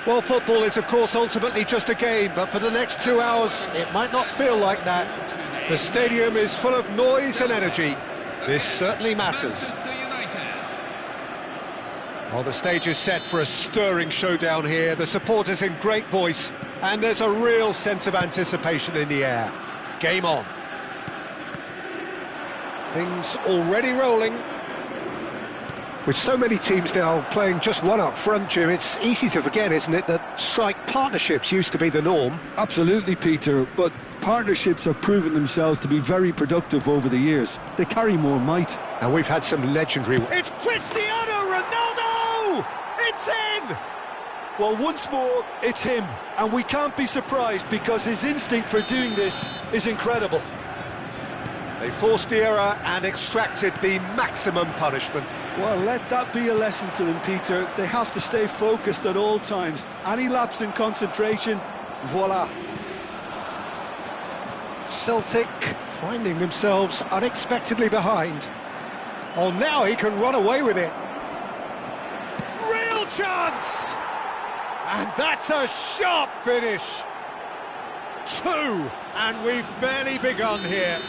Well, football is, of course, ultimately just a game, but for the next 2 hours, it might not feel like that. The stadium is full of noise and energy. This certainly matters. Well, the stage is set for a stirring showdown here. The supporters in great voice, and there's a real sense of anticipation in the air. Game on. Things already rolling. With so many teams now playing just one up front, Jim, it's easy to forget, isn't it, that strike partnerships used to be the norm? Absolutely, Peter, but partnerships have proven themselves to be very productive over the years. They carry more might. And we've had some legendary... It's Cristiano Ronaldo! It's in! Well, once more, it's him. And we can't be surprised because his instinct for doing this is incredible. They forced the error and extracted the maximum punishment. Well, let that be a lesson to them, Peter. They have to stay focused at all times. Any lapse in concentration, voila. Celtic finding themselves unexpectedly behind. Oh, now he can run away with it. Real chance! And that's a sharp finish. 2, and we've barely begun here.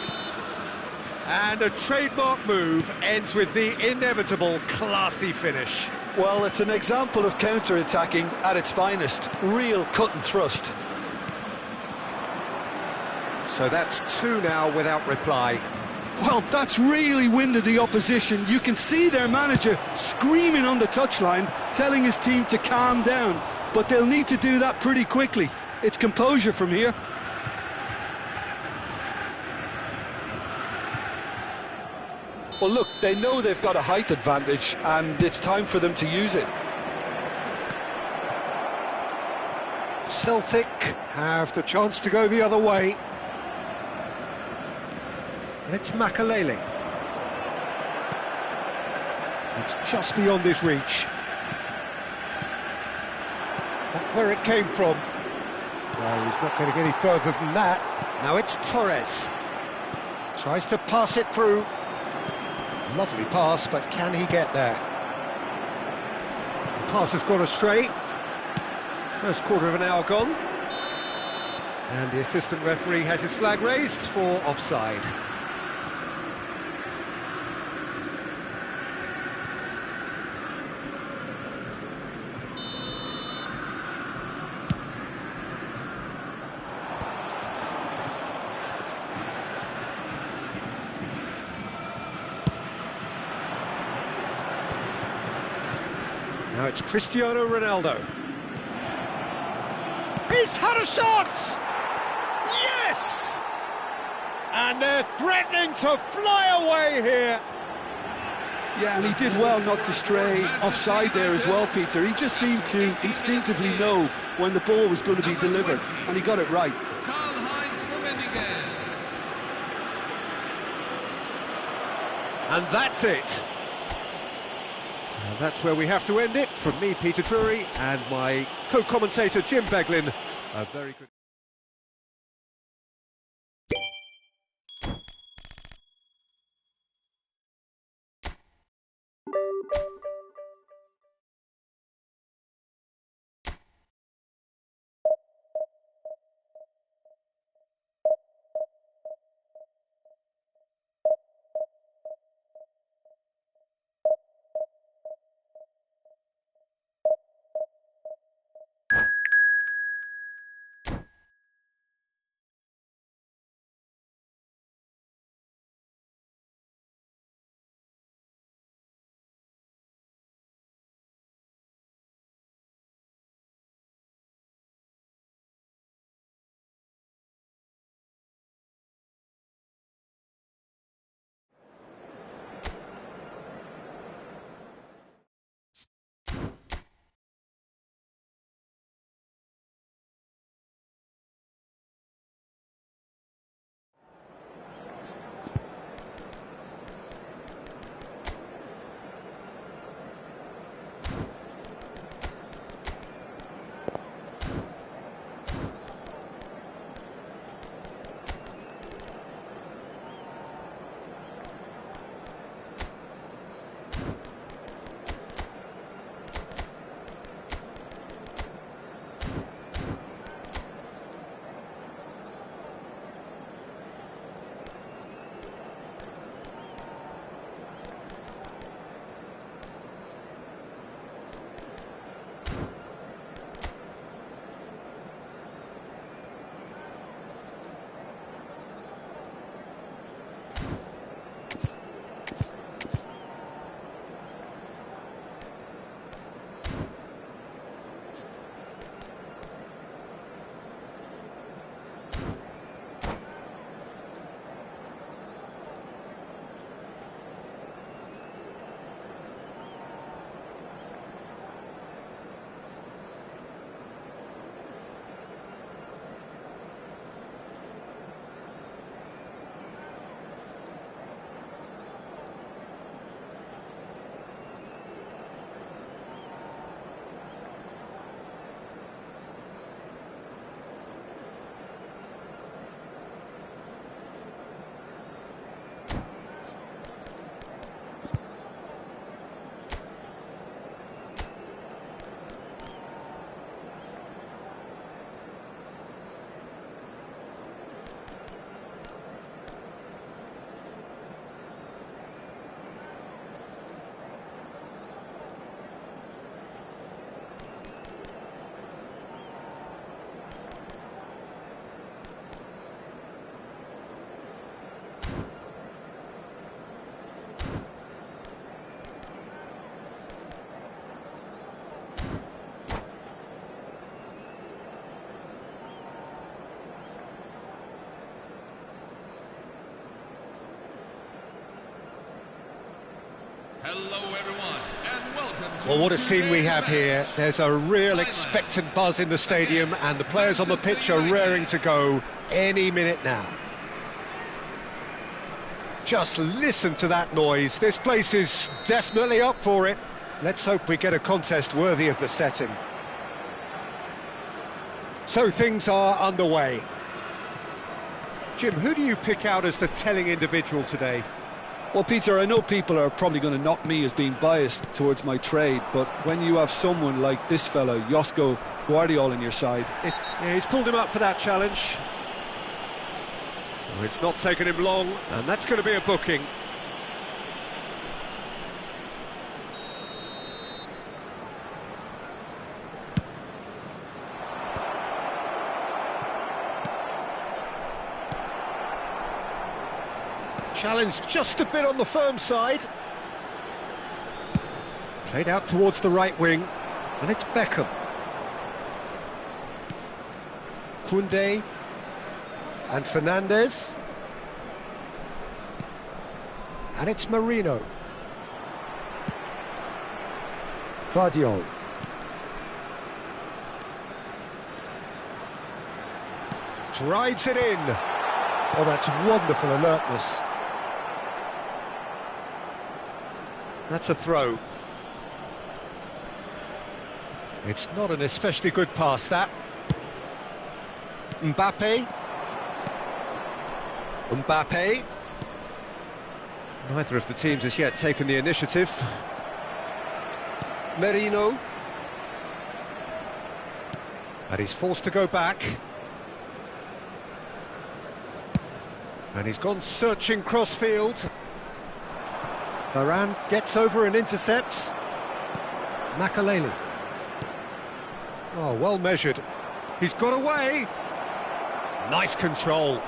And a trademark move ends with the inevitable classy finish. Well, it's an example of counter-attacking at its finest. Real cut and thrust. So that's 2 now without reply. Well, that's really winded the opposition. You can see their manager screaming on the touchline, telling his team to calm down. But they'll need to do that pretty quickly. It's composure from here. Well, look, they know they've got a height advantage, and it's time for them to use it. Celtic have the chance to go the other way. And it's Makalele. It's just beyond his reach. Not where it came from. No, he's not going to get any further than that. Now it's Torres. Tries to pass it through. Lovely pass, but can he get there? The pass has gone astray. First quarter of an hour gone. And the assistant referee has his flag raised for offside. Now it's Cristiano Ronaldo. He's had a shot! Yes! And they're threatening to fly away here. Yeah, and he did well not to stray offside there as well, Peter. He just seemed to instinctively know when the ball was going to be delivered, and he got it right. And that's it. And that's where we have to end it. From me, Peter Drury, and my co-commentator, Jim Beglin. A very good... Hello everyone, and welcome to Well, what a scene we have here. match. There's a real expectant buzz in the stadium, and the players on the pitch are raring to go any minute now. Just listen to that noise. This place is definitely up for it. Let's hope we get a contest worthy of the setting. So things are underway. Jim, who do you pick out as the telling individual today? Well, Peter, I know people are probably going to knock me as being biased towards my trade, but when you have someone like this fellow, Josko Guardiola, on your side... Yeah, he's pulled him up for that challenge. It's not taken him long, and that's going to be a booking. Challenge just a bit on the firm side. Played out towards the right wing, and it's Beckham. Koundé and Fernandes. And it's Marino. Vardiol. Drives it in. Oh, that's wonderful alertness. That's a throw. It's not an especially good pass, that. Mbappe. Neither of the teams has yet taken the initiative. Merino. And he's forced to go back. And he's gone searching crossfield. Varane gets over and intercepts. Makaleli. Oh, well measured. He's got away. Nice control.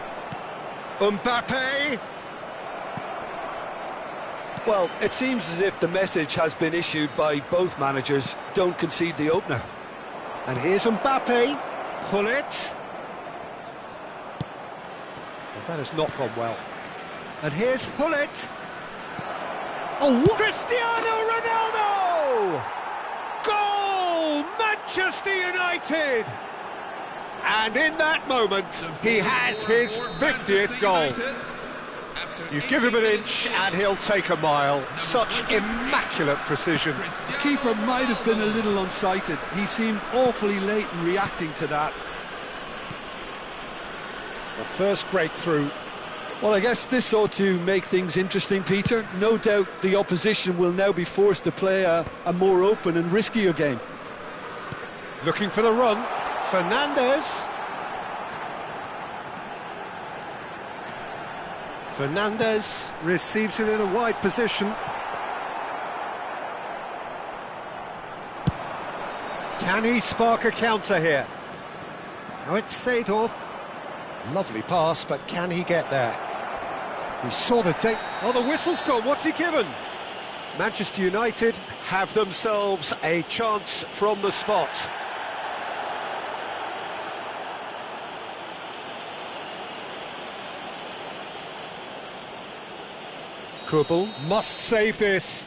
Mbappe. Well, it seems as if the message has been issued by both managers: don't concede the opener. And here's Mbappe. Pull it. Well, that has not gone well. And here's Hullet. Oh, what? Cristiano Ronaldo! Goal! Manchester United! And in that moment, he has his 50th goal. You give him an inch and he'll take a mile. Such immaculate precision. The keeper might have been a little unsighted. He seemed awfully late in reacting to that. The first breakthrough. Well, I guess this ought to make things interesting, Peter. No doubt the opposition will now be forced to play a more open and riskier game. Looking for the run. Fernandes. Fernandes receives it in a wide position. Can he spark a counter here? Now it's Seedorf. Lovely pass, but can he get there? He saw the date. Oh, the whistle's gone. What's he given? Manchester United have themselves a chance from the spot. Kubel must save this.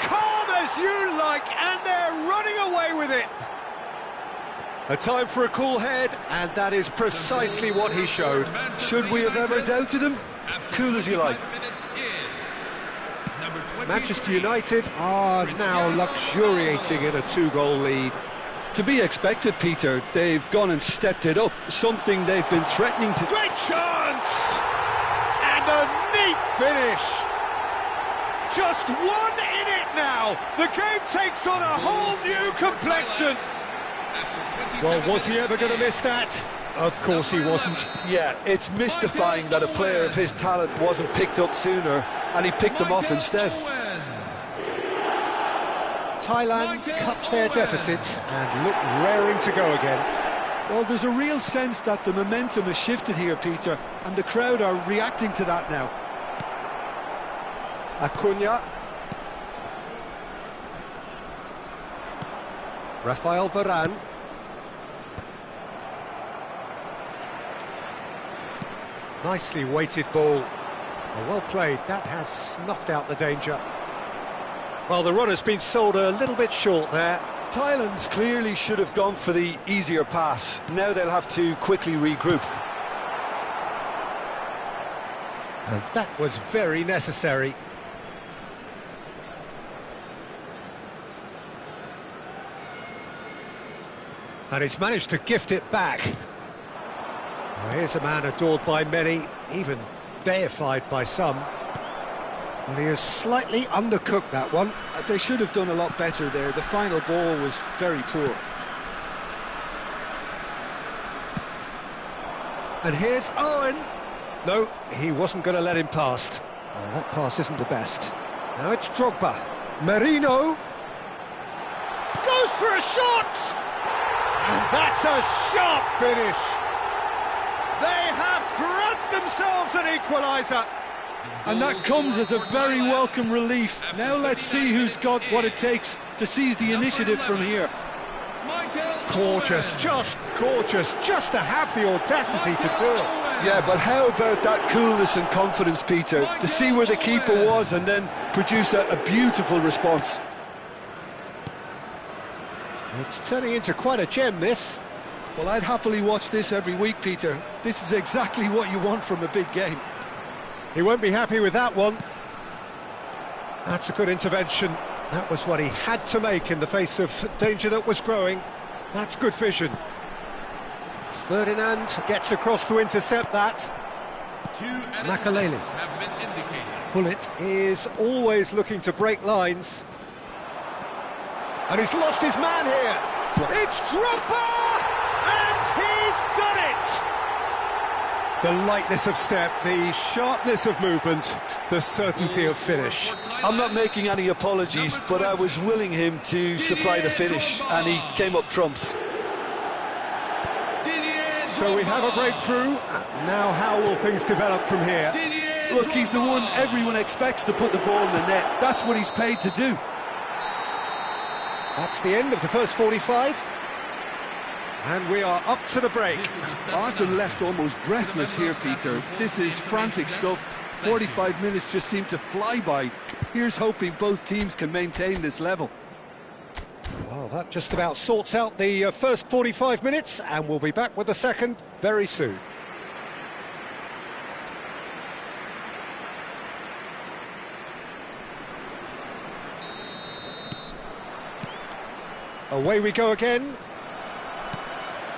Calm as you like, and they're running away with it. A time for a cool head, and that is precisely what he showed. Should we have ever doubted him? Cool as you like. Manchester United are now luxuriating in a 2-goal lead. To be expected, Peter. They've gone and stepped it up, something they've been threatening to... Great chance! And a neat finish! Just one in it now! The game takes on a whole new complexion! Well, was he ever going to miss that? Of course he wasn't. Yeah, it's mystifying that a player of his talent wasn't picked up sooner, and he picked them off instead. Thailand cut their deficit and look raring to go again. Well, there's a real sense that the momentum has shifted here, Peter, and the crowd are reacting to that now. Acuna. Rafael Varane. Nicely weighted ball. Well played, that has snuffed out the danger. Well, the runner's been sold a little bit short there. Thailand clearly should have gone for the easier pass. Now they'll have to quickly regroup. And that was very necessary. And he's managed to gift it back. Well, here's a man adored by many, even deified by some. Well, he has slightly undercooked that one. They should have done a lot better there. The final ball was very poor. And here's Owen. No, he wasn't going to let him pass. Oh, that pass isn't the best. Now it's Drogba. Merino goes for a shot! And that's a sharp finish. They have grabbed themselves an equaliser. And that comes as a very welcome relief. Now let's see who's got what it takes to seize the initiative from here. Gorgeous, just to have the audacity to do it. Yeah, but how about that coolness and confidence, Peter, to see where the keeper was and then produce a beautiful response. It's turning into quite a gem, this. Well, I'd happily watch this every week, Peter. This is exactly what you want from a big game. He won't be happy with that one. That's a good intervention. That was what he had to make in the face of danger that was growing. That's good vision. Ferdinand gets across to intercept that. Makaleli. Pullet is always looking to break lines. And he's lost his man here. It's Drogba! And he's done it! The lightness of step, the sharpness of movement, the certainty of finish. I'm not making any apologies, but I was willing him to supply the finish, and he came up trumps. So we have a breakthrough. Now how will things develop from here? Look, he's the one everyone expects to put the ball in the net. That's what he's paid to do. That's the end of the first 45. And we are up to the break. I've been left almost breathless here, Peter. This is frantic stuff. 45 minutes just seem to fly by. Here's hoping both teams can maintain this level. Well, that just about sorts out the first 45 minutes, and we'll be back with the second very soon. Away we go again.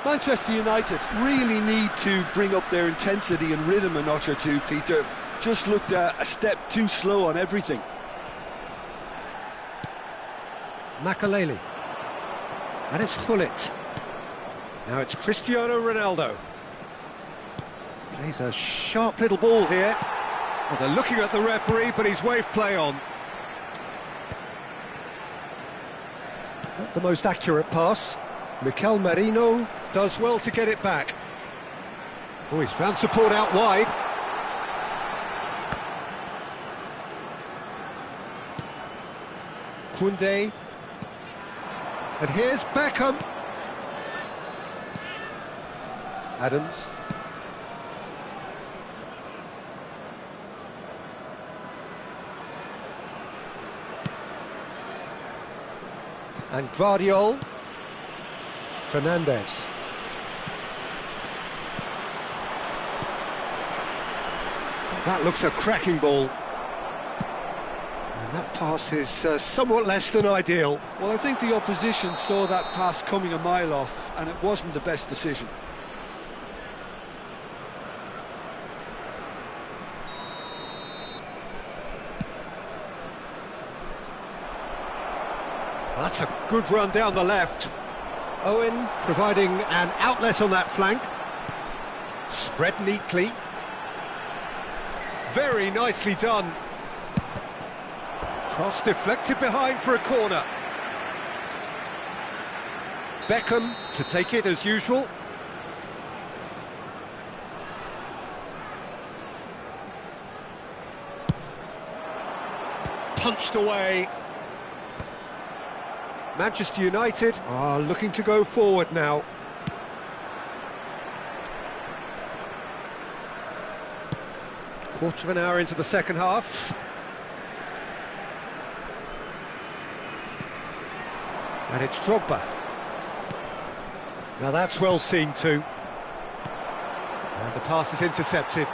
Manchester United really need to bring up their intensity and rhythm a notch or two, Peter. Just looked a step too slow on everything. Makaleli. And it's Gullit. Now it's Cristiano Ronaldo. Plays a sharp little ball here. Well, they're looking at the referee, but he's waved play on. Not the most accurate pass. Mikel Merino does well to get it back. Oh, he's found support out wide. Koundé. And here's Beckham. Adams. And Gvardiol. Fernandez. That looks a cracking ball. And that pass is somewhat less than ideal. Well, I think the opposition saw that pass coming a mile off, and it wasn't the best decision. Well, that's a good run down the left. Owen providing an outlet on that flank. Spread neatly. Very nicely done. Cross deflected behind for a corner. Beckham to take it as usual. Punched away. Manchester United are looking to go forward now. Quarter of an hour into the second half. And it's Drogba. Now that's well seen too. And the pass is intercepted.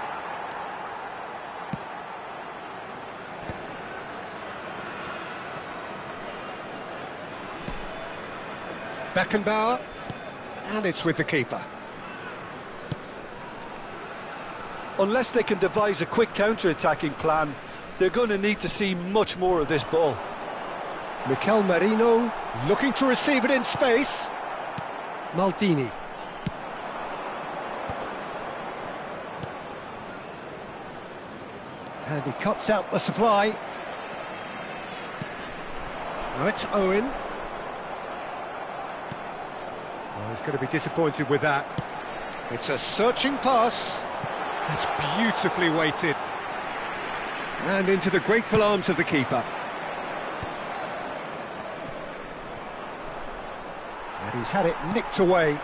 Beckenbauer, and it's with the keeper. Unless they can devise a quick counter-attacking plan, they're going to need to see much more of this ball. Mikel Merino looking to receive it in space. Maldini. And he cuts out the supply. Now it's Owen. Oh, he's going to be disappointed with that. It's a searching pass. That's beautifully weighted. And into the grateful arms of the keeper. And he's had it nicked away.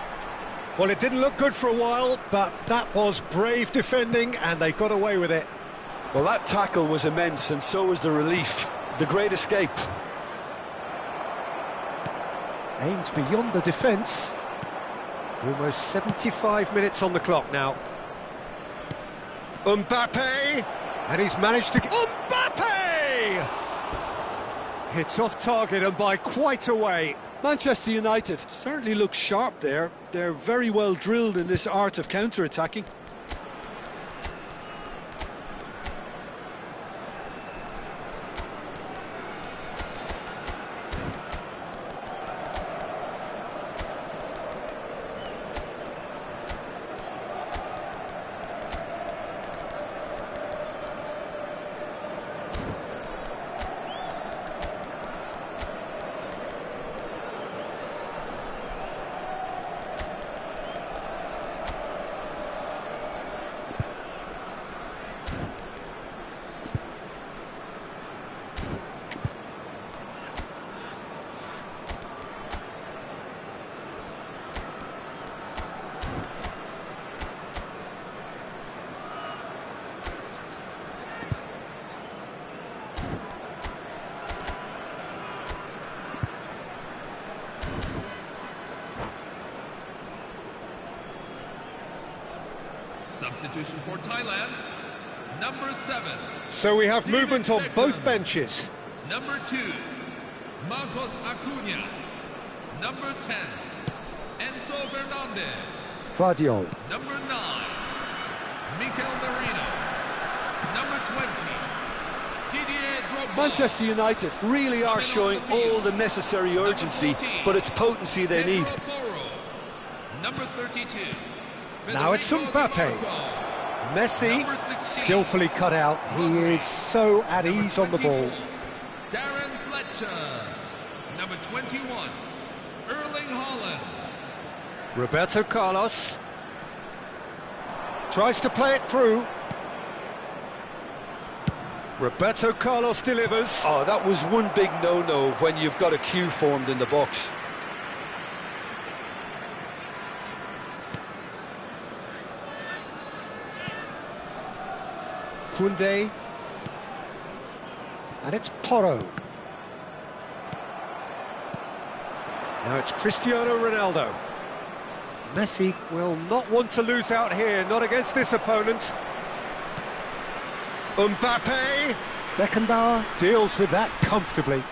Well, it didn't look good for a while, but that was brave defending, and they got away with it. Well, that tackle was immense, and so was the relief. The great escape. Aimed beyond the defence. Almost 75 minutes on the clock now. Mbappe! And he's managed to... Mbappe! It's off target and by quite a way. Manchester United certainly look sharp there. They're very well drilled in this art of counter-attacking. Substitution for Thailand, number 7. So we have movement on both benches. Number 2, Marcos Acuna. Number 10, Enzo Fernandez. Vardiol. Number 9, Mikel Merino. Number 20, Didier Drogba. Manchester United really are showing all the necessary urgency, but it's potency they need. Number 32. Now it's Mbappe. Messi, skillfully cut out. He is so at ease on the ball. Darren Fletcher. Number 21, Erling Haaland. Roberto Carlos. Tries to play it through. Roberto Carlos delivers. Oh, that was one big no-no when you've got a queue formed in the box. Koundé, and it's Porro. Now it's Cristiano Ronaldo. Messi will not want to lose out here, not against this opponent. Mbappe. Beckenbauer deals with that comfortably.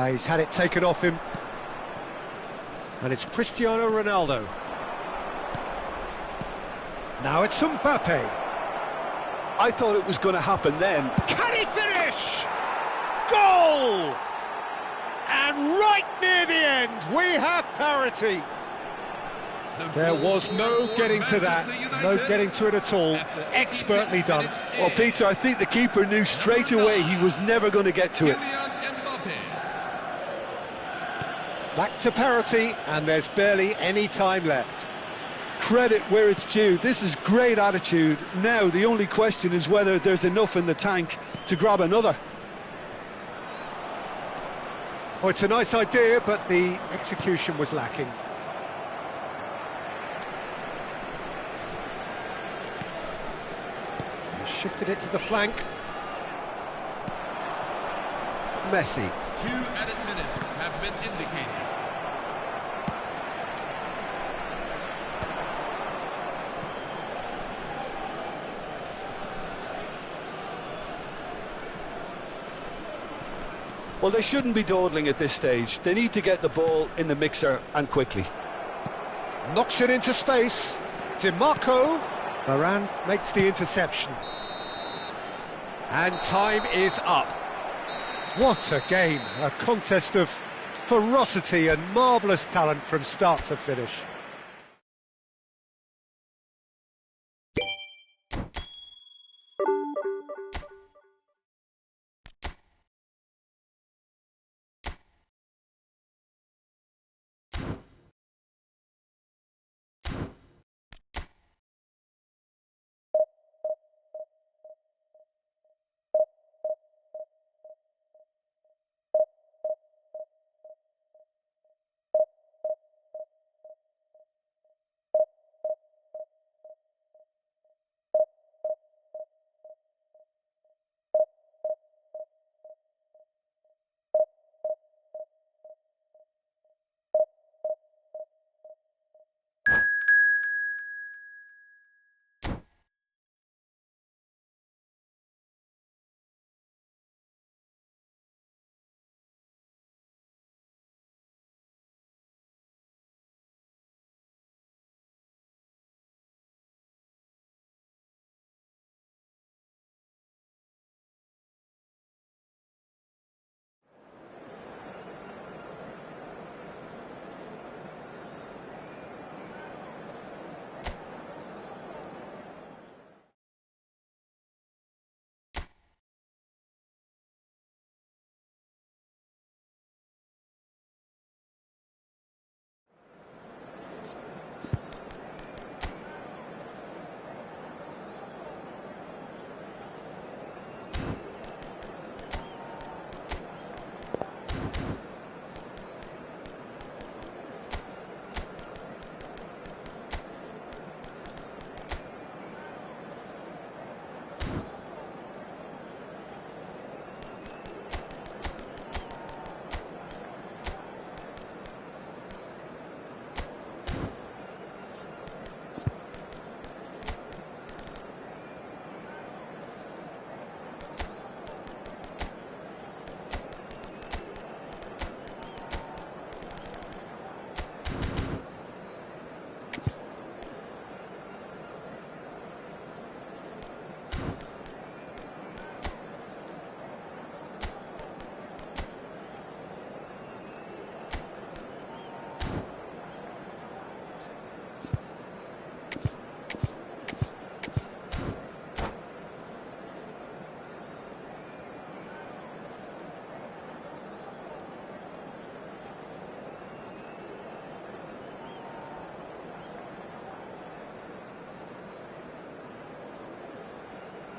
He's had it taken off him. And it's Cristiano Ronaldo. Now it's Mbappe. I thought it was going to happen then. Can he finish? Goal! And right near the end, we have parity. There was no getting to that, no getting to it at all. Expertly done. Well, Peter, I think the keeper knew straight away he was never going to get to it. Back to parity, and there's barely any time left. Credit where it's due. This is great attitude. Now the only question is whether there's enough in the tank to grab another. Oh, it's a nice idea, but the execution was lacking. He shifted it to the flank. Messi. 2 added minutes have been indicated. Well, they shouldn't be dawdling at this stage. They need to get the ball in the mixer and quickly. Knocks it into space. DiMarco. Varane makes the interception. And time is up. What a game. A contest of ferocity and marvellous talent from start to finish.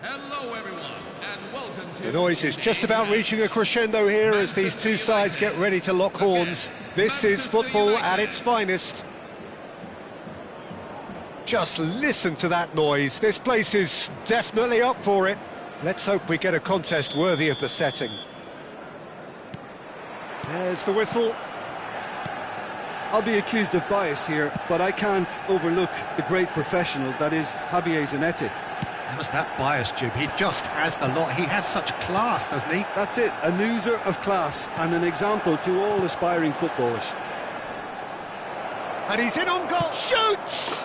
Hello everyone, and welcome to... The noise is just about reaching a crescendo here as these two sides get ready to lock horns. This is football at its finest. Just listen to that noise. This place is definitely up for it. Let's hope we get a contest worthy of the setting. There's the whistle. I'll be accused of bias here, but I can't overlook the great professional that is Javier Zanetti. How's that bias, Jib? He just has the lot. He has such class, doesn't he? That's it, a oozor of class and an example to all aspiring footballers. And he's in on goal. Shoots!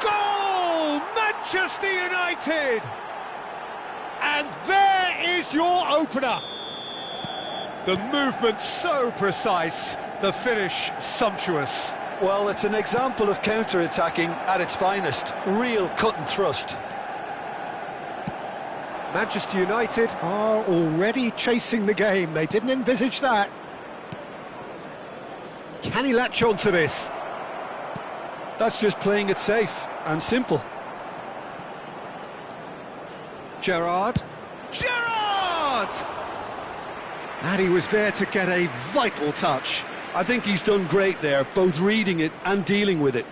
Goal! Manchester United! And there is your opener. The movement so precise, the finish sumptuous. Well, it's an example of counter-attacking at its finest. Real cut and thrust. Manchester United are already chasing the game. They didn't envisage that. Can he latch on to this? That's just playing it safe and simple. Gerrard. Gerrard! And he was there to get a vital touch. I think he's done great there, both reading it and dealing with it.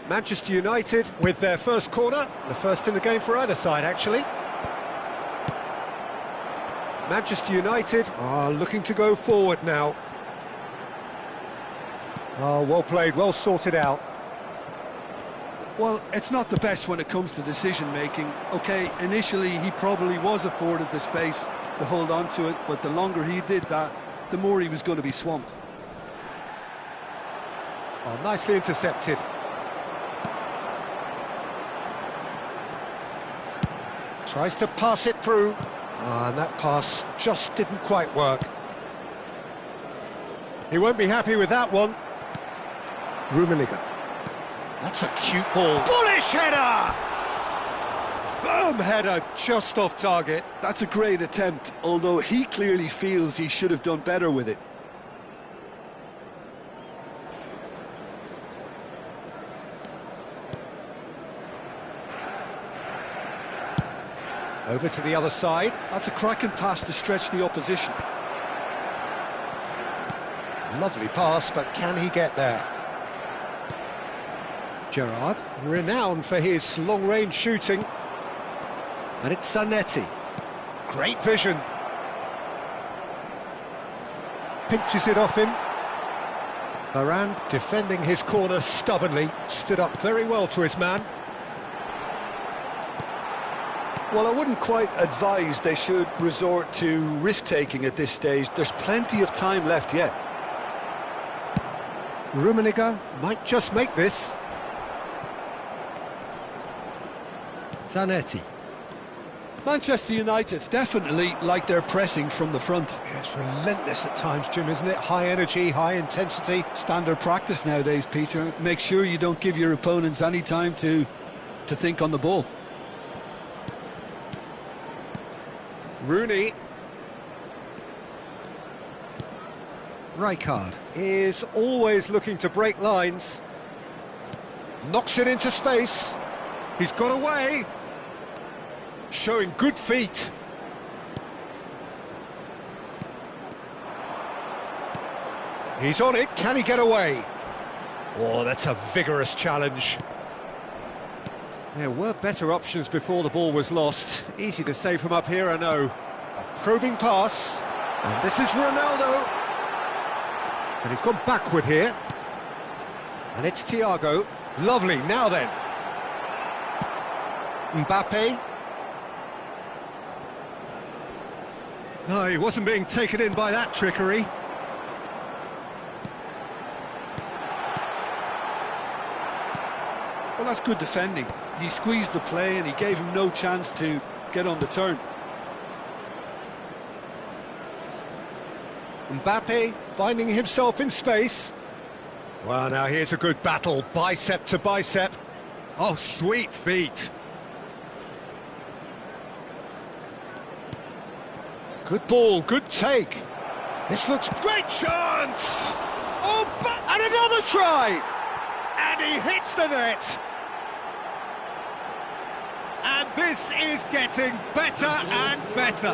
Manchester United with their first corner, the first in the game for either side, actually. Manchester United are looking to go forward now. Oh, well played, well sorted out. Well, it's not the best when it comes to decision-making. OK, initially he probably was afforded the space to hold on to it, but the longer he did that, the more he was going to be swamped. Oh, nicely intercepted. Tries to pass it through. And that pass just didn't quite work. He won't be happy with that one. Rummenigge. That's a cute ball. Bullish header! Firm header, just off target. That's a great attempt, although he clearly feels he should have done better with it. Over to the other side. That's a cracking pass to stretch the opposition. Lovely pass, but can he get there? Gerrard, renowned for his long-range shooting. And it's Zanetti. Great vision. Pinches it off him. Varane, defending his corner stubbornly, stood up very well to his man. Well, I wouldn't quite advise they should resort to risk-taking at this stage. There's plenty of time left yet. Rummenigge might just make this. Zanetti. Manchester United definitely like their pressing from the front. Yeah, it's relentless at times, Jim, isn't it? High energy, high intensity. Standard practice nowadays, Peter. Make sure you don't give your opponents any time to think on the ball. Rooney. Rijkaard is always looking to break lines. Knocks it into space. He's got away. Showing good feet. He's on it. Can he get away? Oh, that's a vigorous challenge. There were better options before the ball was lost. Easy to say from up here, I know. A probing pass. And this is Ronaldo. And he's gone backward here. And it's Thiago. Lovely, now then. Mbappe. No, he wasn't being taken in by that trickery. Well, that's good defending. He squeezed the play and he gave him no chance to get on the turn. Mbappe finding himself in space. Well, now here's a good battle, bicep to bicep. Oh, sweet feet. Good ball, good take. This looks great chance! Oh, and another try! And he hits the net. And this is getting better and better.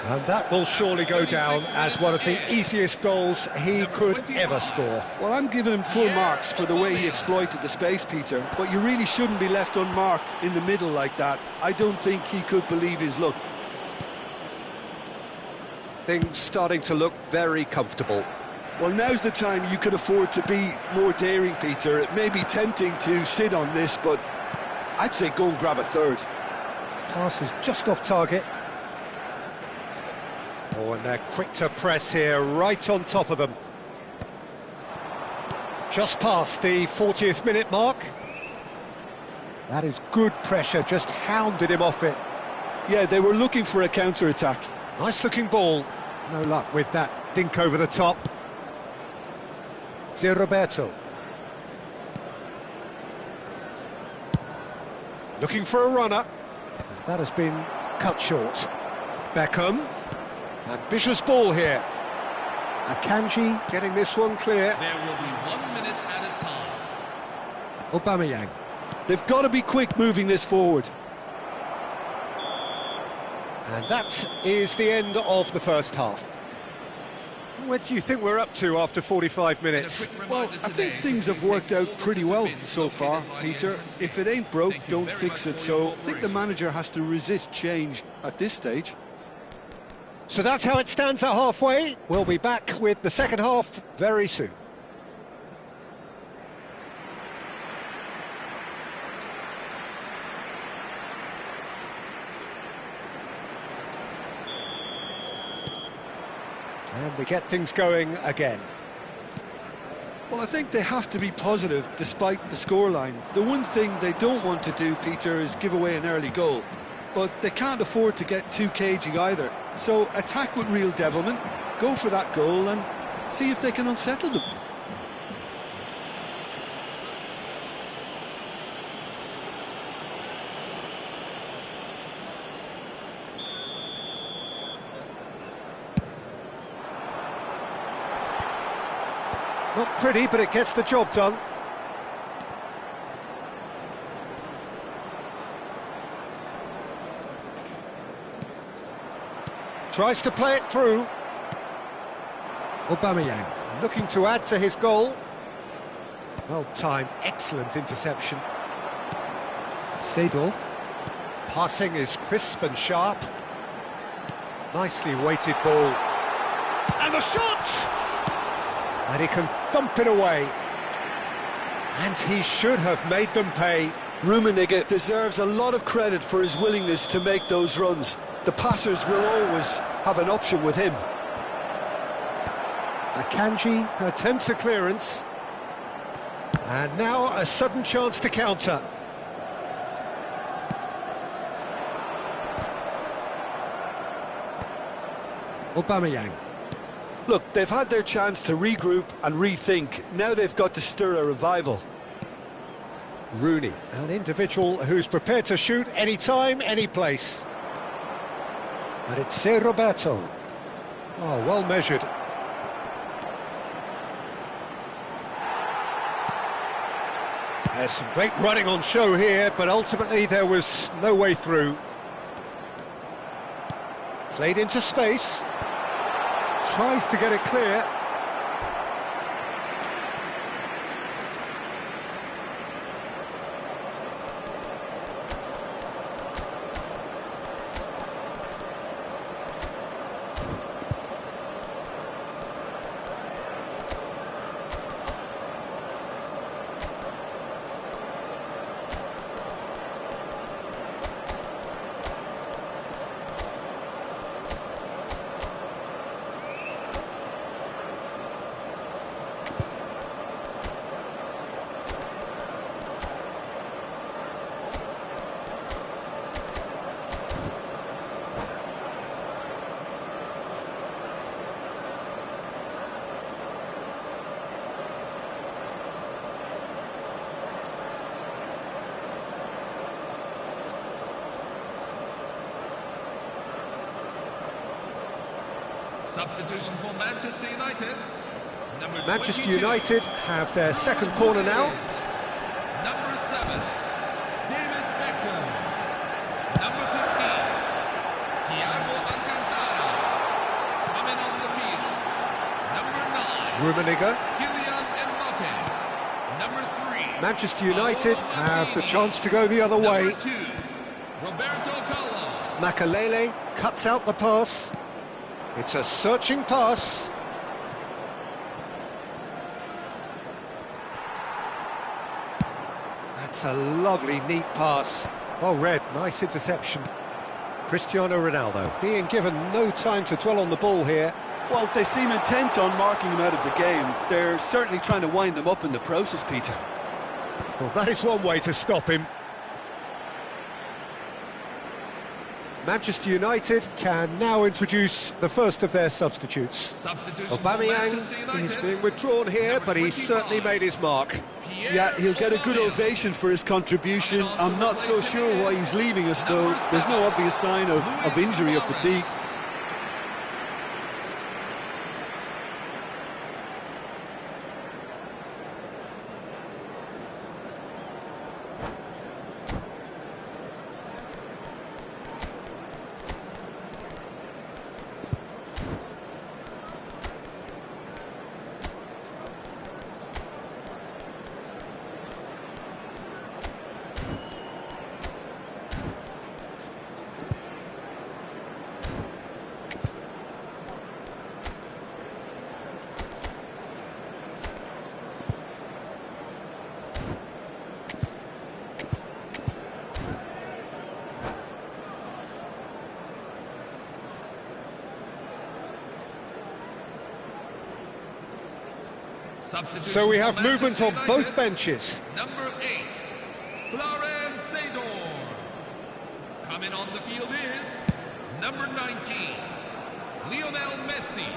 And that will surely go down as one of the easiest goals he could ever score. Well, I'm giving him full marks for the way he exploited the space, Peter, but you really shouldn't be left unmarked in the middle like that. I don't think he could believe his luck. Things starting to look very comfortable. Well, now's the time you can afford to be more daring, Peter. It may be tempting to sit on this, but I'd say go and grab a third. Pass is just off target. Oh, and they're quick to press here, right on top of them. Just past the 40th minute mark. That is good pressure, just hounded him off it. Yeah, they were looking for a counter-attack. Nice looking ball. No luck with that dink over the top. Zé Roberto. Looking for a runner. And that has been cut short. Beckham. Ambitious ball here. Akanji getting this one clear. There will be 1 minute at a time. Aubameyang. They've got to be quick moving this forward. And that is the end of the first half. What do you think we're up to after 45 minutes? Well, I think things have worked out pretty well so far, Peter. If it ain't broke, don't fix it. So I think the manager has to resist change at this stage. So that's how it stands at halfway. We'll be back with the second half very soon. And we get things going again. Well, I think they have to be positive despite the scoreline. The one thing they don't want to do, Peter, is give away an early goal. But they can't afford to get too cagey either. So attack with real devilment, go for that goal and see if they can unsettle them. Not pretty, but it gets the job done. Tries to play it through. Aubameyang looking to add to his goal. Well timed, excellent interception. Seedorf. Passing is crisp and sharp. Nicely weighted ball. And the shot! And he can thump it away. And he should have made them pay. Rummenigge deserves a lot of credit for his willingness to make those runs. The passers will always have an option with him. Akanji attempts a clearance. And now a sudden chance to counter. Aubameyang. Look, they've had their chance to regroup and rethink. Now they've got to stir a revival. Rooney, an individual who's prepared to shoot any time, any place. And it's Roberto. Oh, well measured. There's some great running on show here, but ultimately there was no way through. Played into space. Tries to get it clear. Substitution for Manchester United. Manchester United have their second corner now. Number 7, David Beckham. Number 15, Thiago Alcantara. Coming on the field. Number 9, Rummenigge. Kylian Mbappe. Number 3, Manchester United have the chance to go the other way. Number 2, Roberto Carlos. Makalele cuts out the pass. It's a searching pass. That's a lovely, neat pass. Well read, nice interception. Cristiano Ronaldo being given no time to dwell on the ball here. Well, they seem intent on marking him out of the game. They're certainly trying to wind them up in the process, Peter. Well, that is one way to stop him. Manchester United can now introduce the first of their substitutes. Aubameyang is being withdrawn here, but he's certainly made his mark. Yeah, he'll get a good ovation for his contribution. I'm not so sure why he's leaving us, though. There's no obvious sign of injury or fatigue. So we have movement on both benches. Number 8, Clarence Seedorf. Coming on the field is number 19, Lionel Messi.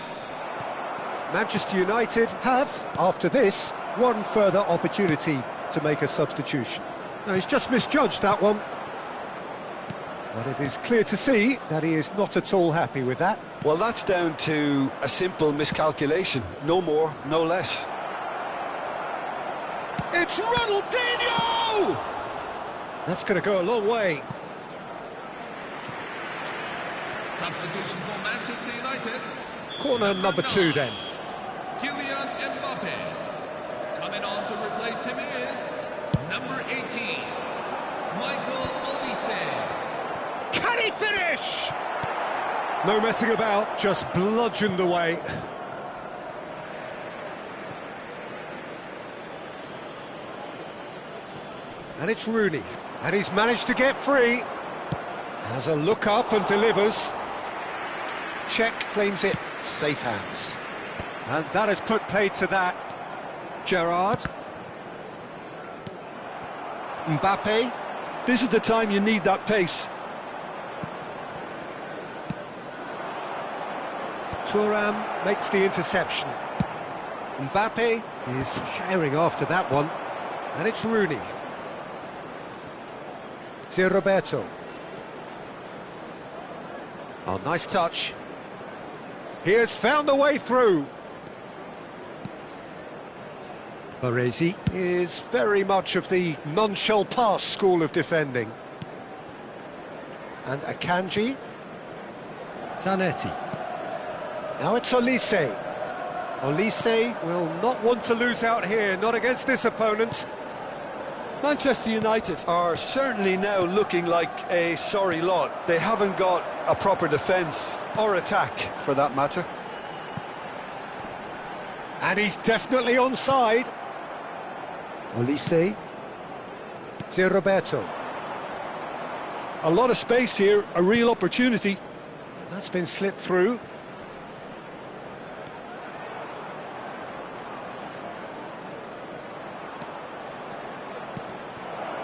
Manchester United have, after this, one further opportunity to make a substitution. Now, he's just misjudged that one. But it is clear to see that he is not at all happy with that. Well, that's down to a simple miscalculation. No more, no less. It's Ronaldinho! That's going to go a long way. Substitution for Manchester United. Corner number 2 then. Kylian Mbappe. Coming on to replace him is number 18, Michael Olise. Can he finish? No messing about, just bludgeoned away. And it's Rooney. And he's managed to get free. Has a look up and delivers. Czech claims it. Safe hands. And that has put paid to that. Gerrard. Mbappe. This is the time you need that pace. Thuram makes the interception. Mbappe is herring after that one. And it's Rooney. Roberto. Oh, nice touch. He has found the way through. Baresi is very much of the none-shall-pass school of defending. And Akanji. Zanetti. Now it's Olise. Olise will not want to lose out here, not against this opponent. Manchester United are certainly now looking like a sorry lot. They haven't got a proper defence or attack, for that matter. And he's definitely onside. Olise. Roberto. A lot of space here, a real opportunity. That's been slipped through.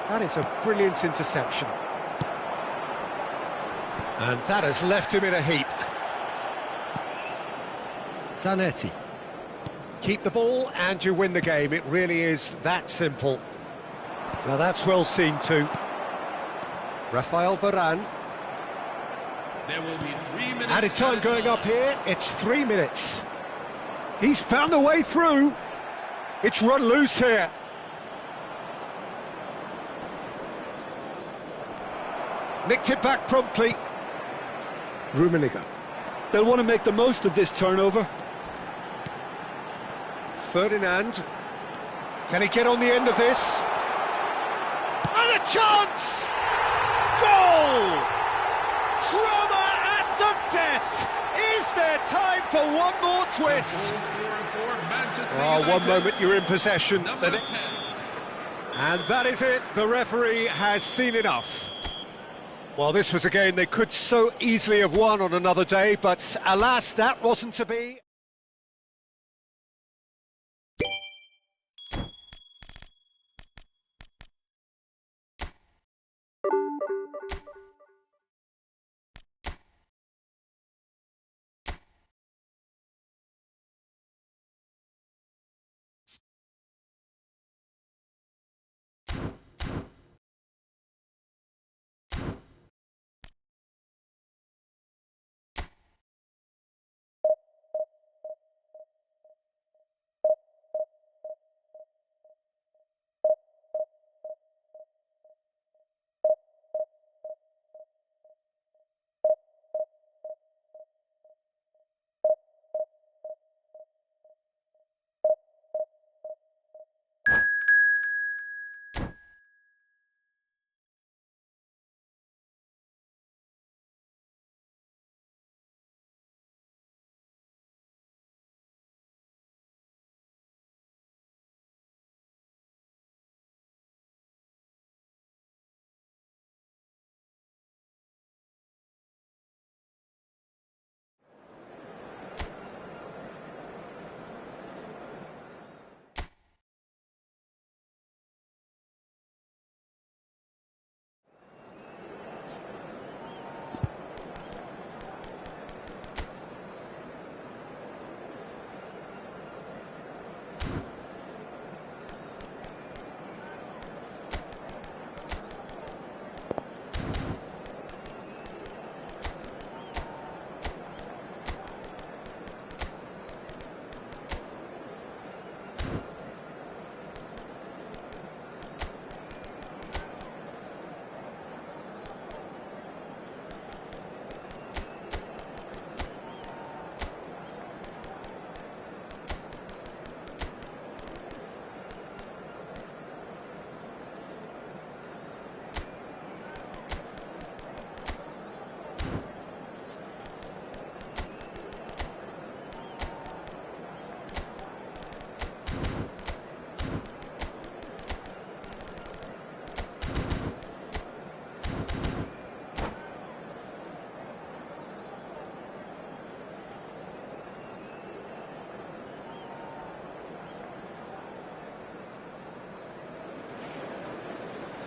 That is a brilliant interception. And that has left him in a heap. Zanetti. Keep the ball and you win the game. It really is that simple. Now that's well seen too. Rafael Varane. There will be 3 minutes. Added time going up here. It's 3 minutes. He's found a way through. It's run loose here. Nicked it back promptly. Rummenigge. They'll want to make the most of this turnover. Ferdinand. Can he get on the end of this? And a chance! Goal! Drama at the death! Is there time for one more twist? Oh, one moment you're in possession. Number 10. And that is it, the referee has seen enough. Well, this was a game they could so easily have won on another day, but alas, that wasn't to be.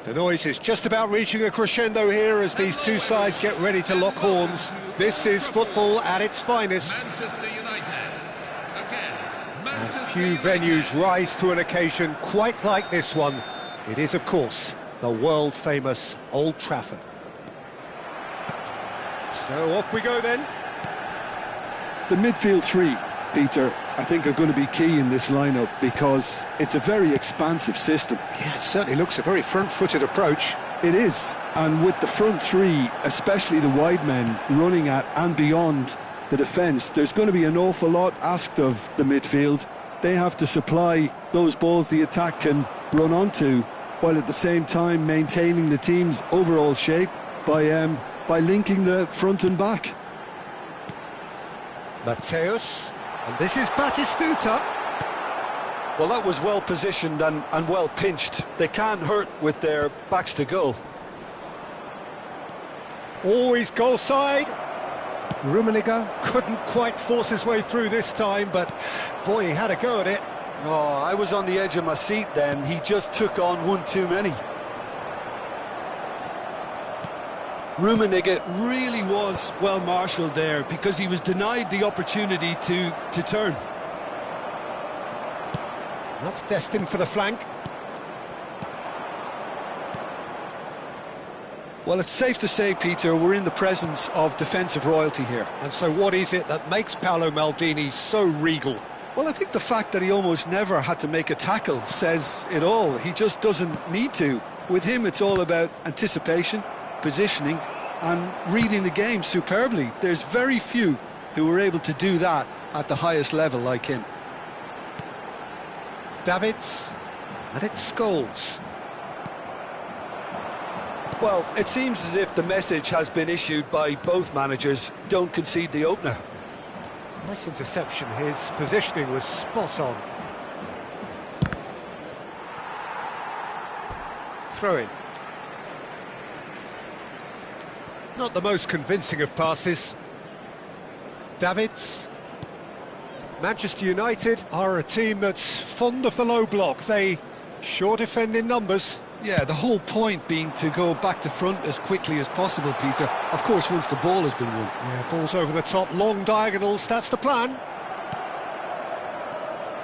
The noise is just about reaching a crescendo here as these two sides get ready to lock horns. This is football at its finest. Manchester United against And Manchester few venues United. rise to an occasion quite like this one. It is, of course, the world-famous Old Trafford. So off we go then. The midfield three, Peter, I think are going to be key in this lineup because it's a very expansive system. Yeah, it certainly looks a very front-footed approach. It is, and with the front three, especially the wide men running at and beyond the defence, there's going to be an awful lot asked of the midfield. They have to supply those balls the attack can run onto, while at the same time maintaining the team's overall shape by linking the front and back. Mateus, and this is Batistuta. Well, that was well positioned and well pinched. They can't hurt with their backs to goal. Always goal side. Rummenigge couldn't quite force his way through this time, but boy, he had a go at it. Oh, I was on the edge of my seat then. He just took on one too many. Rummenigge really was well marshalled there because he was denied the opportunity to turn. That's destined for the flank. Well, it's safe to say, Peter, we're in the presence of defensive royalty here. And so what is it that makes Paolo Maldini so regal? Well, I think the fact that he almost never had to make a tackle says it all. He just doesn't need to. With him, it's all about anticipation, positioning, and reading the game superbly. There's very few who are able to do that at the highest level like him. Davids, and it's Scholes. Well, it seems as if the message has been issued by both managers: don't concede the opener. Nice interception, his positioning was spot on. Throw in. Not the most convincing of passes. Davids. Manchester United are a team that's fond of the low block. They sure defend in numbers. Yeah, the whole point being to go back to front as quickly as possible, Peter. Of course, once the ball has been won. Yeah, balls over the top, long diagonals, that's the plan.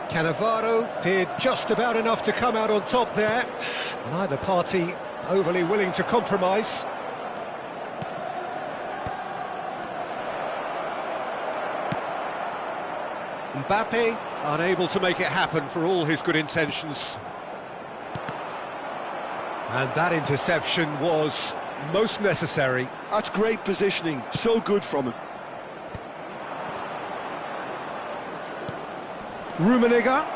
Cannavaro did just about enough to come out on top there. Neither party overly willing to compromise. Mbappe unable to make it happen for all his good intentions. And that interception was most necessary. That's great positioning, so good from him. Rummenigge.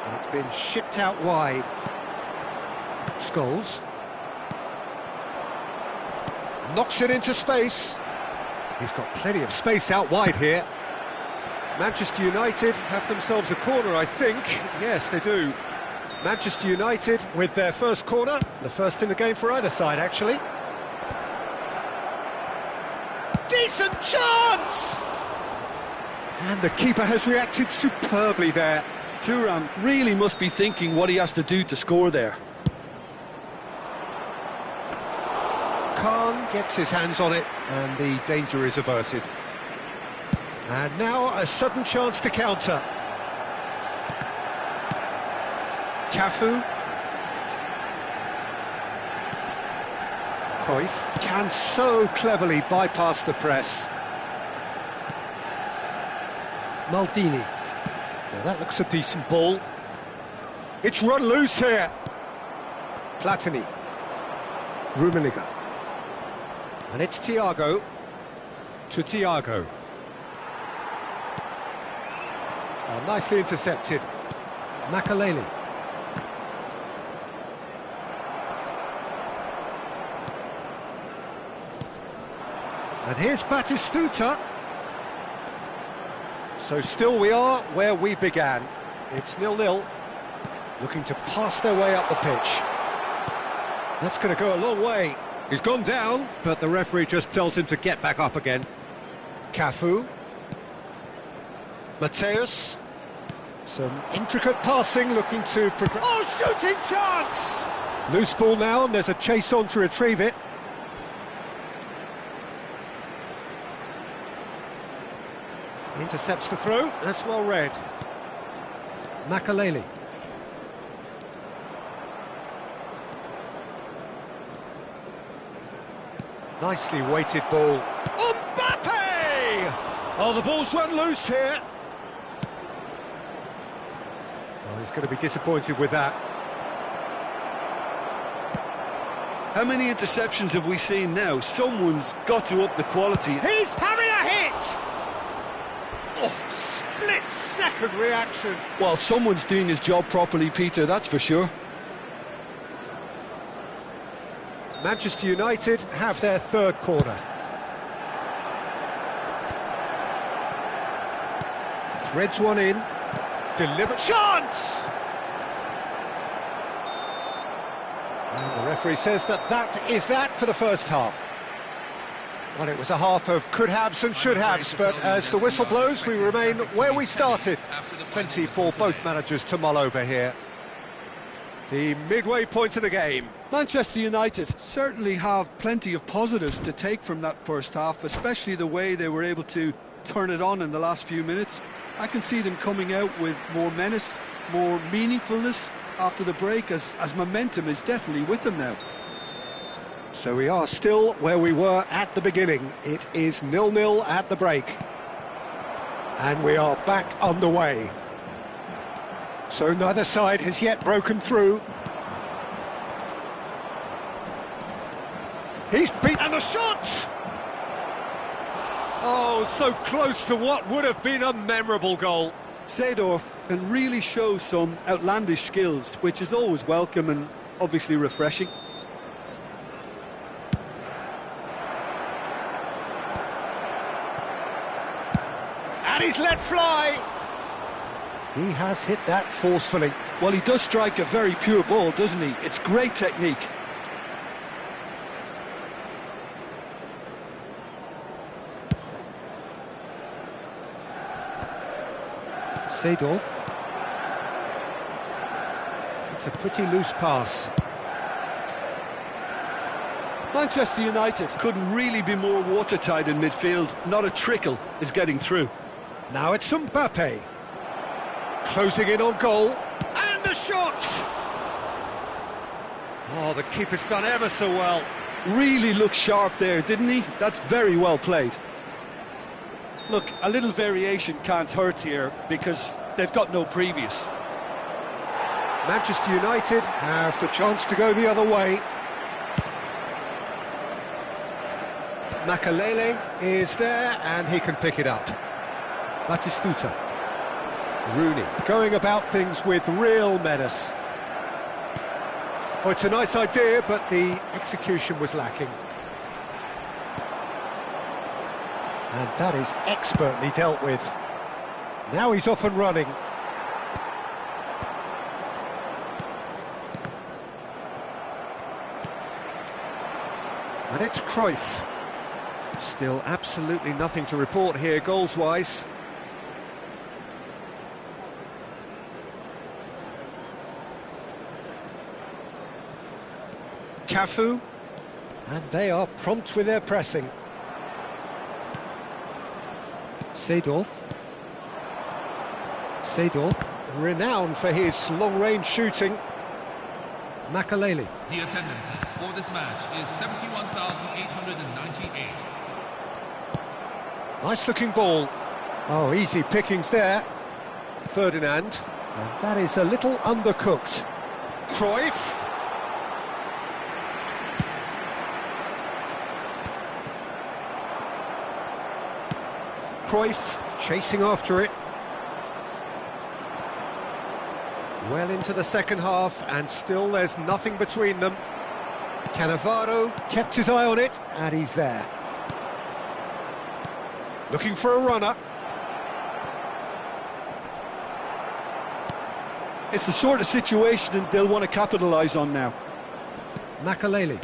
And it's been shipped out wide. Scholes. Knocks it into space. He's got plenty of space out wide here. Manchester United have themselves a corner, I think. Yes, they do. Manchester United with their first corner, the first in the game for either side, actually. Decent chance! And the keeper has reacted superbly there. Thuram really must be thinking what he has to do to score there. Khan gets his hands on it, and the danger is averted. And now a sudden chance to counter. Cafu. Cruyff can so cleverly bypass the press. Maldini. Now that looks a decent ball. It's run loose here. Platini. Rummenigge. And it's Thiago to Thiago. Oh, nicely intercepted. Makaleli. And here's Batistuta. So still we are where we began. It's 0-0. Looking to pass their way up the pitch. That's going to go a long way. He's gone down, but the referee just tells him to get back up again. Cafu. Mateus. Some intricate passing, looking to progress. Oh, shooting chance! Loose ball now, and there's a chase on to retrieve it. Intercepts the throw, that's well read. Makaleli. Nicely weighted ball. Mbappe! Oh, the ball's run loose here. Well, he's going to be disappointed with that. How many interceptions have we seen now? Someone's got to up the quality. He's having a hit! Oh, split-second reaction. Well, someone's doing his job properly, Peter, that's for sure. Manchester United have their third corner. Threads one in. Delivered. Chance! And the referee says that is that for the first half. Well, it was a half of could-haves and should-haves, but as the whistle blows, we remain where we started. Plenty for both managers to mull over here. The midway point of the game. Manchester United certainly have plenty of positives to take from that first half, especially the way they were able to turn it on in the last few minutes. I can see them coming out with more menace, more meaningfulness after the break, as momentum is definitely with them now. So we are still where we were at the beginning. It is 0-0 at the break. And we are back underway. So neither side has yet broken through. He's beat, and the shot! Oh, so close to what would have been a memorable goal. Seedorf can really show some outlandish skills, which is always welcome and obviously refreshing. And he's let fly. He has hit that forcefully. Well, he does strike a very pure ball, doesn't he? It's great technique. Seedorf. It's a pretty loose pass. Manchester United couldn't really be more watertight in midfield. Not a trickle is getting through. Now it's Mbappe. Closing in on goal. And the shot! Oh, the keeper's done ever so well. Really looked sharp there, didn't he? That's very well played. Look, a little variation can't hurt here because they've got no previous. Manchester United have the chance to go the other way. Makaleli is there and he can pick it up. Batistuta. Rooney going about things with real menace. Oh, it's a nice idea, but the execution was lacking. And that is expertly dealt with. Now he's off and running. And it's Cruyff. Still absolutely nothing to report here, goals-wise. Cafu. And they are prompt with their pressing. Seedorf. Seedorf, renowned for his long-range shooting. Makaleli. The attendances for this match is 71,898. Nice-looking ball. Oh, easy pickings there. Ferdinand. And that is a little undercooked. Cruyff. Cruyff chasing after it. Well into the second half, and still there's nothing between them. Cannavaro kept his eye on it, and he's there. Looking for a runner. It's the sort of situation that they'll want to capitalise on now. Makaleli.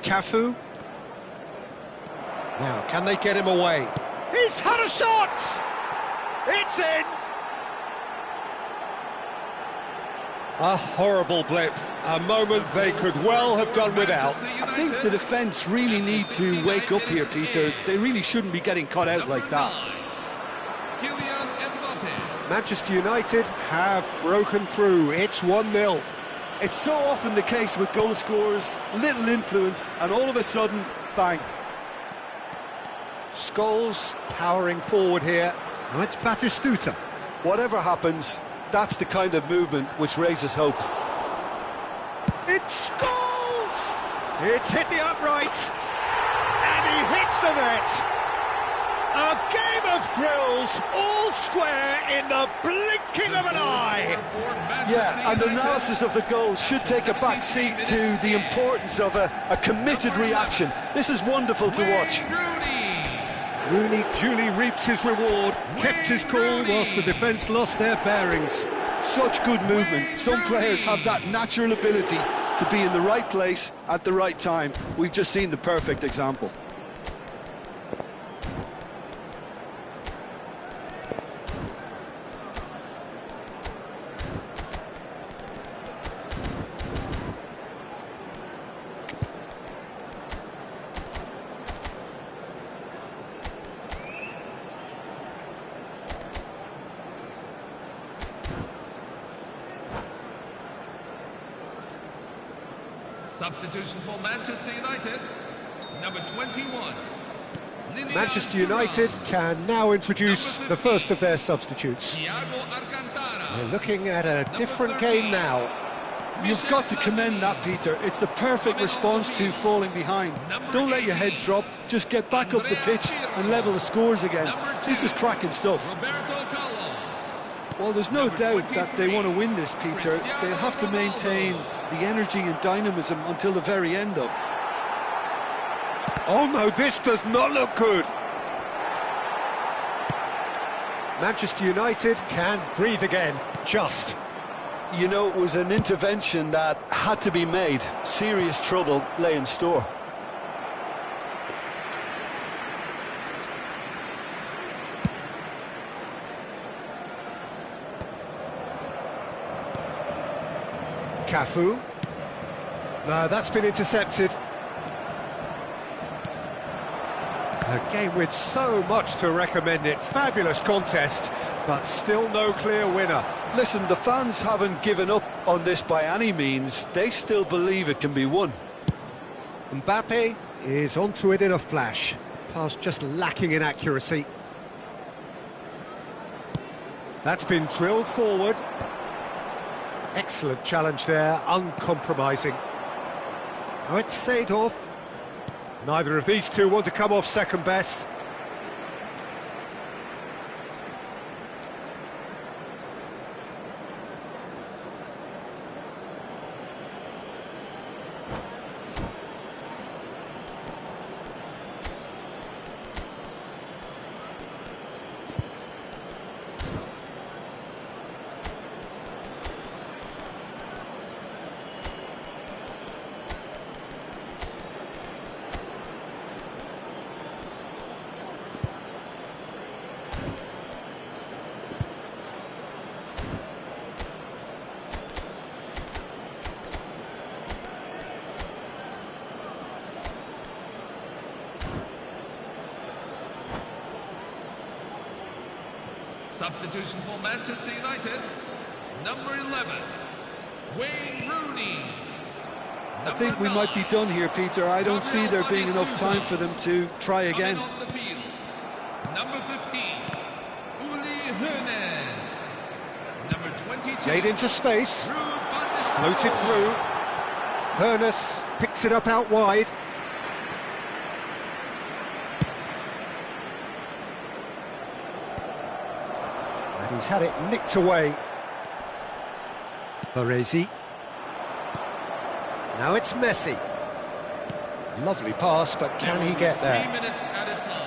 Cafu. Now, can they get him away? He's had a shot! It's in! A horrible blip, a moment they could well have done without. I think the defence really need to wake up here, Peter. They really shouldn't be getting caught out like that. Manchester United have broken through. It's 1-0. It's so often the case with goal scorers, little influence, and all of a sudden, bang. Scholes powering forward here. Now it's Batistuta. Whatever happens, that's the kind of movement which raises hope. It's Scholes! It's hit the upright, and he hits the net. A game of thrills, all square in the blinking of an eye. Yeah, and analysis of the goal should take a back seat to the importance of a committed reaction. This is wonderful to watch. Rooney duly reaps his reward, kept his cool whilst the defence lost their bearings. Such good movement. Some players have that natural ability to be in the right place at the right time. We've just seen the perfect example. Substitution for Manchester United, number 21. Manchester United can now introduce the first of their substitutes. We're looking at a different game now. You've got to commend that, Peter. It's the perfect response to falling behind. Don't let your heads drop, just get back up the pitch and level the scores again. This is cracking stuff. Well, there's no doubt that they want to win this, Peter. They'll have to maintain the energy and dynamism until the very end, though. Oh no, this does not look good. Manchester United can breathe again, just. You know, it was an intervention that had to be made. Serious trouble lay in store. Cafu. No, that's been intercepted. A game with so much to recommend it. Fabulous contest, but still no clear winner. Listen, the fans haven't given up on this by any means. They still believe it can be won. Mbappe is onto it in a flash. Pass just lacking in accuracy. That's been drilled forward. Excellent challenge there, uncompromising. Oh, it's Seedorf. Neither of these two want to come off second best. Substitution for Manchester United, number 11, Wayne Rooney. I think we might be done here, Peter. I don't see there being enough time for them to try again. On the field, number 15, Uli Hoeneß. Number 22, Played into space, floated Floated through. Hoeneß picks it up out wide. And he's had it nicked away. Baresi. Now it's Messi. Lovely pass, but can he get 3 there? minutes at a time.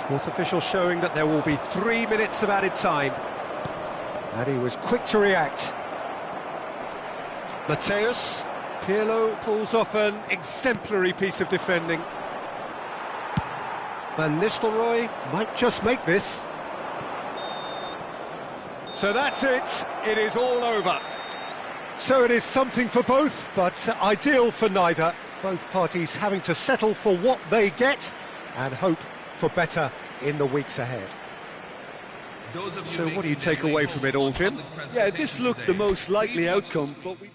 Fourth official showing that there will be 3 minutes of added time. And he was quick to react. Mateus. Pirlo pulls off an exemplary piece of defending. Van Nistelrooy might just make this. So that's it. It is all over. So it is something for both, but ideal for neither. Both parties having to settle for what they get and hope for better in the weeks ahead. So what do you take away from it all, Jim? Yeah, this looked the most likely outcome, but we...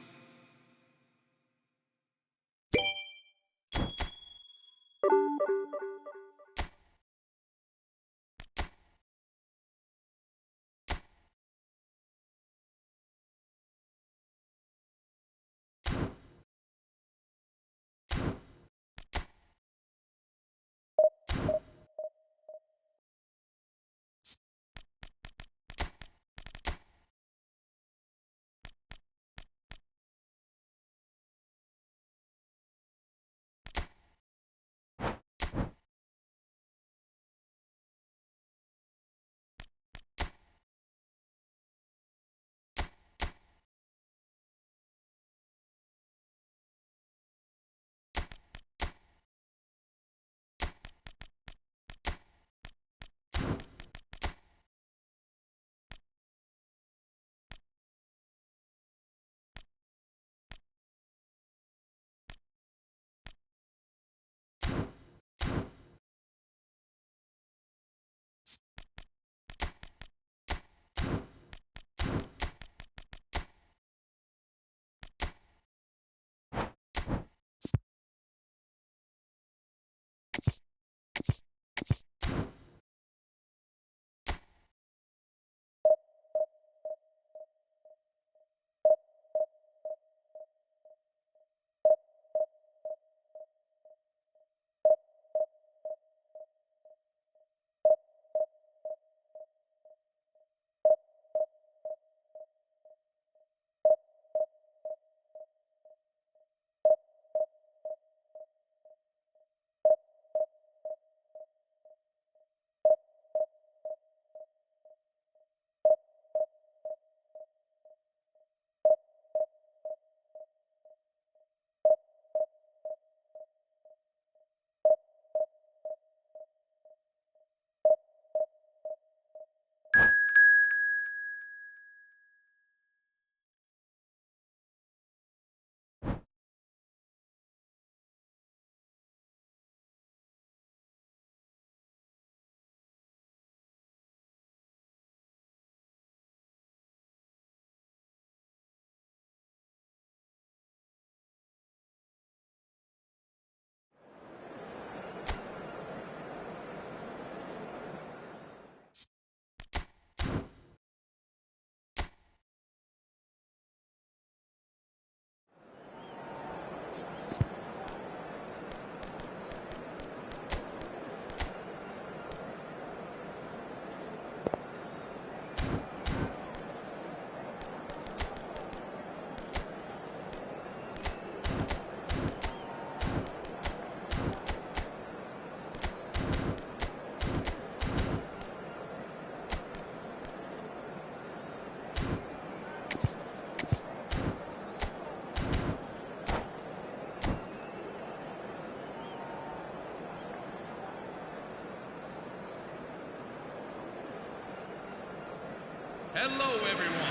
Hello, everyone,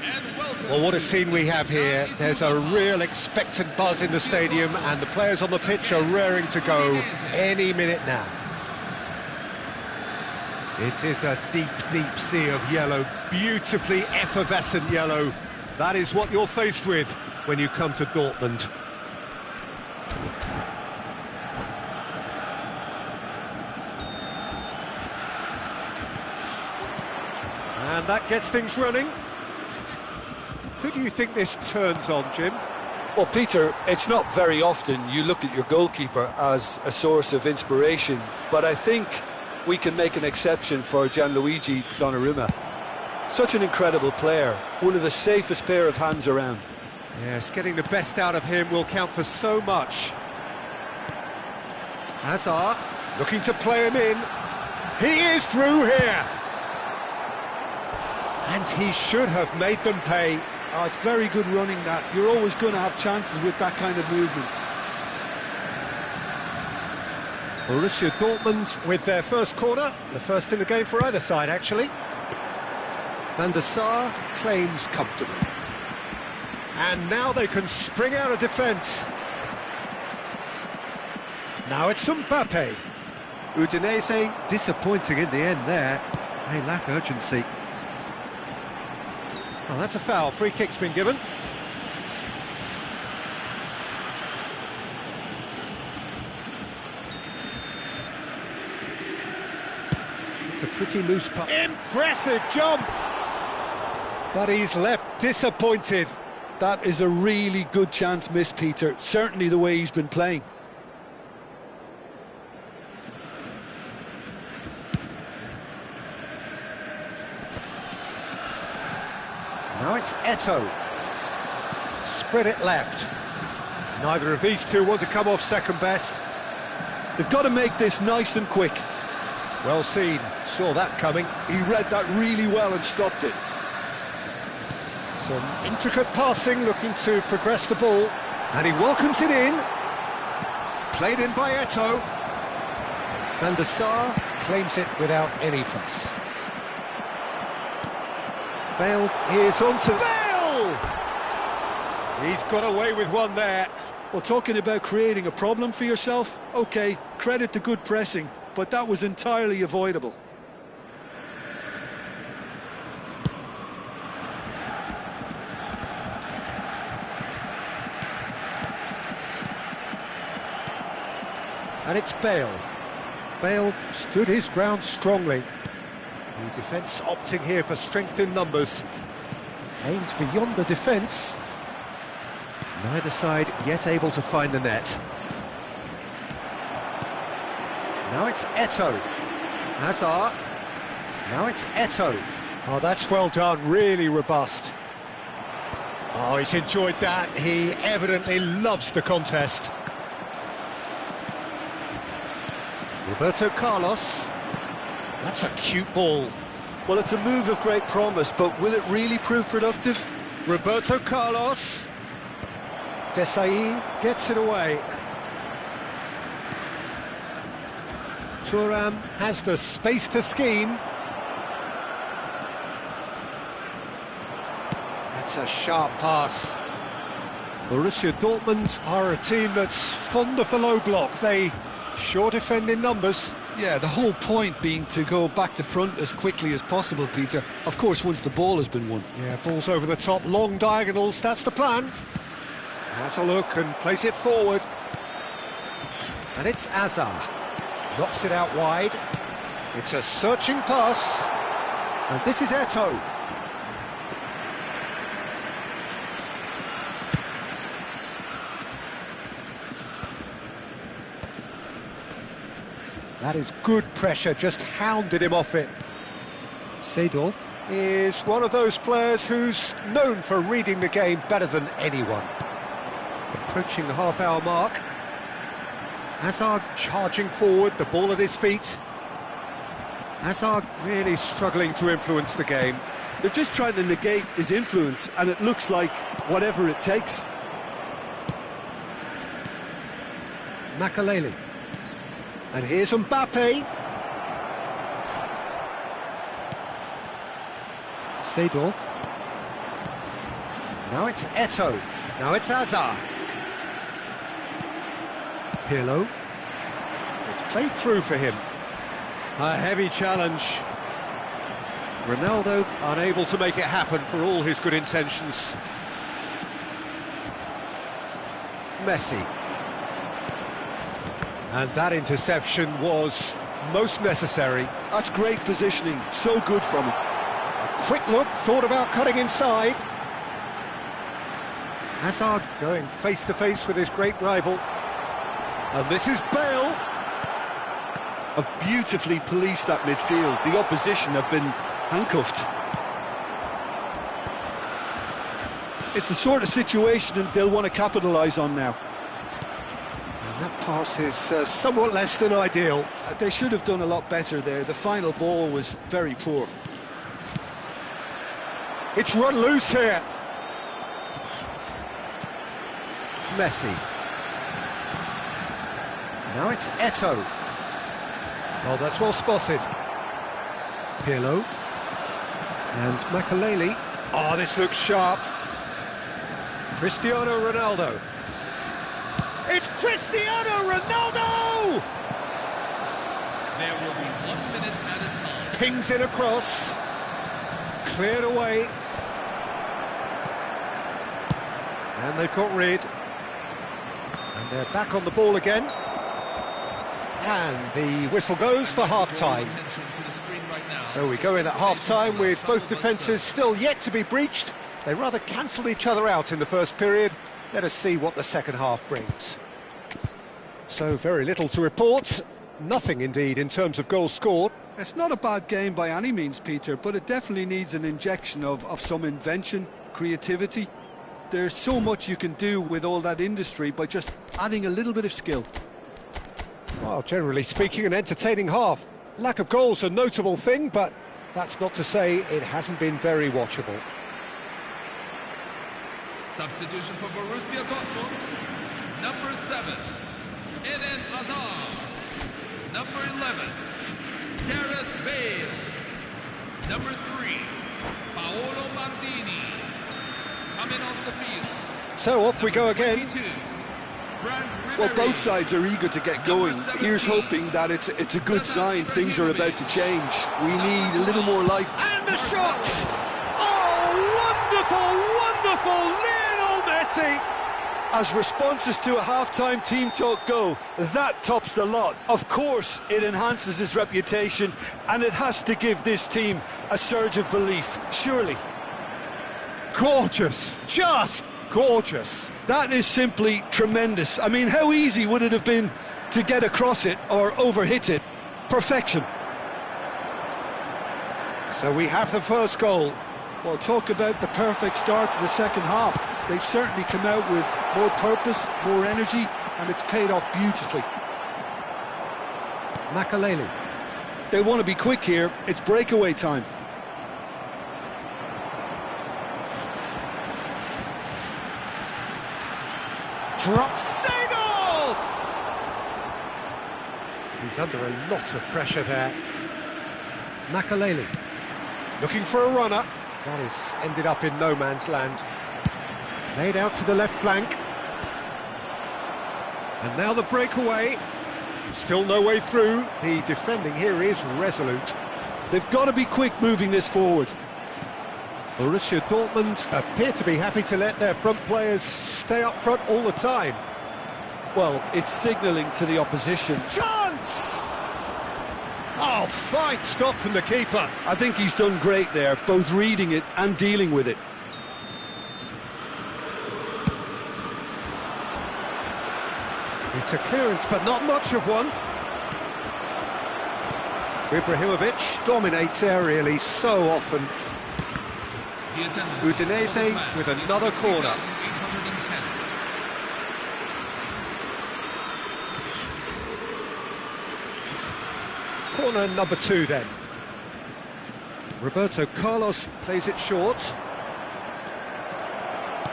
and welcome. Well, what a scene we have here. There's a real expectant buzz in the stadium, and the players on the pitch are raring to go any minute now. It is a deep, deep sea of yellow, beautifully effervescent yellow. That is what you're faced with when you come to Dortmund. And that gets things running. Who do you think this turns on, Jim? Well, Peter, it's not very often you look at your goalkeeper as a source of inspiration, but I think we can make an exception for Gianluigi Donnarumma. Such an incredible player, one of the safest pair of hands around. Yes, getting the best out of him will count for so much. Hazard, looking to play him in. He is through here. And he should have made them pay. Oh, it's very good running that. You're always going to have chances with that kind of movement. Borussia Dortmund with their first corner, the first in the game for either side, actually. Van der Sar claims comfortably. And now they can spring out of defence. Now it's Mbappe. Udinese disappointing in the end there. They lack urgency. Well, that's a foul. Free kick's been given. It's a pretty loose puck. Impressive jump! But he's left disappointed. That is a really good chance missed, Peter. Certainly the way he's been playing. Now it's Eto'o. Spread it left. Neither of these two want to come off second best. They've got to make this nice and quick. Well seen, saw that coming. He read that really well and stopped it. Some intricate passing, looking to progress the ball. And he welcomes it in. Played in by Eto'o. Van der Sar claims it without any fuss. Bale is on to... Bale! He's got away with one there. Well, talking about creating a problem for yourself, OK, credit to good pressing, but that was entirely avoidable. And it's Bale. Bale stood his ground strongly. The defence opting here for strength in numbers. Aimed beyond the defence. Neither side yet able to find the net. Now it's Eto'o. Hazard. Now it's Eto'o. Oh, that's well done, really robust. Oh, he's enjoyed that. He evidently loves the contest. Roberto Carlos. That's a cute ball. Well, it's a move of great promise, but will it really prove productive? Roberto Carlos. Desai gets it away. Thuram has the space to scheme. That's a sharp pass. Borussia Dortmund are a team that's fond of the low block. They sure defend in numbers. Yeah, the whole point being to go back to front as quickly as possible, Peter. Of course, once the ball has been won. Yeah, balls over the top, long diagonals, that's the plan. Has a look and plays it forward. And it's Hazard. Knocks it out wide. It's a searching pass. And this is Eto'o. That is good pressure, just hounded him off it. Seedorf is one of those players who's known for reading the game better than anyone. Approaching the half-hour mark. Hazard charging forward, the ball at his feet. Hazard really struggling to influence the game. They're just trying to negate his influence, and it looks like whatever it takes. Makaleli. And here's Mbappe. Seedorf. Now it's Eto'o. Now it's Hazard. Pirlo. It's played through for him. A heavy challenge. Ronaldo unable to make it happen for all his good intentions. Messi. And that interception was most necessary. That's great positioning, so good from him. A quick look, thought about cutting inside. Hazard going face-to-face with his great rival. And this is Bale. Have beautifully policed that midfield. The opposition have been handcuffed. It's the sort of situation that they'll want to capitalise on now. And that pass is somewhat less than ideal. They should have done a lot better there. The final ball was very poor. It's run loose here. Messi. Now it's Eto'o. Oh, that's well spotted. Pirlo. And Makaleli. Oh, this looks sharp. Cristiano Ronaldo. It's Cristiano Ronaldo! There will be 1 minute at a time. Pings it across. Cleared away. And they've got rid. And they're back on the ball again. And the whistle goes for half-time. So we go in at half-time with both defences still yet to be breached. They rather cancelled each other out in the first period. Let us see what the second half brings. So very little to report. Nothing, indeed, in terms of goals scored. It's not a bad game by any means, Peter, but it definitely needs an injection of some invention, creativity. There's so much you can do with all that industry by just adding a little bit of skill. Well, generally speaking, an entertaining half. Lack of goals a notable thing, but that's not to say it hasn't been very watchable. Substitution for Borussia Dortmund. Number 7, Eden Hazard. Number 11, Gareth Bale. Number 3, Paolo Maldini. Coming off the field. So off we go again. 22, Frank Well, Ribery. both sides are eager to get going. Here's hoping that it's a good sign. Things are about to change. We need a little more life. And the shot! Oh, wonderful, wonderful Lionel Messi! As responses to a half-time team talk go, that tops the lot. Of course, it enhances his reputation, and it has to give this team a surge of belief, surely. Gorgeous, just gorgeous. That is simply tremendous. I mean, how easy would it have been to get across it or overhit it? Perfection. So we have the first goal. Well, talk about the perfect start to the second half. They've certainly come out with more purpose, more energy, and it's paid off beautifully. Makaleli. They want to be quick here. It's breakaway time. Drop Seagull! He's under a lot of pressure there. Makaleli. Looking for a runner. That has ended up in no man's land. Played out to the left flank. And now the breakaway. Still no way through. The defending here is resolute. They've got to be quick moving this forward. Borussia Dortmund appear to be happy to let their front players stay up front all the time. Well, it's signalling to the opposition. Chance! Oh, fine stop from the keeper. I think he's done great there, both reading it and dealing with it. It's a clearance, but not much of one. Ibrahimovic dominates aerially so often. Udinese with another corner. Corner number 2 then. Roberto Carlos plays it short.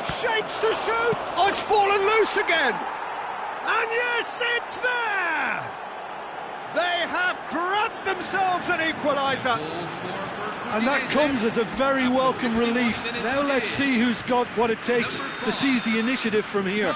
Shapes to shoot! Oh, it's fallen loose again! And yes, it's there! They have grabbed themselves an equaliser. And that comes as a very welcome relief. Now let's see who's got what it takes to seize the initiative from here.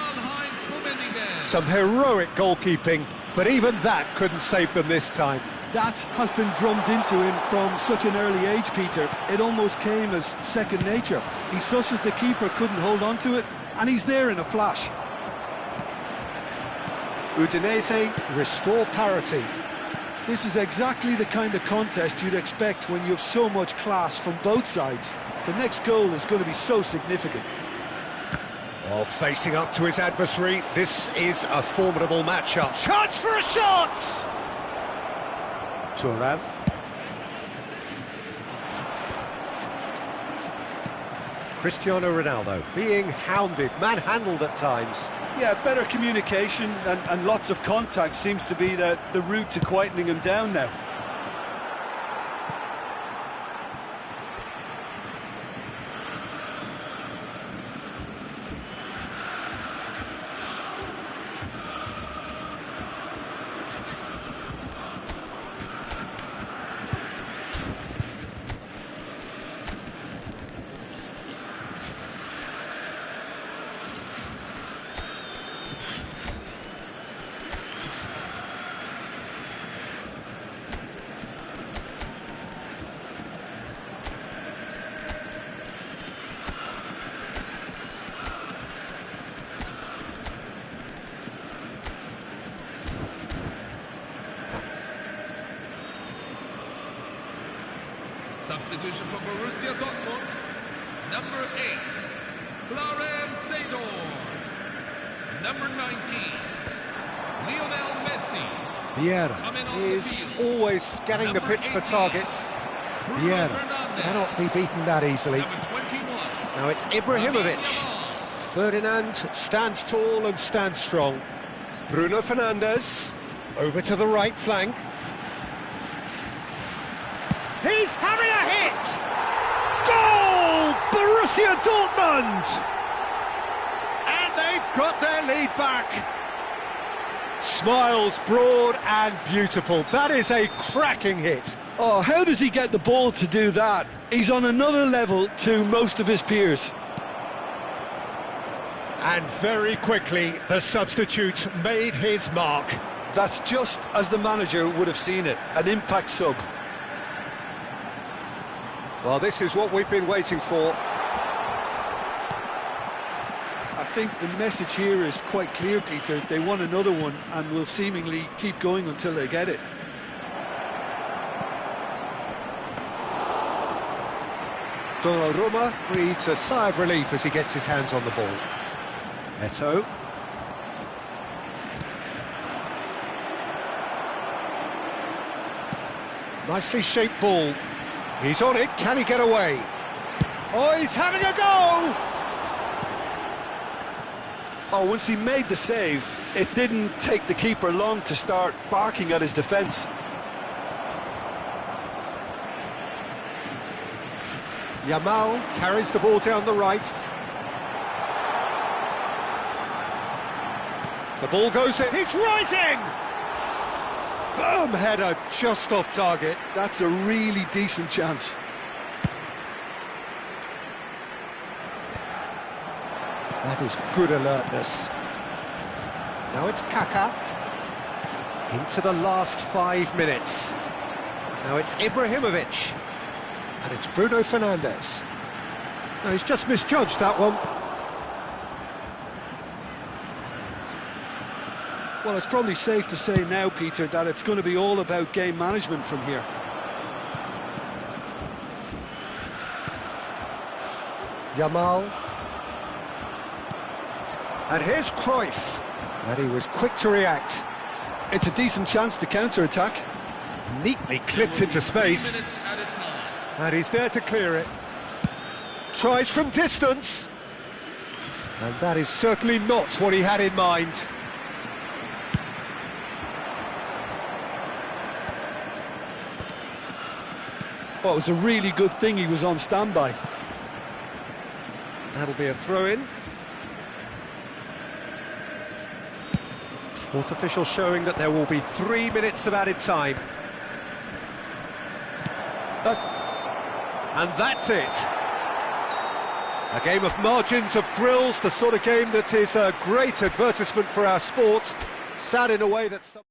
Some heroic goalkeeping, but even that couldn't save them this time. That has been drummed into him from such an early age, Peter. It almost came as second nature. He susses the keeper couldn't hold on to it, and he's there in a flash. Udinese restore parity. This is exactly the kind of contest you'd expect when you have so much class from both sides. The next goal is going to be so significant. Well, facing up to his adversary, this is a formidable matchup. Chance for a shot! Thuram. Cristiano Ronaldo being hounded, manhandled at times. Yeah, better communication and lots of contact seems to be the route to quietening him down now. Substitution for Borussia Dortmund, number 8, Clarence Seedorf. Number 19, Lionel Messi. Vieira is always scanning the pitch for targets. Vieira cannot be beaten that easily. Number 21, Now it's Ibrahimovic. Ferdinand stands tall and stands strong. Bruno Fernandes over to the right flank. He's having a hit! Goal! Borussia Dortmund! And they've got their lead back. Smiles broad and beautiful. That is a cracking hit. Oh, how does he get the ball to do that? He's on another level to most of his peers. And very quickly, the substitute made his mark. That's just as the manager would have seen it, an impact sub. Well, this is what we've been waiting for. I think the message here is quite clear, Peter. They want another one and will seemingly keep going until they get it. Donnarumma breathes a sigh of relief as he gets his hands on the ball. Eto'o. Nicely shaped ball. He's on it, can he get away? Oh, he's having a go! Oh, once he made the save, it didn't take the keeper long to start barking at his defence. Yamal carries the ball down the right. The ball goes in, he's rising! Firm header just off target. That's a really decent chance. That is good alertness. Now it's Kaka. Into the last 5 minutes. Now it's Ibrahimovic. And it's Bruno Fernandes. Now he's just misjudged that one. Well, it's probably safe to say now, Peter, that it's going to be all about game management from here. Yamal. And here's Cruyff. And he was quick to react. It's a decent chance to counter-attack. Neatly clipped into 3 space. minutes at a time. And he's there to clear it. Tries from distance. And that is certainly not what he had in mind. Well, it was a really good thing he was on standby. That'll be a throw-in. Fourth official showing that there will be 3 minutes of added time. And that's it. A game of margins of thrills, the sort of game that is a great advertisement for our sport. Sad in a way that some...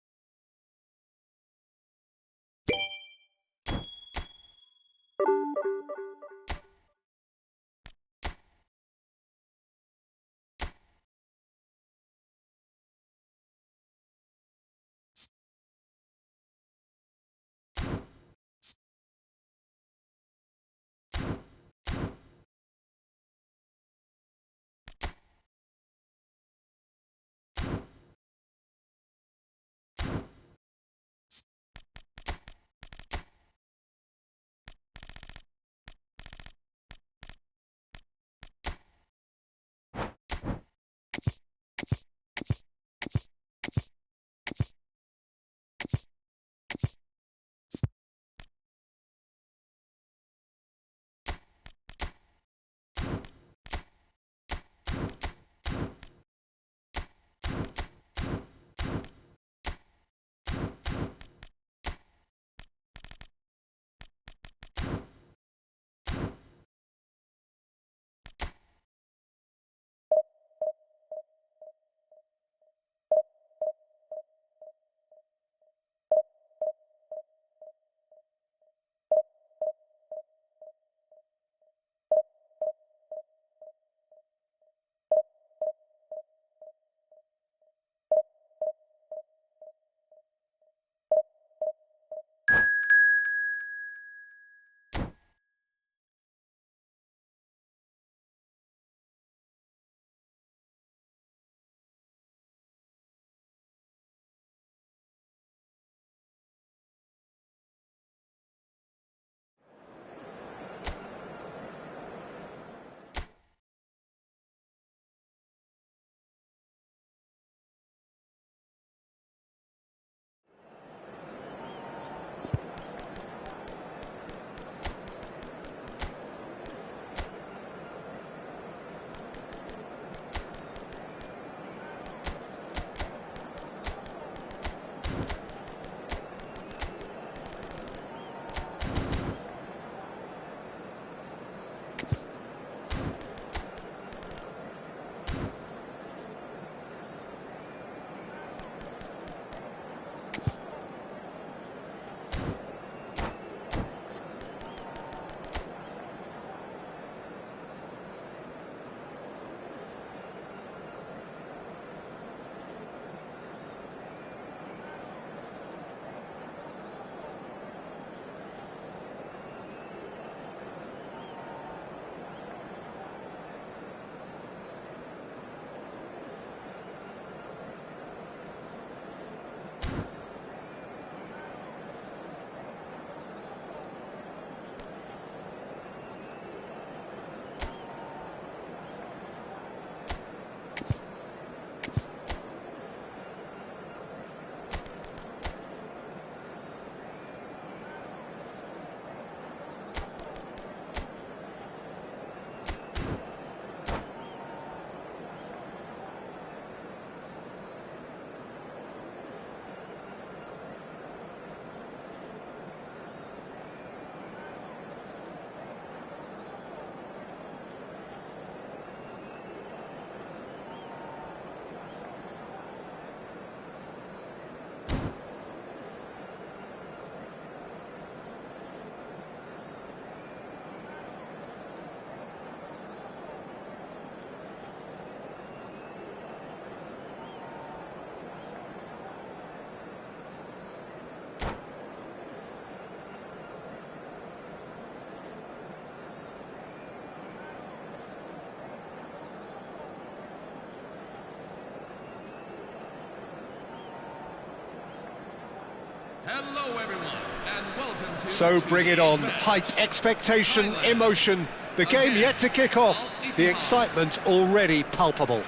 Hello, everyone, and welcome to... So bring it on. today's Hype, match. expectation, Thailand. emotion. The game yet to kick off. The excitement already palpable.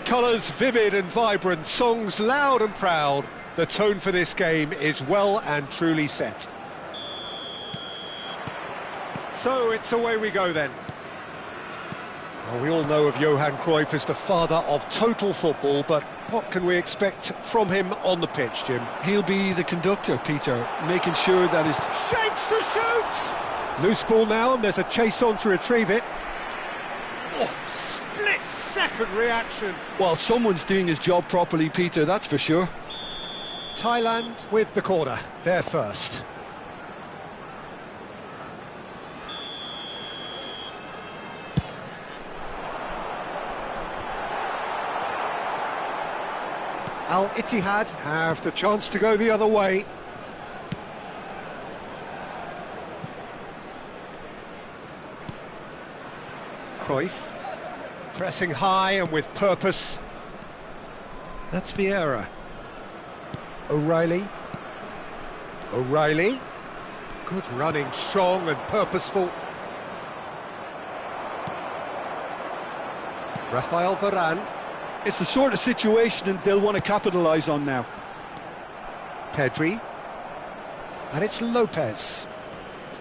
Colours vivid and vibrant, songs loud and proud. The tone for this game is well and truly set. So it's away we go then. Well, we all know of Johan Cruyff as the father of total football, but what can we expect from him on the pitch, Jim? He'll be the conductor, Peter, making sure that his... Shapes to shoot! Loose ball now, and there's a chase on to retrieve it. Oh, split-second reaction. Well, someone's doing his job properly, Peter, that's for sure. Thailand with the corner, they're first. Al-Ittihad have the chance to go the other way. Cruyff, pressing high and with purpose. That's Vieira. O'Reilly. O'Reilly. Good running, strong and purposeful. Rafael Varane. It's the sort of situation that they'll want to capitalise on now. Pedri. And it's Lopez.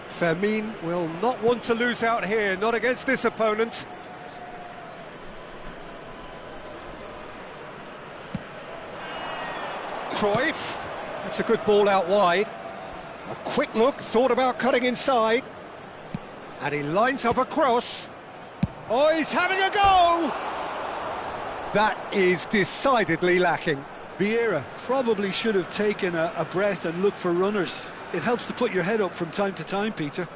Fermin will not want to lose out here, not against this opponent. Cruyff. That's a good ball out wide. A quick look, thought about cutting inside. And he lines up a cross. Oh, he's having a go! That is decidedly lacking. Vieira probably should have taken a breath and looked for runners. It helps to put your head up from time to time, Peter.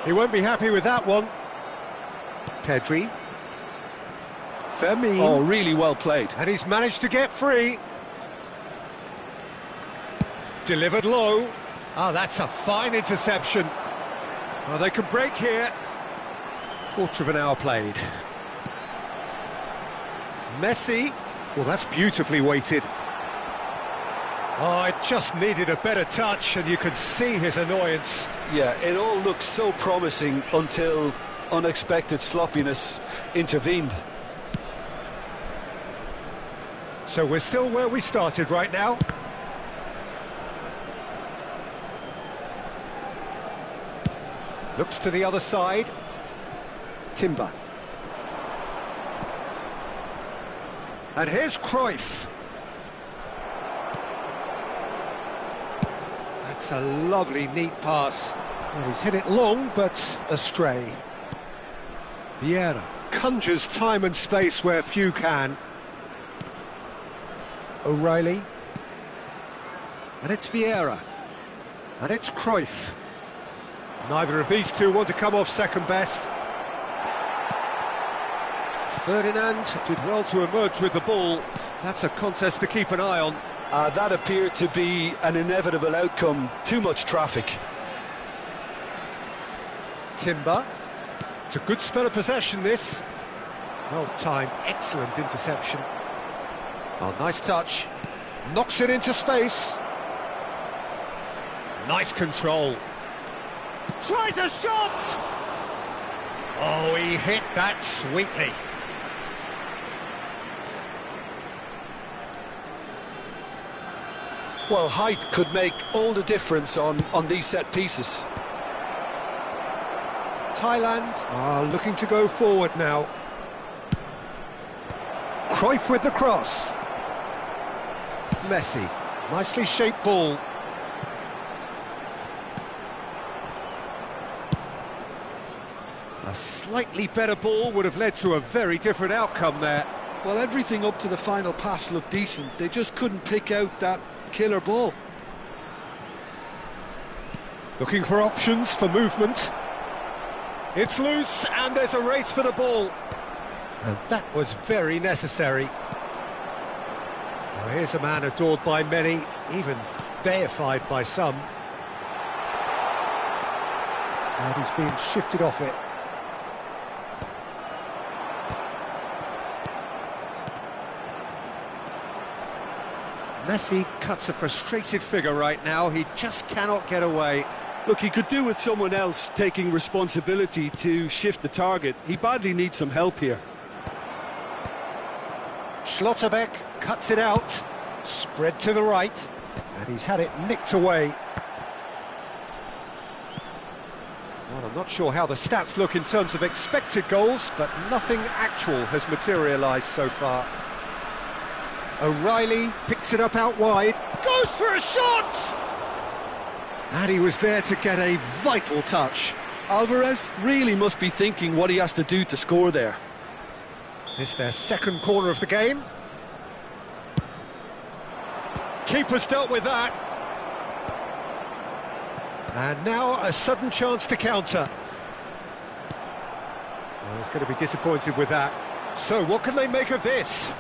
He won't be happy with that one. Pedri. Fermin. Oh, really well played. And he's managed to get free. Delivered low. Oh, that's a fine interception. Well, they can break here. Quarter of an hour played. Messi. Well, that's beautifully weighted. Oh, it just needed a better touch, and you could see his annoyance. Yeah, it all looked so promising until unexpected sloppiness intervened. So we're still where we started right now. Looks to the other side. Timber. And here's Cruyff. That's a lovely, neat pass. Well, he's hit it long, but astray. Vieira conjures time and space where few can. O'Reilly. And it's Vieira. And it's Cruyff. Neither of these two want to come off second best. Ferdinand did well to emerge with the ball. That's a contest to keep an eye on. That appeared to be an inevitable outcome. Too much traffic. Timber. It's a good spell of possession, this. Well timed, excellent interception. Oh, nice touch. Knocks it into space. Nice control. Tries a shot! Oh, he hit that sweetly. Well, height could make all the difference on these set pieces. Thailand are looking to go forward now. Cruyff with the cross. Messi, nicely shaped ball. A slightly better ball would have led to a very different outcome there. Well, everything up to the final pass looked decent. They just couldn't pick out that killer ball. Looking for options for movement. It's loose and there's a race for the ball. And that was very necessary. Well, here's a man adored by many, even deified by some. And he's being shifted off it. Messi cuts a frustrated figure right now. He just cannot get away. Look, he could do with someone else taking responsibility to shift the target. He badly needs some help here. Schlotterbeck cuts it out, spread to the right, and he's had it nicked away. Well, I'm not sure how the stats look in terms of expected goals, but nothing actual has materialised so far. O'Reilly picks it up out wide, goes for a shot! And he was there to get a vital touch. Alvarez really must be thinking what he has to do to score there. This their second corner of the game. Keeper's dealt with that. And now a sudden chance to counter. Well, he's going to be disappointed with that. So what can they make of this?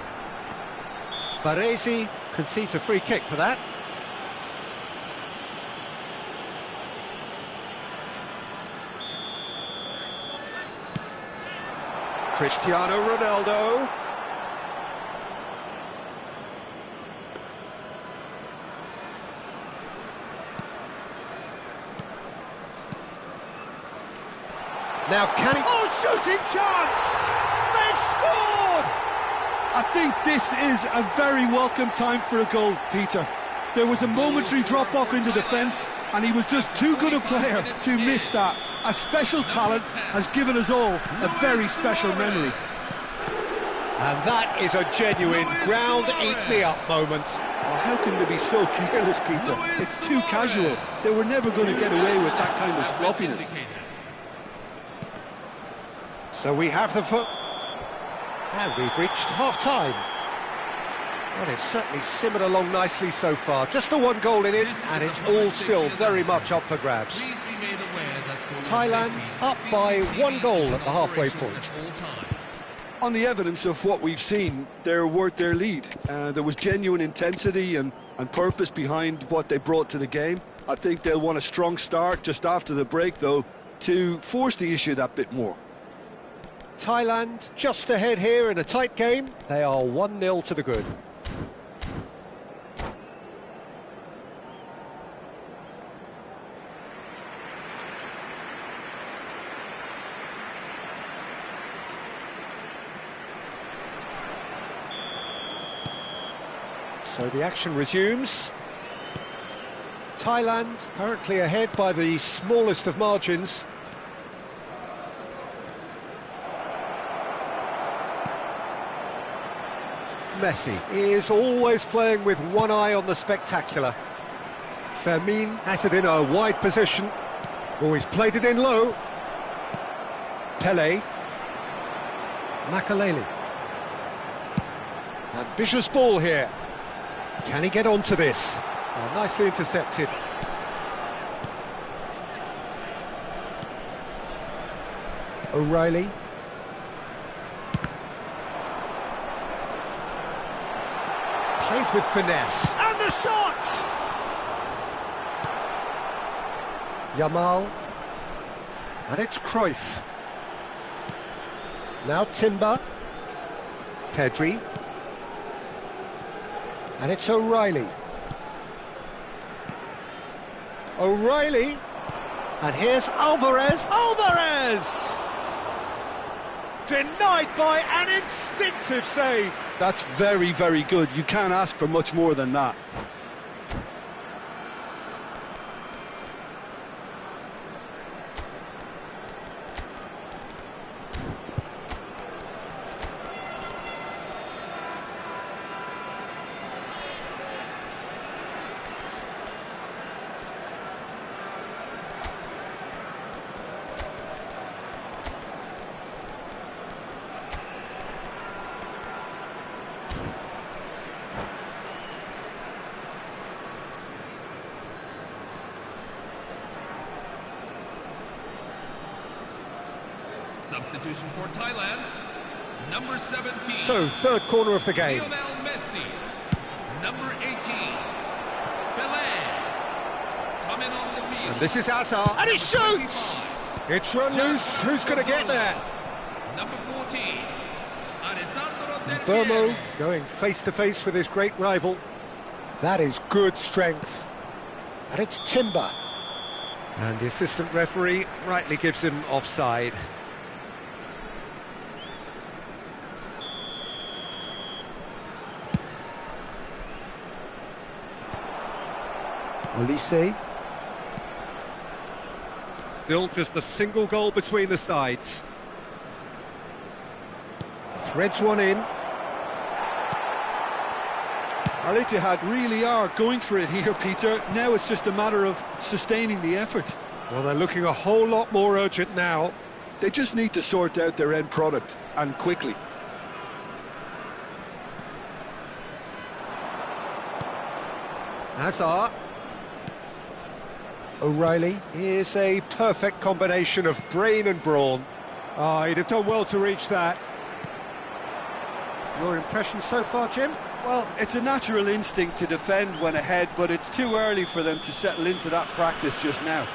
Baresi concedes a free kick for that. Cristiano Ronaldo. Now can he... Oh, shooting chance! They've scored! I think this is a very welcome time for a goal, Peter. There was a momentary drop-off in the defence, and he was just too good a player to miss that. A special talent has given us all a very special memory. And that is a genuine ground-eat-me-up moment. Oh, how can they be so careless, Peter? It's too casual. They were never going to get away with that kind of sloppiness. So we have the foot. And we've reached half-time. Well, it's certainly simmered along nicely so far. Just the one goal in it, and it's all still very much up for grabs. Thailand up by 1 goal at the halfway point. On the evidence of what we've seen, they're worth their lead. There was genuine intensity and purpose behind what they brought to the game. I think they'll want a strong start just after the break, though, to force the issue that bit more. Thailand just ahead here in a tight game. They are 1-0 to the good. So the action resumes. Thailand currently ahead by the smallest of margins. Messi is always playing with one eye on the spectacular. Fermin has it in a wide position. Oh, he's played it in low. Pele. Makaleli. Ambitious ball here. Can he get onto this? Oh, nicely intercepted. O'Reilly. Played with finesse. And the shot! Yamal. And it's Cruyff. Now Timber. Pedri. And it's O'Reilly. O'Reilly. And here's Alvarez. Alvarez! Denied by an instinctive save. That's very, very good. You can't ask for much more than that. Substitution for Thailand, number 17. So, third corner of the game. Lionel Messi, number 18. Pele, coming on the field. And this is Hazard. And he shoots! It's run loose, who's going to get there? Number 14, Alessandro Del Burmo Piero. going face-to-face with his great rival. That is good strength. And it's Timber. And the assistant referee rightly gives him offside. Olise. Still just a single goal between the sides. Threads one in. Al Ittihad really are going for it here, Peter. Now it's just a matter of sustaining the effort. Well, they're looking a whole lot more urgent now. They just need to sort out their end product, and quickly. Hazard. O'Reilly is a perfect combination of brain and brawn. Oh, he'd have done well to reach that. Your impression so far, Jim? Well, it's a natural instinct to defend when ahead, but it's too early for them to settle into that practice just now.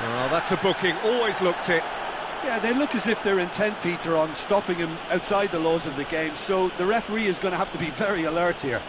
Oh, that's a booking, always looked it. Yeah, they look as if they're intent, Peter, on stopping him outside the laws of the game, so the referee is going to have to be very alert here.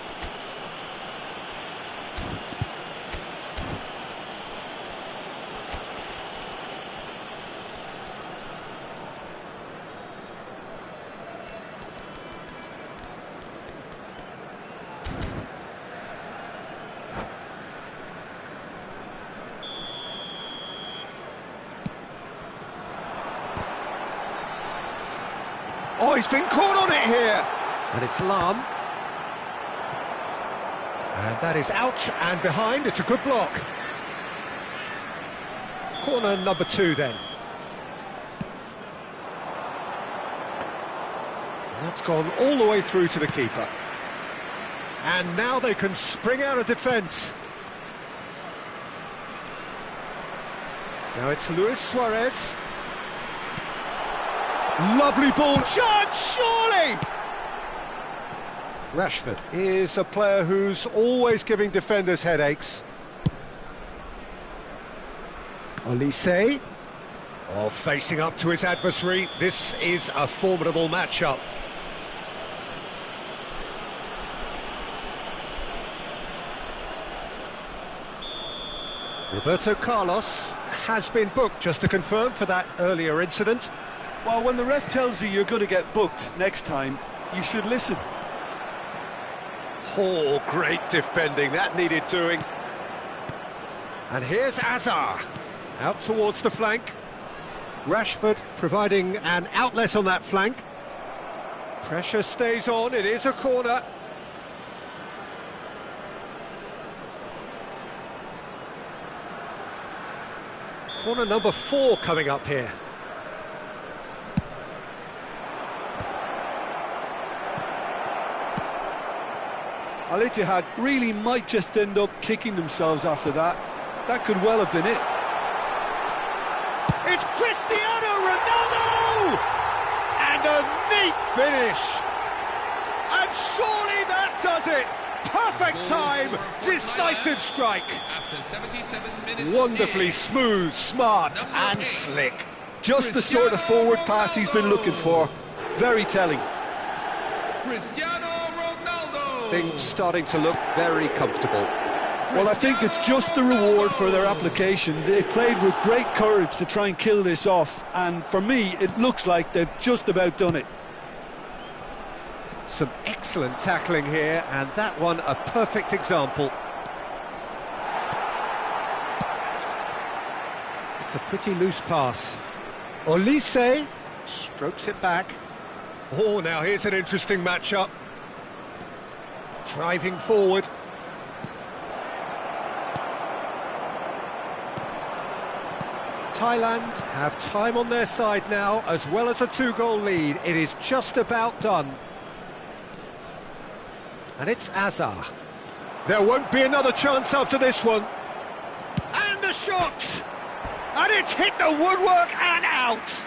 Oh, he's been caught on it here. And it's Lam. And that is out and behind. It's a good block. Corner number 2 then. And that's gone all the way through to the keeper. And now they can spring out of defence. Now it's Luis Suarez. Lovely ball. Judge, surely! Rashford is a player who's always giving defenders headaches. Olise. Oh, facing up to his adversary. This is a formidable matchup. Roberto Carlos has been booked, just to confirm, for that earlier incident. Well, when the ref tells you you're going to get booked next time, you should listen. Oh, great defending, that needed doing. And here's Azar, out towards the flank. Rashford providing an outlet on that flank. Pressure stays on, it is a corner. Corner number 4 coming up here. Al Ittihad really might just end up kicking themselves after that. That could well have been it. It's Cristiano Ronaldo! And a neat finish! And surely that does it! Perfect time! Decisive strike! After 77 minutes. Wonderfully smooth, smart and slick. Just the sort of forward pass he's been looking for. Very telling. Cristiano Ronaldo. Things starting to look very comfortable. Well, I think it's just the reward for their application. They played with great courage to try and kill this off, and for me, it looks like they've just about done it. Some excellent tackling here, and that one a perfect example. It's a pretty loose pass. Olise strokes it back. Oh, now here's an interesting matchup. Driving forward. Thailand have time on their side now, as well as a 2-goal lead. It is just about done. And it's Azar. There won't be another chance after this one. And a shot! And it's hit the woodwork and out!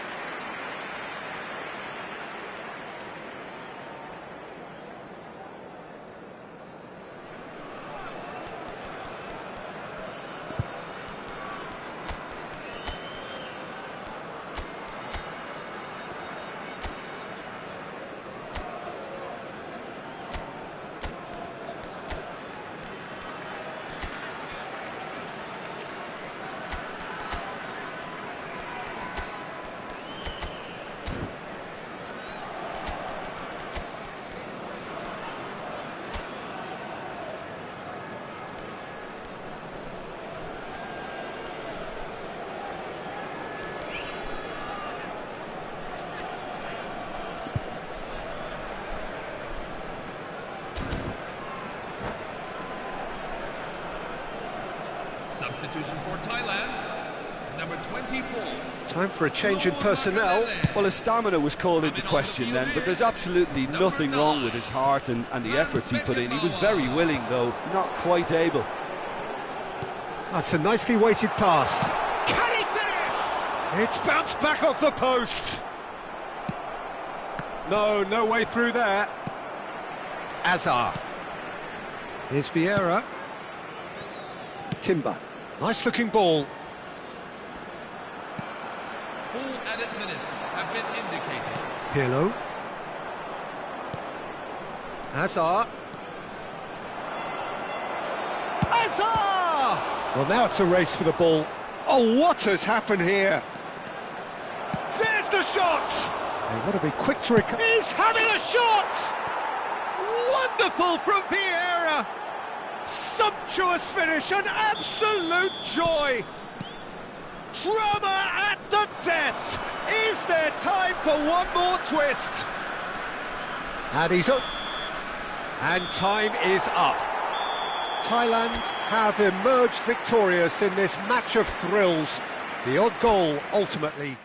Substitution for Thailand, number 24. Time for a change in personnel. Well, his stamina was called into question then, but there's absolutely nothing wrong with his heart and the efforts he put in. He was very willing, though not quite able. That's a nicely weighted pass. Can he finish? It's bounced back off the post. No way through there. Azar. Here's Vieira. Timber. Nice looking ball. Full added minutes have been indicated. Pirlo. Hazard. Azar! Well, now it's a race for the ball. Oh, what has happened here? There's the shot! They want to be quick to recover. He's having a shot! Wonderful from Vieira! Sumptuous finish, an absolute joy! Drama at the death! Is there time for one more twist? And he's up. And time is up. Thailand have emerged victorious in this match of thrills. The odd goal ultimately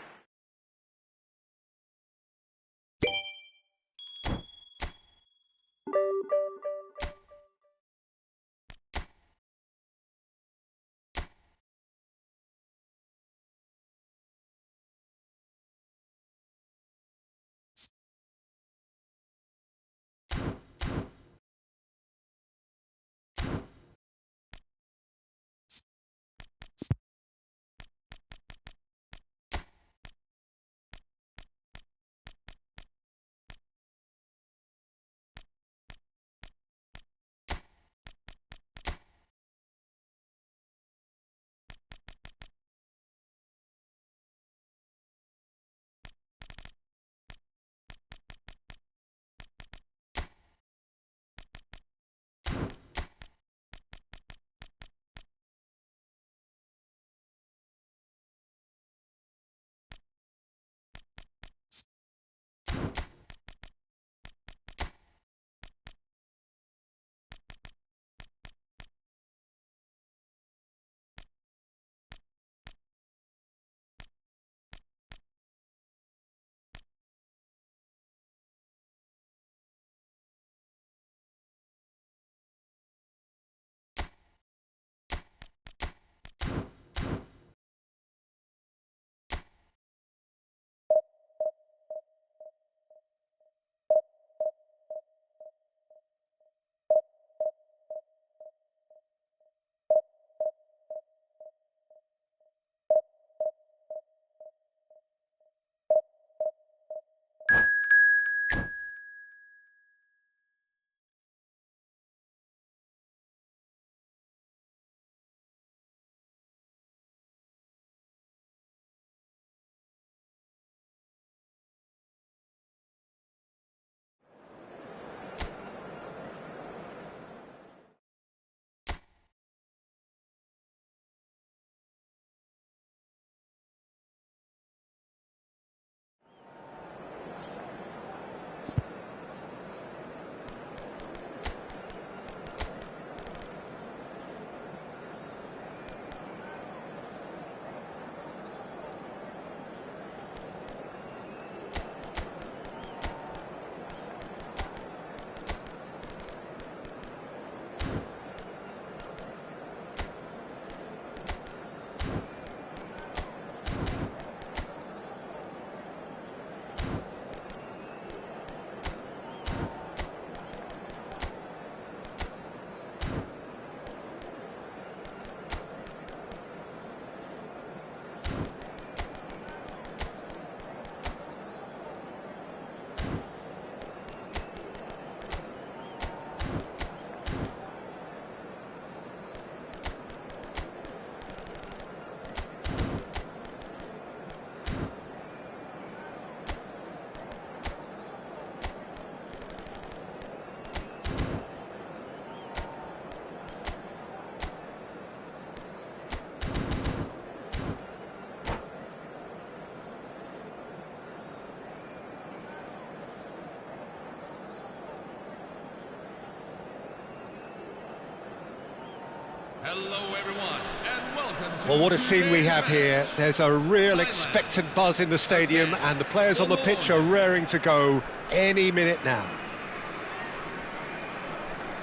Hello everyone, and welcome to Well, what a scene we have here. today's There's a real Thailand. expectant buzz in the stadium, and the players on the pitch are raring to go any minute now.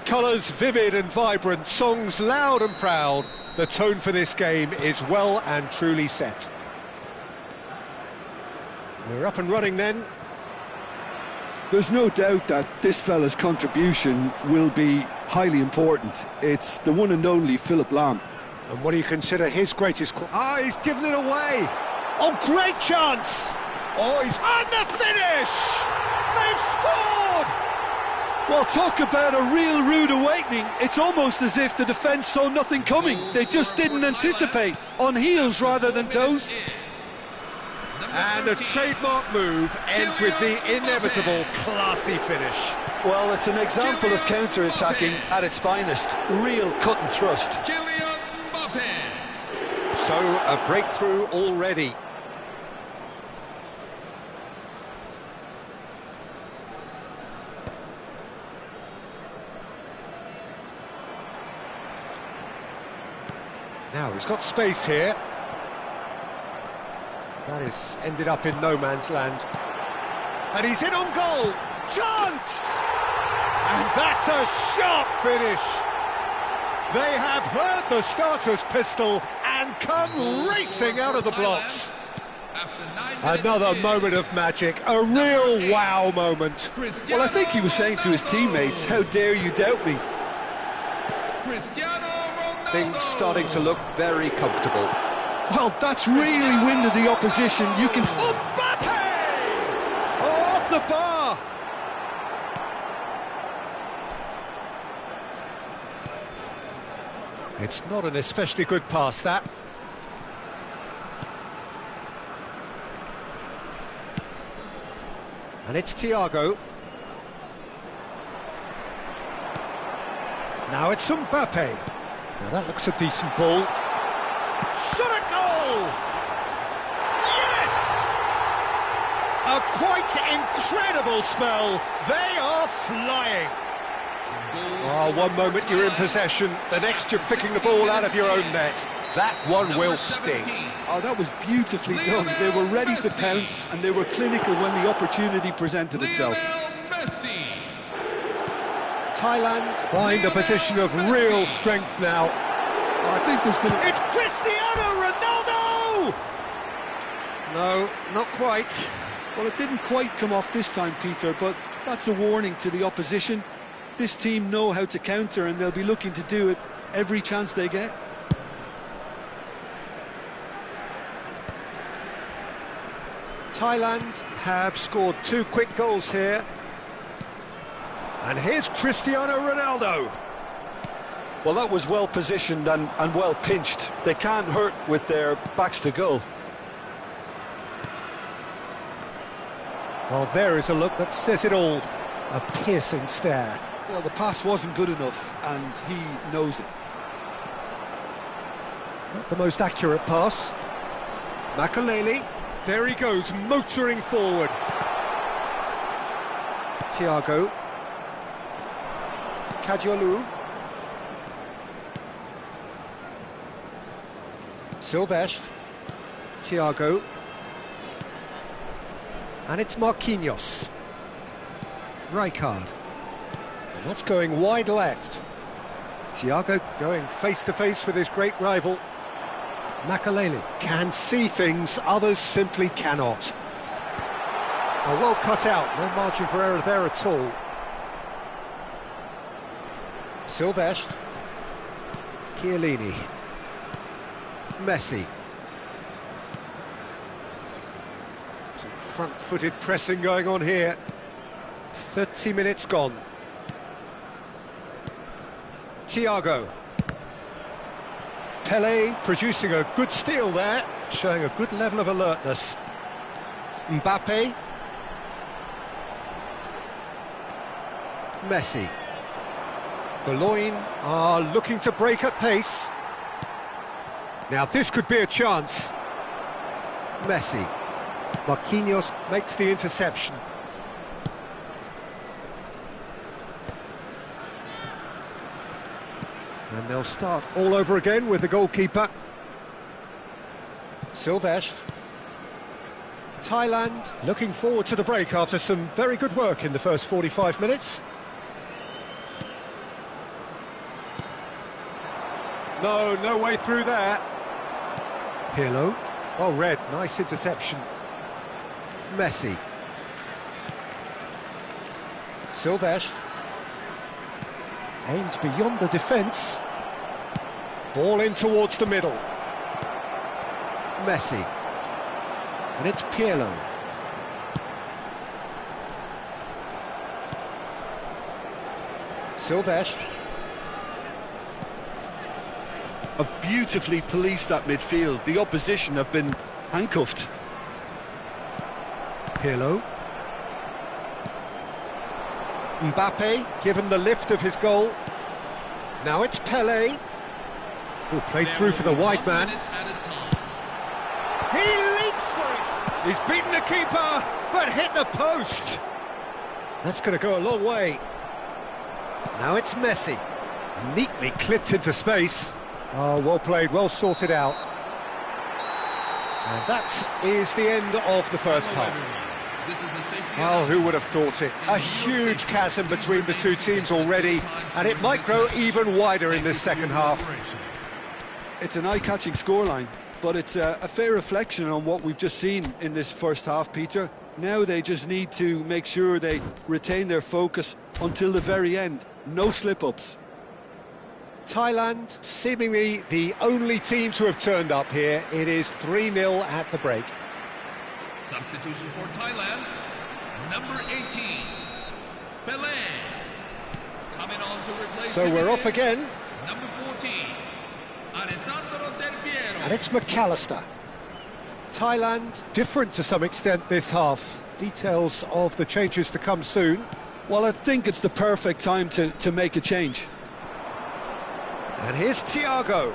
Colours vivid and vibrant, songs loud and proud. The tone for this game is well and truly set. We're up and running then. There's no doubt that this fella's contribution will be highly important. It's the one and only Philip Lahm. And what do you consider his greatest... he's given it away! Oh, great chance! Oh, he's... and the finish! They've scored! Well, talk about a real rude awakening. It's almost as if the defence saw nothing coming. They just didn't anticipate. On heels rather than toes. And a trademark move ends with the inevitable classy finish. Well, it's an example of counter-attacking at its finest. Real cut and thrust. Kylian Mbappe. So, a breakthrough already. Now, he's got space here. That is ended up in no man's land. And he's in on goal! Chance! And that's a sharp finish! They have heard the starter's pistol and come racing out of the blocks. After 9 minutes Another in, moment of magic, a real wow moment. Well, I think he was saying to his teammates, how dare you doubt me? Cristiano Ronaldo. Things starting to look very comfortable. Well, that's really winded the opposition. You can... Mbappe! Oh, off the bar! It's not an especially good pass, that. And it's Thiago. Now it's Mbappe. Now that looks a decent ball. Shot a goal! Yes! A quite incredible spell. They are flying. Oh, one moment you're in possession, the next you're picking the ball out of your own net. That one will sting. Oh, that was beautifully done. They were ready to pounce, and they were clinical when the opportunity presented itself. Messi. Thailand find a position of real strength now. I think there's been... It's Cristiano Ronaldo! No, not quite. Well, it didn't quite come off this time, Peter, but that's a warning to the opposition. This team know how to counter, and they'll be looking to do it every chance they get. Thailand have scored 2 quick goals here. And here's Cristiano Ronaldo. Well, that was well positioned and well pinched. They can't hurt with their backs to goal. Well, there is a look that says it all. A piercing stare. Well, the pass wasn't good enough, and he knows it. Not the most accurate pass. Makaleli. There he goes, motoring forward. Thiago. Kajolu. Silvestre. Thiago. And it's Marquinhos. Rijkaard. And that's going wide left. Thiago going face-to-face with his great rival. Makaleli can see things others simply cannot. Oh, well cut out, no margin for error there at all. Silvestre. Chiellini. Messi. Some front-footed pressing going on here. 30 minutes gone. Thiago. Pele producing a good steal there, showing a good level of alertness. Mbappe. Messi. Boulogne are looking to break at pace. Now this could be a chance. Messi. Marquinhos makes the interception. And And they'll start all over again with the goalkeeper. Silvestre. Thailand looking forward to the break after some very good work in the first 45 minutes. No way through there. Pirlo. Well read, nice interception. Messi. Silvestre. Aimed beyond the defence. Ball in towards the middle. Messi. And it's Pirlo. Silvestre. Have beautifully policed that midfield. The opposition have been handcuffed. Pirlo. Mbappe, given the lift of his goal. Now it's Pelé, who played through for the wide man. He leaps for it! He's beaten the keeper, but hit the post. That's going to go a long way. Now it's Messi. Neatly clipped into space. Oh, well played, well sorted out. And that is the end of the first half. Well, who would have thought it? A huge chasm between the two teams already, and it might grow even wider in this second half. It's an eye-catching scoreline, but it's a fair reflection on what we've just seen in this first half, Peter. Now they just need to make sure they retain their focus until the very end. No slip-ups. Thailand, seemingly the only team to have turned up here. It is 3-0 at the break. Substitution for Thailand, number 18, Pelé. Coming on to replace So we're off again. Number 14, Alessandro Del Piero. And it's McAllister. Thailand, different to some extent this half. Details of the changes to come soon. Well, I think it's the perfect time to make a change. And here's Thiago.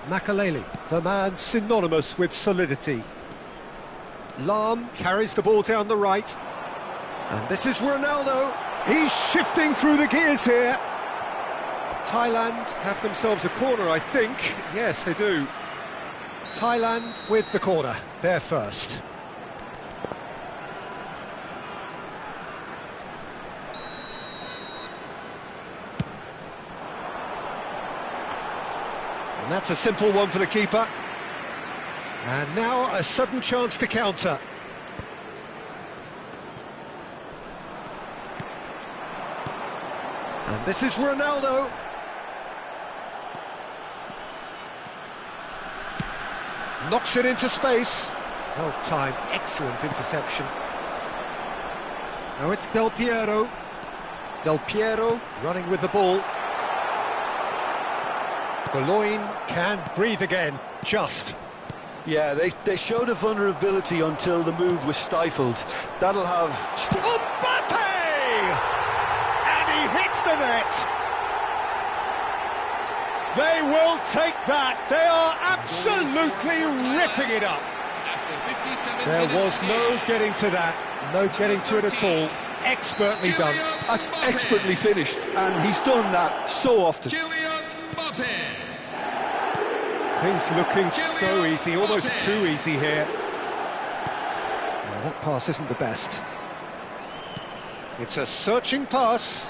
Makaleli, the man synonymous with solidity. Lahm carries the ball down the right. And this is Ronaldo. He's shifting through the gears here. Thailand have themselves a corner, I think. Yes, they do. Thailand with the corner, they're first. And that's a simple one for the keeper. And now a sudden chance to counter. And this is Ronaldo. Knocks it into space. Well timed, excellent interception. Now it's Del Piero. Del Piero running with the ball. Boulogne can breathe again, just. Yeah, they showed a vulnerability until the move was stifled. That'll have... Mbappe! And he hits the net! They will take that. They are absolutely ripping it up. There was no getting to that. No getting to it at all. Expertly done. That's expertly finished, and he's done that so often. Things looking so easy, almost too easy here. Well, that pass isn't the best. It's a searching pass.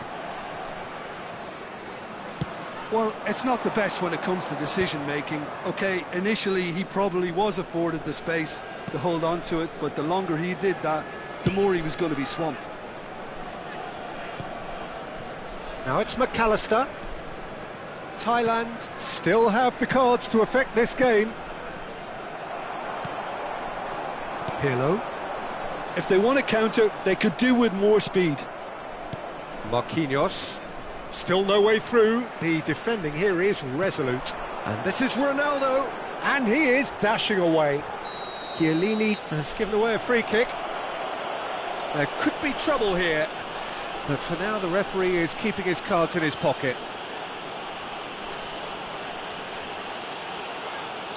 Well, it's not the best when it comes to decision-making. OK, initially he probably was afforded the space to hold on to it, but the longer he did that, the more he was going to be swamped. Now it's McAllister. Thailand still have the cards to affect this game. Pirlo. If they want to counter, they could do with more speed. Marquinhos. Still no way through. The defending here is resolute. And this is Ronaldo. And he is dashing away. Chiellini has given away a free kick. There could be trouble here. But for now, the referee is keeping his cards in his pocket.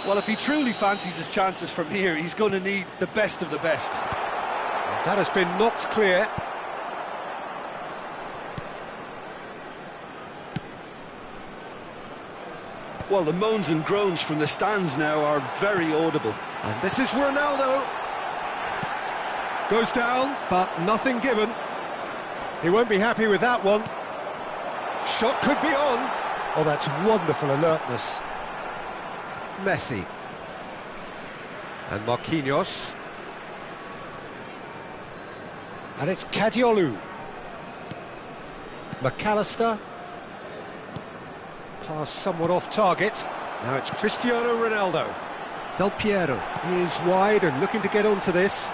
Well, if he truly fancies his chances from here, he's going to need the best of the best. And that has been knocked clear. Well, the moans and groans from the stands now are very audible. And this is Ronaldo. Goes down, but nothing given. He won't be happy with that one. Shot could be on. Oh, that's wonderful alertness. Messi. And Marquinhos. And it's Kadiolu. McAllister. Pass somewhat off target. Now it's Cristiano Ronaldo. Del Piero is wide and looking to get onto this.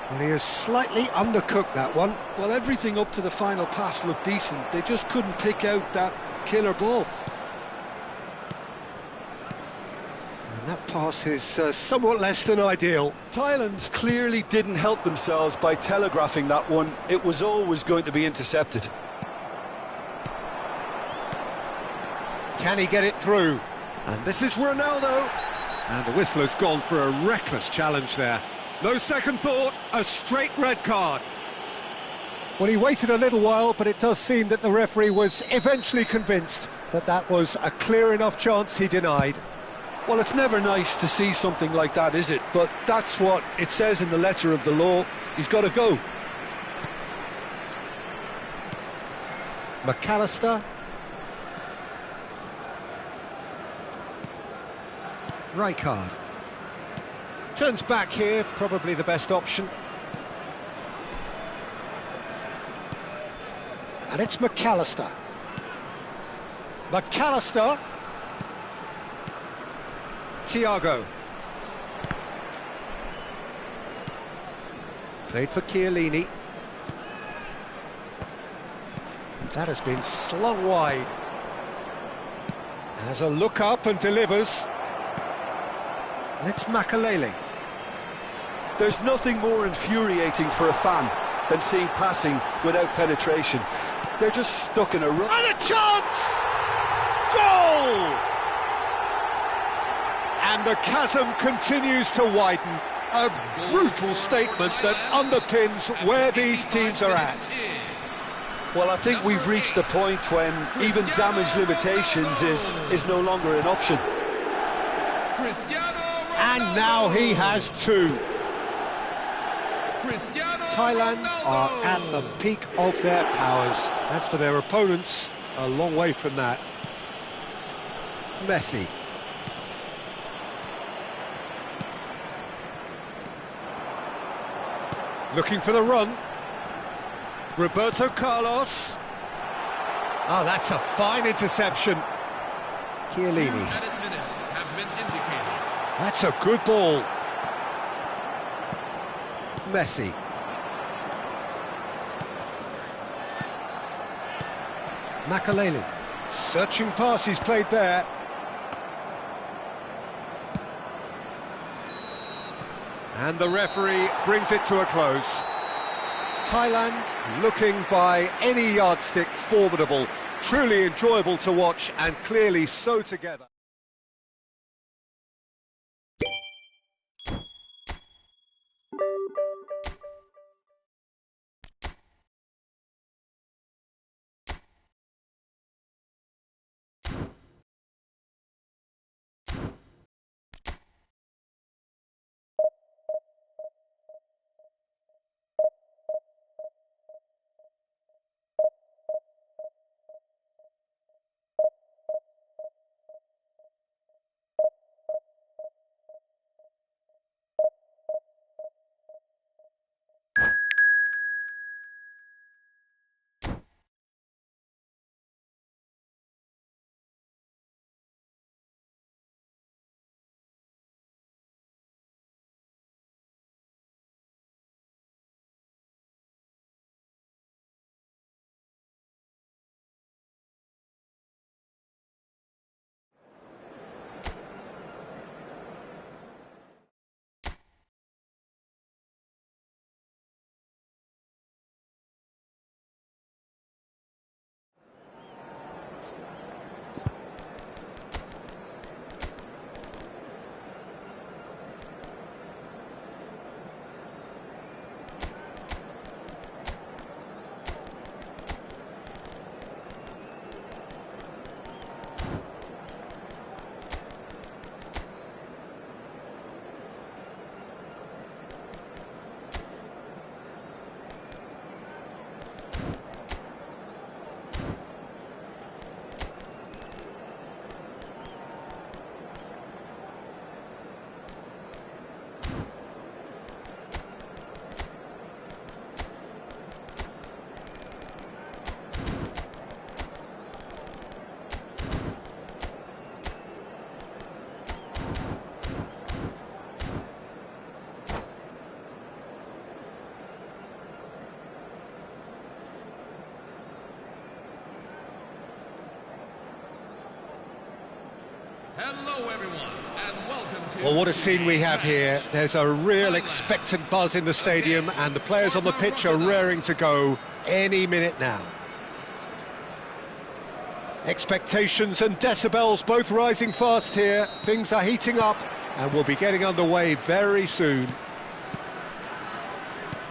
Well, he has slightly undercooked that one. Well, everything up to the final pass looked decent. They just couldn't pick out that killer ball. And that pass is somewhat less than ideal. Thailand clearly didn't help themselves by telegraphing that one. It was always going to be intercepted. Can he get it through? And this is Ronaldo. And the whistle has gone for a reckless challenge there. No second thought, a straight red card. Well, he waited a little while, but it does seem that the referee was eventually convinced that that was a clear enough chance he denied. Well, it's never nice to see something like that, is it? But that's what it says in the letter of the law. He's got to go. McAllister. Rijkaard. Turns back here, probably the best option. And it's McAllister. McAllister. Thiago. Played for Chiellini. That has been slung wide. Has a look up and delivers. And it's Makalele. There's nothing more infuriating for a fan than seeing passing without penetration. They're just stuck in a rut. And a chance! Goal! And the chasm continues to widen. A brutal statement that underpins where these teams are at. Well, I think we've reached the point when even damage limitations is no longer an option. And now he has two. Thailand are at the peak of their powers. As for their opponents, a long way from that. Messi. Looking for the run. Roberto Carlos. Oh, that's a fine interception. Chiellini. That's a good ball. Messi. Makalele. Searching pass he's played there. And the referee brings it to a close. Thailand looking by any yardstick formidable. Truly enjoyable to watch and clearly so together. Hello, everyone, and welcome to... Well, what a scene we have here. There's a real expectant buzz in the stadium, and the players on the pitch are raring to go any minute now. Expectations and decibels both rising fast here. Things are heating up, and we'll be getting underway very soon.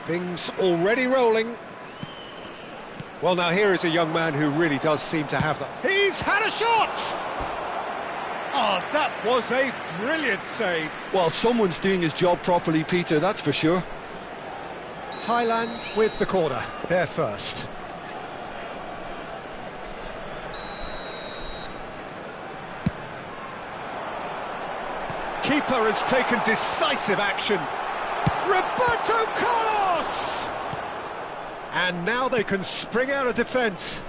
Things already rolling. Well, now here is a young man who really does seem to have them. He's had a shot! Oh, that was a brilliant save. Well, someone's doing his job properly, Peter, that's for sure. Thailand with the corner, they're first. Keeper has taken decisive action. Roberto Carlos! And now they can spring out of defence.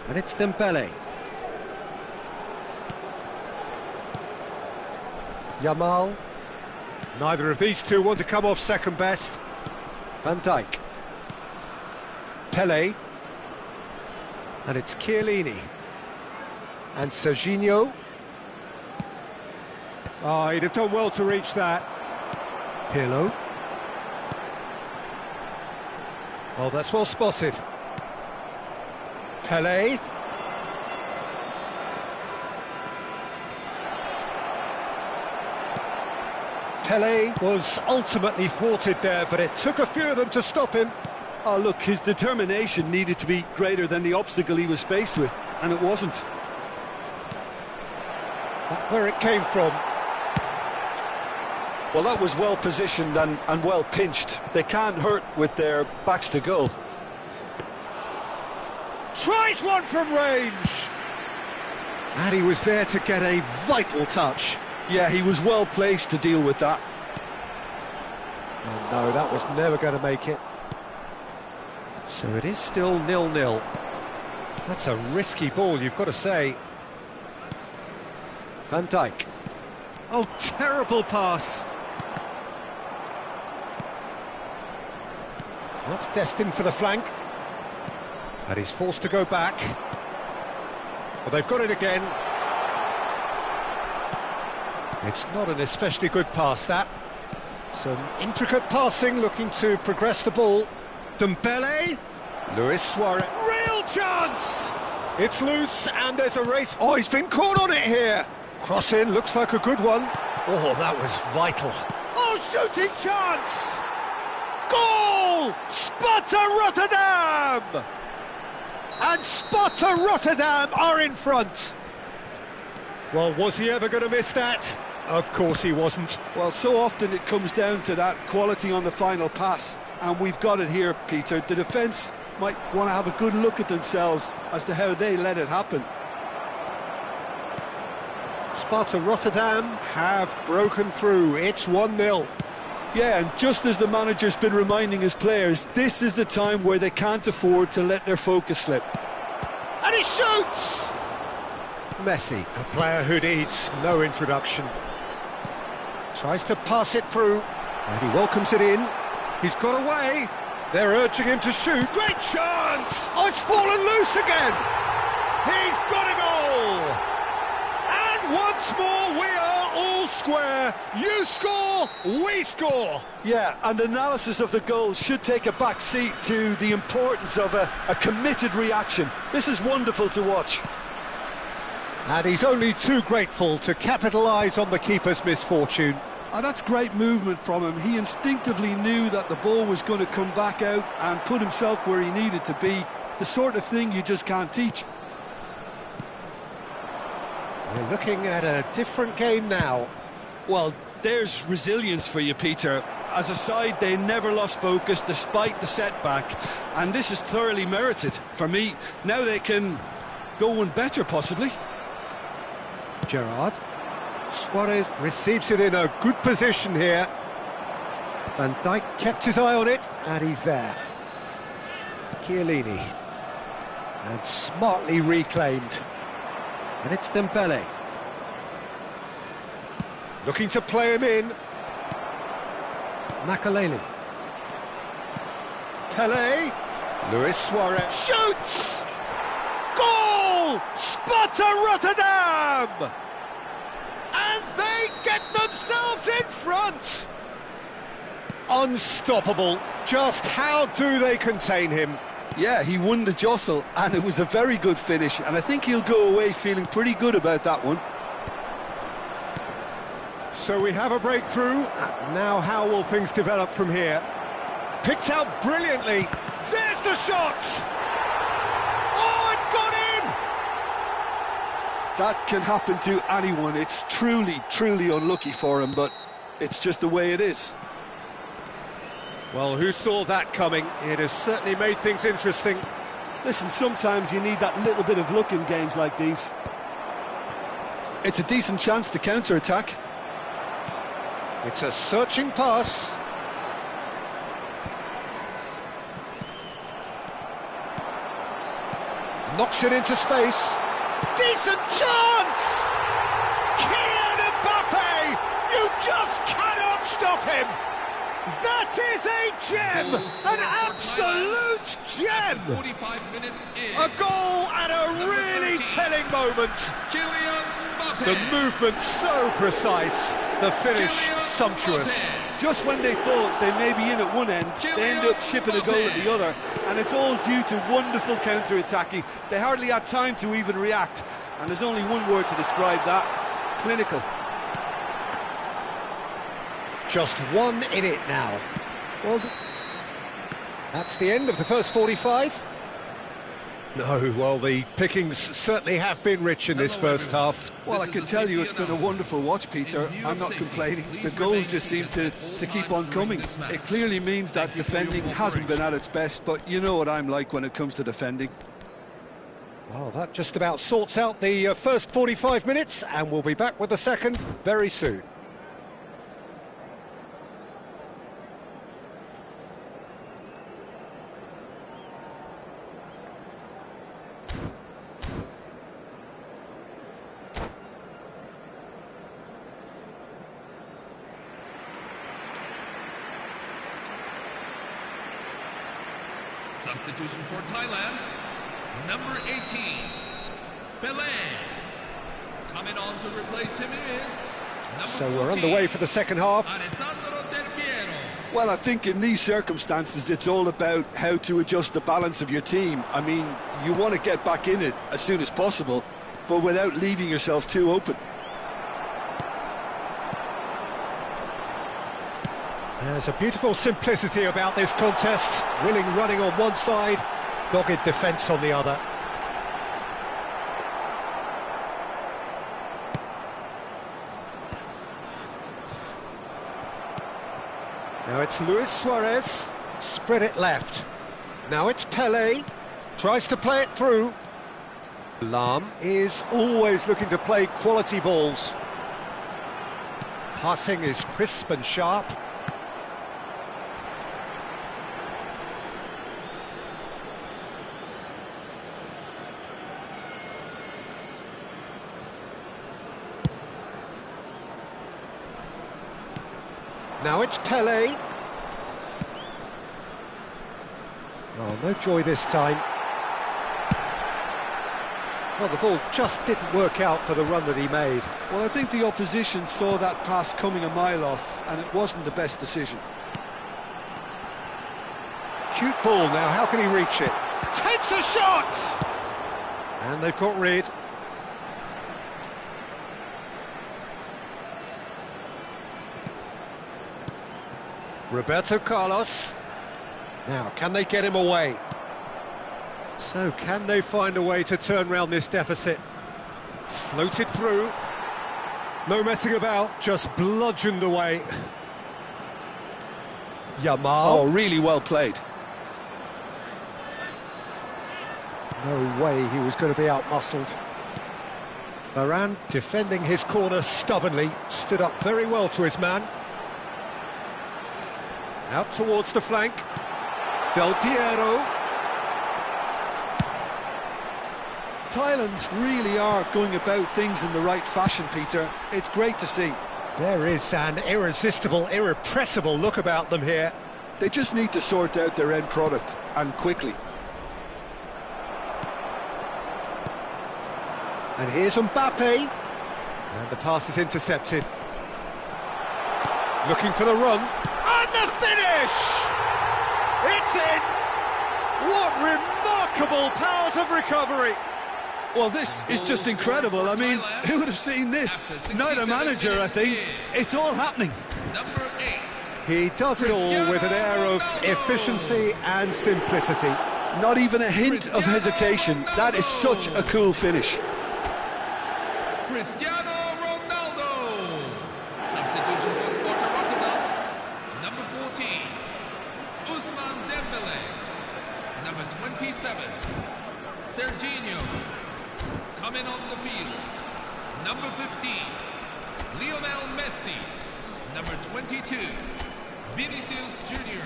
And it's Dembele. Yamal. Neither of these two want to come off second best. Van Dijk. Pele. And it's Chiellini. And Serginho. Oh, he'd have done well to reach that. Pirlo. Oh, that's well spotted. Pele. Pele was ultimately thwarted there, but it took a few of them to stop him. Oh, look, his determination needed to be greater than the obstacle he was faced with, and it wasn't. Where it came from. Well, that was well positioned and well pinched. They can't hurt with their backs to goal. Tries one from range. And he was there to get a vital touch. Yeah, he was well placed to deal with that. And no, that was never going to make it. So it is still 0-0. That's a risky ball, you've got to say. Van Dijk. Oh, terrible pass. That's destined for the flank. And he's forced to go back. Well, they've got it again. It's not an especially good pass, that. Some intricate passing, looking to progress the ball. Dembele. Luis Suarez. Real chance! It's loose, and there's a race. Oh, he's been caught on it here. Cross in, looks like a good one. Oh, that was vital. Oh, shooting chance! Goal! Sparta Rotterdam! And Sparta Rotterdam are in front. Well, was he ever going to miss that? Of course he wasn't. Well, so often it comes down to that quality on the final pass, and we've got it here, Peter. The defence might want to have a good look at themselves as to how they let it happen. Sparta Rotterdam have broken through. It's 1-0. Yeah, and just as the manager's been reminding his players, this is the time where they can't afford to let their focus slip. And he shoots! Messi, a player who needs no introduction. Tries to pass it through, and he welcomes it in. He's got away. They're urging him to shoot. Great chance! Oh, it's fallen loose again! He's got a goal! And once more we are all square. You score, we score. Yeah, and analysis of the goal should take a back seat to the importance of a committed reaction. This is wonderful to watch. And he's only too grateful to capitalise on the keeper's misfortune. And that's great movement from him. He instinctively knew that the ball was going to come back out and put himself where he needed to be. The sort of thing you just can't teach. We're looking at a different game now. Well, there's resilience for you, Peter. As a side, they never lost focus despite the setback, and this is thoroughly merited. For me, now they can go one better, possibly. Gerrard. Suarez receives it in a good position here. Van Dijk kept his eye on it, and he's there. Chiellini. And smartly reclaimed. And it's Dembele. Looking to play him in. Makaleli. Pele. Luis Suarez shoots! Goal! goal! Sparta Rotterdam! And they get themselves in front! Unstoppable. Just how do they contain him? Yeah, he won the jostle, and it was a very good finish, and I think he'll go away feeling pretty good about that one. So we have a breakthrough. Now how will things develop from here? Picked out brilliantly. There's the shot! Oh, it's gone in! That can happen to anyone. It's truly, truly unlucky for him, but it's just the way it is. Well, who saw that coming? It has certainly made things interesting. Listen, sometimes you need that little bit of luck in games like these. It's a decent chance to counter-attack. It's a searching pass. Knocks it into space. Decent chance! Kylian Mbappe! You just cannot stop him! That is a gem! An absolute gem! 45 minutes in. A goal at a really telling moment. Kylian Mbappe. The movement so precise, the finish Kylian sumptuous. Mbappe. Just when they thought they may be in at one end, they end up shipping a goal at the other, and it's all due to wonderful counter-attacking. They hardly had time to even react, and there's only one word to describe that: clinical. Just 1 in it now. Well, that's the end of the first 45. No, well, the pickings certainly have been rich in this first half. Well, I can tell you it's been a wonderful watch, Peter. I'm not complaining. The goals just seem to keep on coming. It clearly means that defending hasn't been at its best, but you know what I'm like when it comes to defending. Well, that just about sorts out the first 45 minutes, and we'll be back with the second very soon. Substitution for Thailand, number 18, Pele. Coming on to replace him is number So we're 14, underway for the second half. Alessandro Del Piero. Well, I think in these circumstances it's all about how to adjust the balance of your team. I mean, you want to get back in it as soon as possible, but without leaving yourself too open. There's a beautiful simplicity about this contest. Willing running on one side, dogged defence on the other. Now it's Luis Suarez, spread it left. Now it's Pele, tries to play it through. Lam is always looking to play quality balls. Passing is crisp and sharp. Now it's Pele. Oh, no joy this time. Well, the ball just didn't work out for the run that he made. Well, I think the opposition saw that pass coming a mile off, and it wasn't the best decision. Cute ball now, how can he reach it? Takes a shot! And they've got rid. Roberto Carlos. Now, can they get him away? So, can they find a way to turn round this deficit? Floated through. No messing about, just bludgeoned away. Yamal. Oh, really well played. No way he was going to be out-muscled. Varane, defending his corner stubbornly, stood up very well to his man. Out towards the flank. Del Piero. Thailand really are going about things in the right fashion, Peter. It's great to see. There is an irresistible, irrepressible look about them here. They just need to sort out their end product, and quickly. And here's Mbappe. And the pass is intercepted. Looking for the run. And the finish! It's in! What remarkable powers of recovery! Well, this is just incredible. I mean, who would have seen this? Neither manager, I think. It's all happening. Number 8. He does it all with an air of efficiency and simplicity. Not even a hint of hesitation. That is such a cool finish. Cristiano Ronaldo. Substitution for Sparta Rotterdam. Number 14. Ousmane Dembele. Number 27. Serginho. Coming on the field. Number 15. Lionel Messi. Number 22. Vinicius Junior.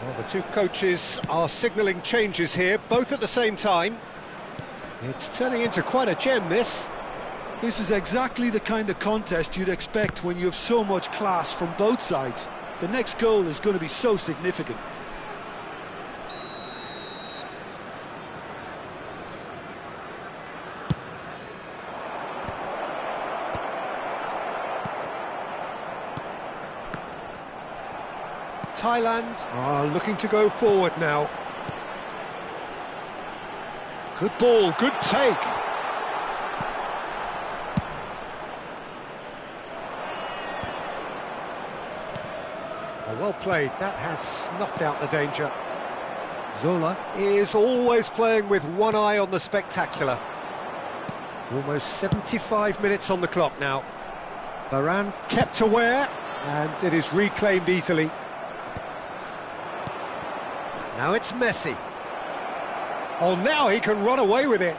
Well, the two coaches are signalling changes here, both at the same time. It's turning into quite a gem, this. This is exactly the kind of contest you'd expect when you have so much class from both sides. The next goal is going to be so significant. Thailand are looking to go forward now. Good ball, good take. Well played, that has snuffed out the danger. Zola is always playing with one eye on the spectacular. Almost 75 minutes on the clock now. Varane kept aware, and it is reclaimed easily. Now it's Messi. Oh, now he can run away with it.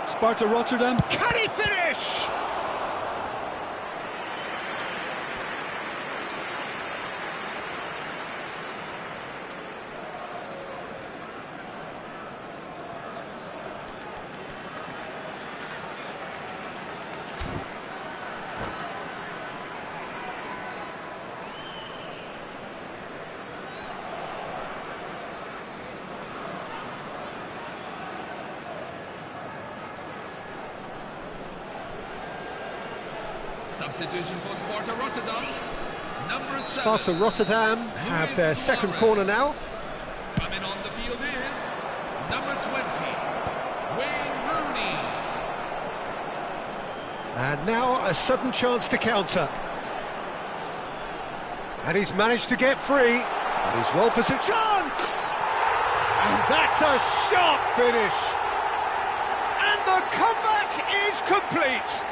Sparta Rotterdam. Can he finish? Substitution for Sparta Rotterdam. Number 7. Sparta Rotterdam have their second corner now. Coming on the field is number 20, Wayne Rooney. And now a sudden chance to counter. And he's managed to get free. And he's well positioned. Chance! And that's a sharp finish. And the comeback is complete.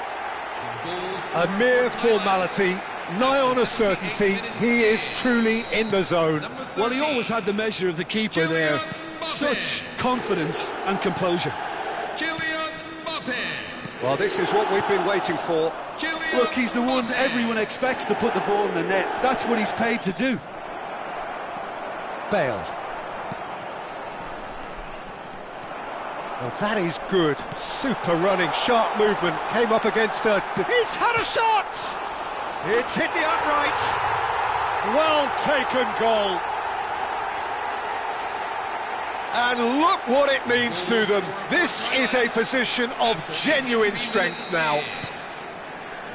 A mere formality, nigh on a certainty. He is truly in the zone. Well, he always had the measure of the keeper there. Such confidence and composure. Kylian Mbappe. Well, this is what we've been waiting for. Look, he's the one everyone expects to put the ball in the net. That's what he's paid to do. Bale. Well, that is good. Super running, sharp movement. Came up against a... He's had a shot! It's hit the upright. Well taken goal. And look what it means to them. This is a position of genuine strength now.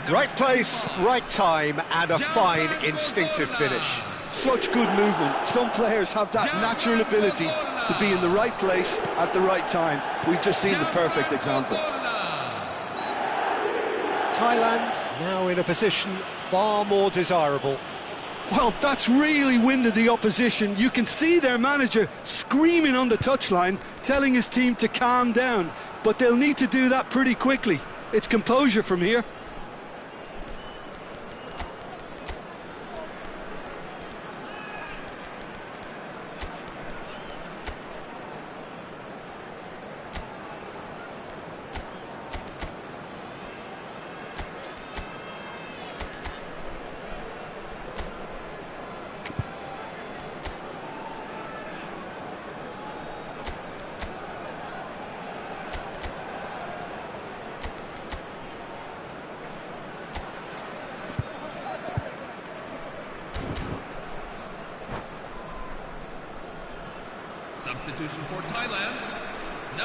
Right place, right time, and a fine instinctive finish. Such good movement. Some players have that natural ability to be in the right place at the right time. We've just seen the perfect example. Thailand now in a position far more desirable. Well, that's really winded the opposition. You can see their manager screaming on the touchline, telling his team to calm down. But they'll need to do that pretty quickly. It's composure from here.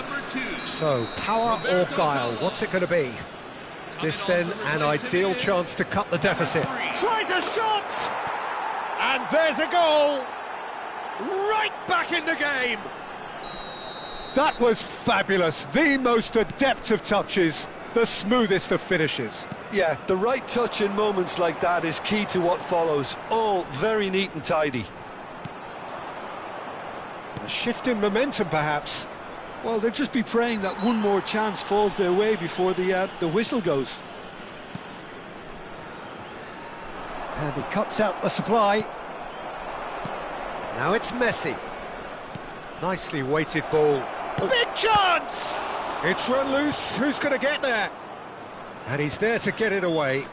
number 2. So, power or guile, what's it going to be? This then, an ideal chance to cut the deficit. Tries a shot! And there's a goal! Right back in the game! That was fabulous. The most adept of touches, the smoothest of finishes. Yeah, the right touch in moments like that is key to what follows. All very neat and tidy. A shift in momentum, perhaps. Well, they'll just be praying that one more chance falls their way before the whistle goes. And he cuts out the supply. Now it's Messi. Nicely weighted ball. Big chance! It's run loose. Who's going to get there? And he's there to get it away.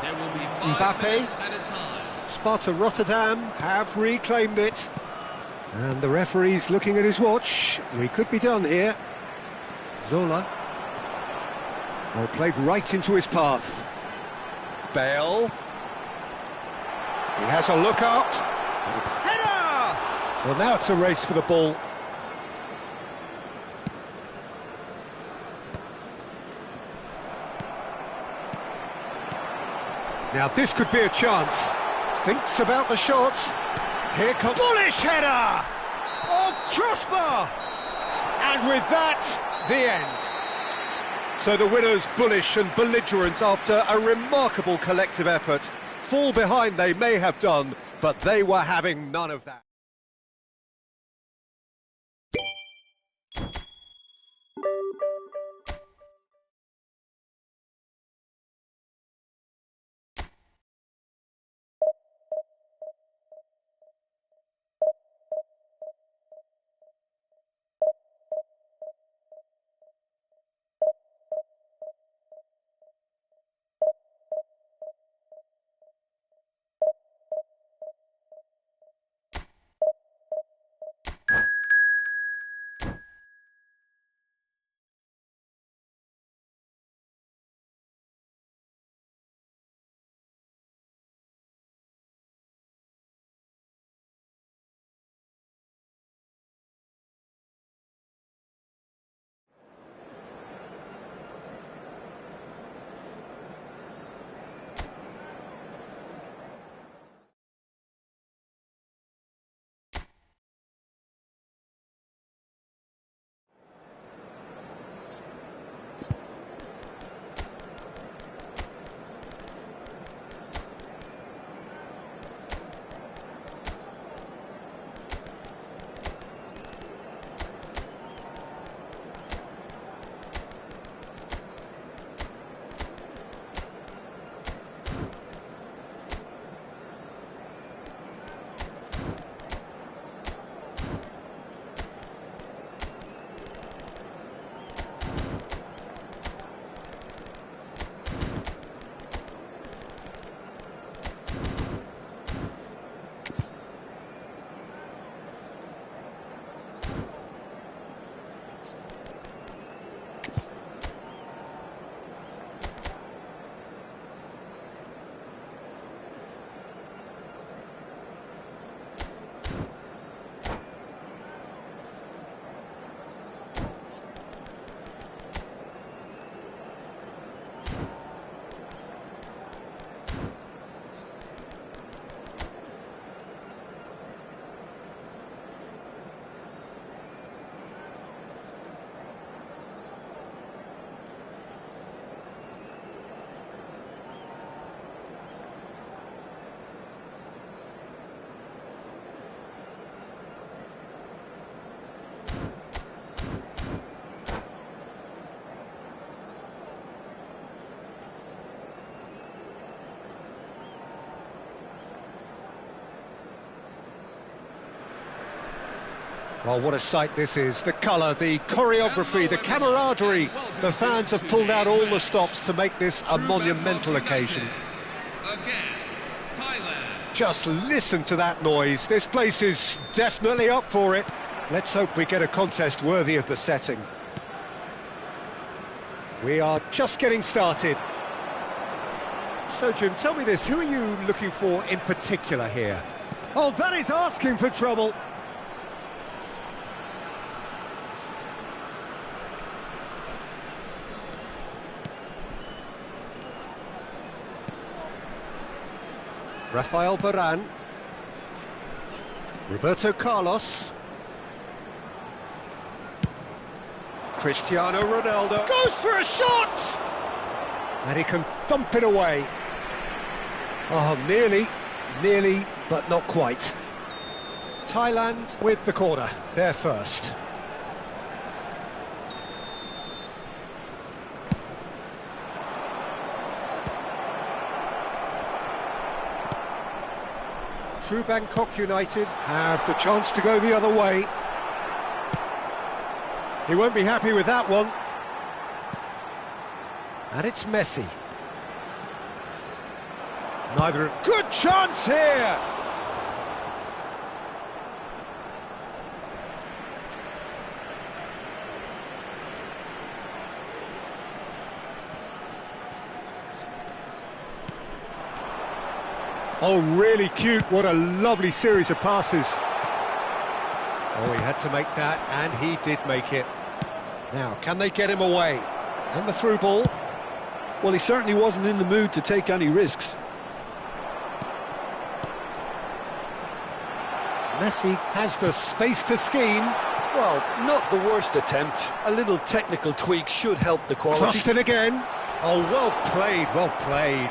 There will be 5 Mbappe. minutes at a time. Sparta Rotterdam have reclaimed it. And the referee's looking at his watch. We could be done here. Zola. Oh, played right into his path. Bale. He has a look up. Header! Well, now it's a race for the ball. Now this could be a chance. Thinks about the shot. Here comes... Bullish header! Oh, crossbar! And with that, the end. So the winners, bullish and belligerent after a remarkable collective effort. Fall behind they may have done, but they were having none of that. Well, what a sight this is. The colour, the choreography, the camaraderie. The fans have pulled out all the stops to make this a monumental occasion. Just listen to that noise. This place is definitely up for it. Let's hope we get a contest worthy of the setting. We are just getting started. So, Jim, tell me this. Who are you looking for in particular here? Oh, that is asking for trouble. Rafael Varane. Roberto Carlos. Cristiano Ronaldo. Goes for a shot! And he can thump it away. Oh, nearly, but not quite. Thailand with the corner, they're first. True Bangkok United have the chance to go the other way. He won't be happy with that one. And it's Messi. Neither. Good chance here! Oh, really cute. What a lovely series of passes. Oh, he had to make that, and he did make it. Now, can they get him away? And the through ball. Well, he certainly wasn't in the mood to take any risks. Messi has the space to scheme. Well, not the worst attempt. A little technical tweak should help the quality. Crossed it again. Oh, well played, well played.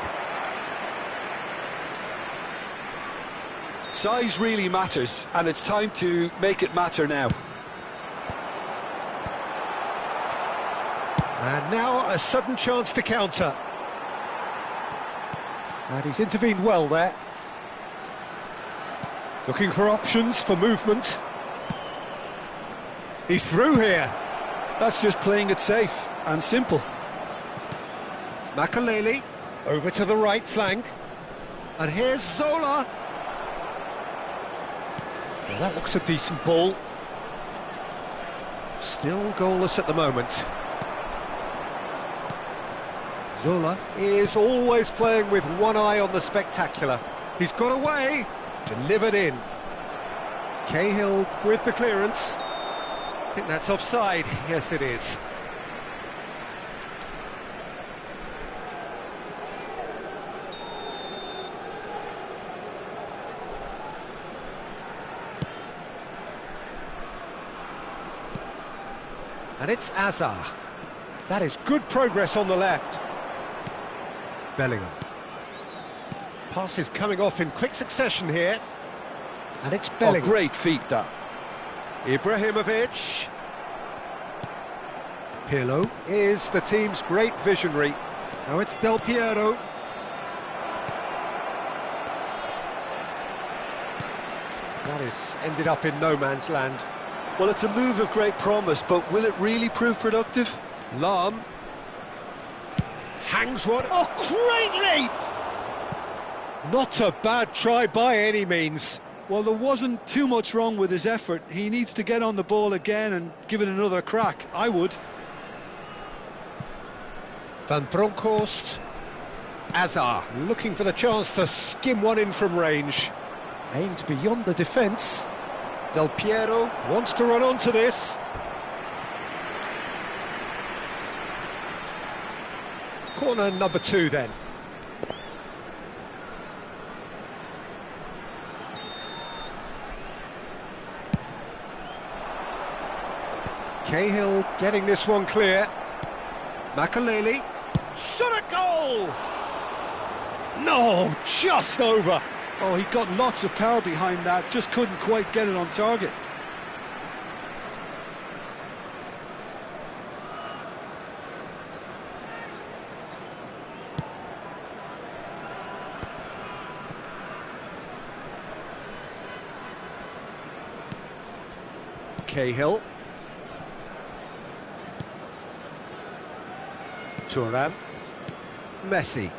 Size really matters, and it's time to make it matter now. And now a sudden chance to counter. And he's intervened well there. Looking for options for movement. He's through here. That's just playing it safe and simple. Makaleli over to the right flank. And here's Zola. Well, that looks a decent ball. Still goalless at the moment. Zola is always playing with one eye on the spectacular. He's got away, delivered in. Cahill with the clearance. I think that's offside. Yes, it is. And it's Azar. That is good progress on the left. Bellingham. Pass is coming off in quick succession here. And it's Bellingham. Oh, great feat, that. Ibrahimovic. Pirlo is the team's great visionary. Now it's Del Piero. That is ended up in no man's land. Well, it's a move of great promise, but will it really prove productive? Lahm hangs one. Oh, great leap! Not a bad try by any means. Well, there wasn't too much wrong with his effort. He needs to get on the ball again and give it another crack. I would. Van Bronckhorst. Azar looking for the chance to skim one in from range. Aimed beyond the defence. Del Piero wants to run onto this. Corner number 2 then. Cahill getting this one clear. Makaleli. Shot a goal! No, just over. Oh, he got lots of power behind that, just couldn't quite get it on target. Cahill. Thuram. Messi.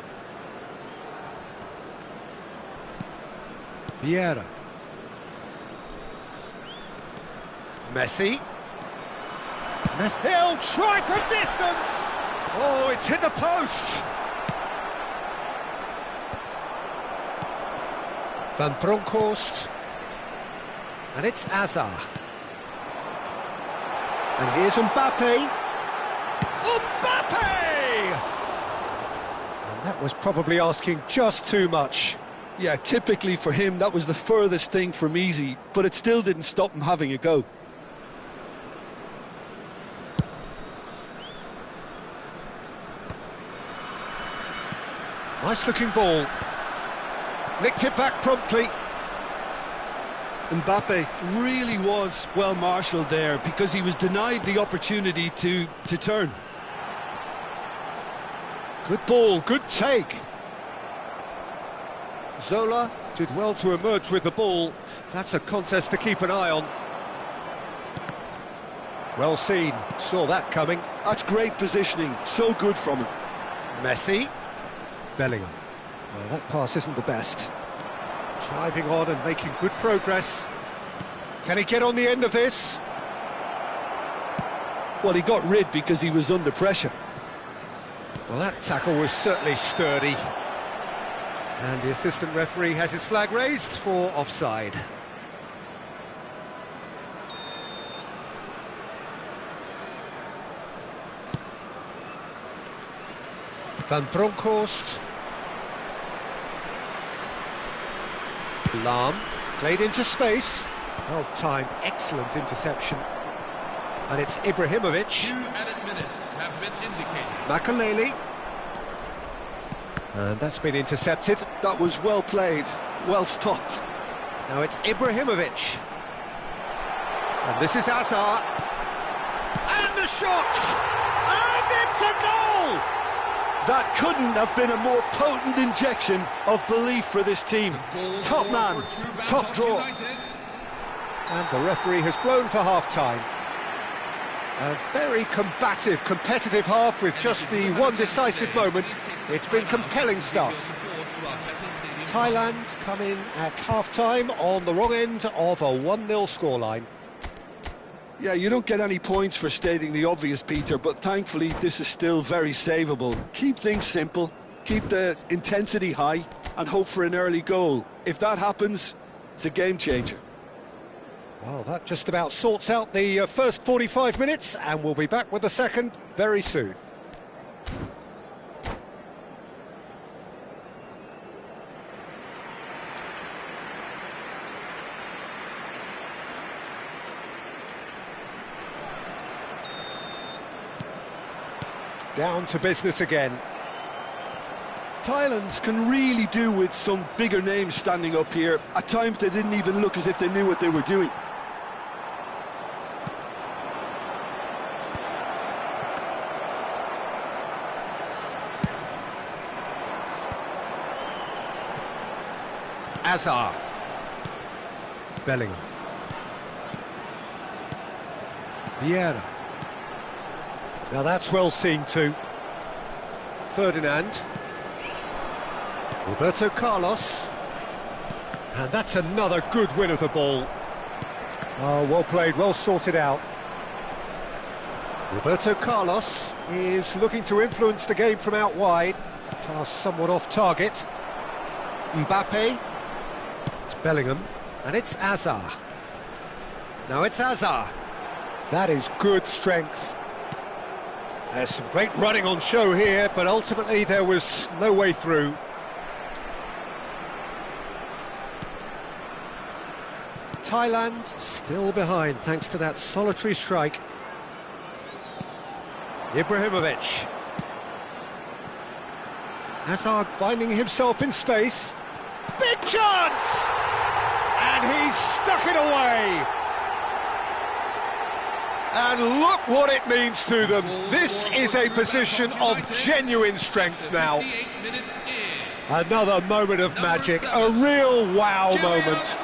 Vieira. Messi. He'll try for distance! Oh, it's hit the post! Van Bronckhorst. And it's Azar. And here's Mbappe. Mbappe! And that was probably asking just too much. Yeah, typically for him, that was the furthest thing from easy, but it still didn't stop him having a go. Nice looking ball. Nicked it back promptly. Mbappe really was well marshalled there because he was denied the opportunity to turn. Good ball, good take. Zola did well to emerge with the ball. That's a contest to keep an eye on. Well seen, saw that coming. That's great positioning, so good from him. Messi. Bellingham. Well, that pass isn't the best. Driving on and making good progress. Can he get on the end of this? Well, he got rid because he was under pressure. Well, that tackle was certainly sturdy. And the assistant referee has his flag raised for offside. Van Bronckhorst. Lahm, played into space. Well timed, excellent interception. And it's Ibrahimovic. 2 added minutes have been indicated. Makaleli. And that's been intercepted. That was well played, well stopped. Now it's Ibrahimovic. And this is Hazard. And the shot! And it's a goal! That couldn't have been a more potent injection of belief for this team. Top man, top draw. And the referee has blown for half-time. A very combative, competitive half with just the one decisive moment. It's been compelling stuff. Thailand come in at half-time on the wrong end of a 1-0 scoreline. Yeah, you don't get any points for stating the obvious, Peter, but thankfully this is still very savable. Keep things simple, keep the intensity high, and hope for an early goal. If that happens, it's a game changer. Well, that just about sorts out the first 45 minutes, and we'll be back with the second very soon. Down to business again. Thailand can really do with some bigger names standing up here. At times they didn't even look as if they knew what they were doing. Hazard. Bellingham. Vieira. Now that's well seen too. Ferdinand. Roberto Carlos. And that's another good win of the ball. Oh, well played, well sorted out. Roberto Carlos is looking to influence the game from out wide. Pass somewhat off target. Mbappe. It's Bellingham. And it's Hazard. Now it's Hazard. That is good strength. There's some great running on show here, but ultimately there was no way through. Thailand still behind thanks to that solitary strike. Ibrahimovic. Hazard finding himself in space. Big chance! And he's stuck it away. And look what it means to them. This is a position of genuine strength now. Another moment of magic, a real wow moment.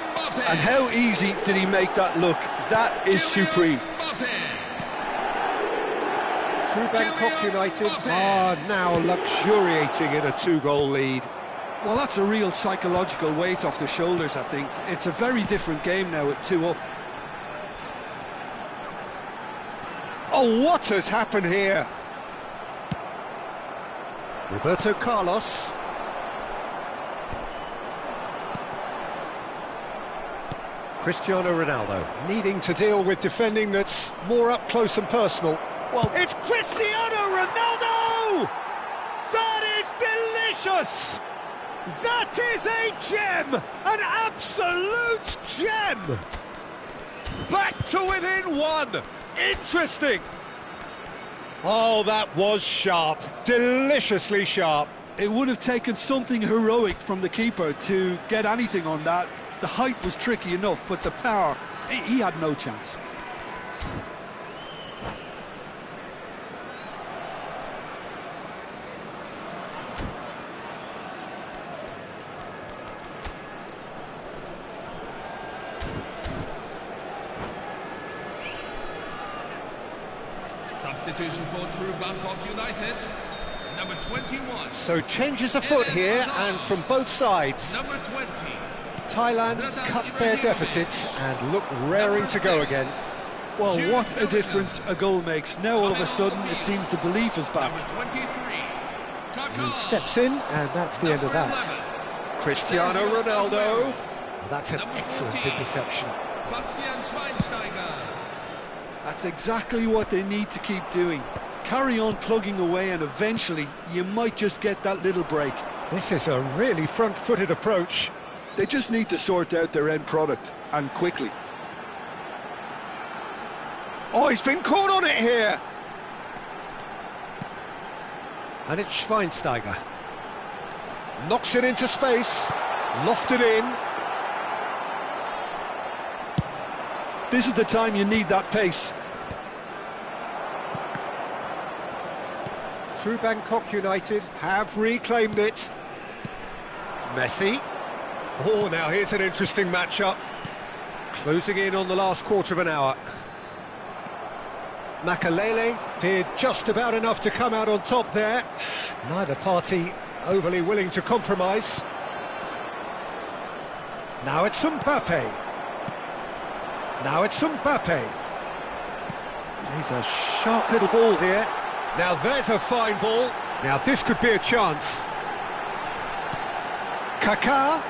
And how easy did he make that look? That is supreme. True Bangkok United are now luxuriating in a 2-goal lead. Well, that's a real psychological weight off the shoulders, I think. It's a very different game now at 2 up. Oh, what has happened here? Roberto Carlos. Cristiano Ronaldo needing to deal with defending that's more up close and personal. Well, it's Cristiano Ronaldo! That is delicious! That is a gem! An absolute gem! Back to within one! Interesting! Oh, that was sharp. Deliciously sharp. It would have taken something heroic from the keeper to get anything on that. The height was tricky enough, but the power, he had no chance. Substitution for True Bangkok United, number 21. So changes afoot here, and from both sides. Number 20. Thailand cut their deficit and look raring to go again. Well, what a difference a goal makes. Now all of a sudden it seems the belief is back. Number 23. He steps in, and that's the end of that. Cristiano Ronaldo. Oh, that's an excellent interception. Bastian Schweinsteiger. That's exactly what they need to keep doing. Carry on plugging away, and eventually you might just get that little break. This is a really front-footed approach. They just need to sort out their end product, and quickly. Oh, he's been caught on it here! And it's Schweinsteiger. Knocks it into space, lofted in. This is the time you need that pace. True Bangkok United have reclaimed it. Messi. Oh, now here's an interesting matchup. Closing in on the last quarter of an hour. Makalele did just about enough to come out on top there. Neither party overly willing to compromise. Now it's Mbappe. Now it's Mbappe. He's a sharp little ball here. Now there's a fine ball. Now this could be a chance. Kaká.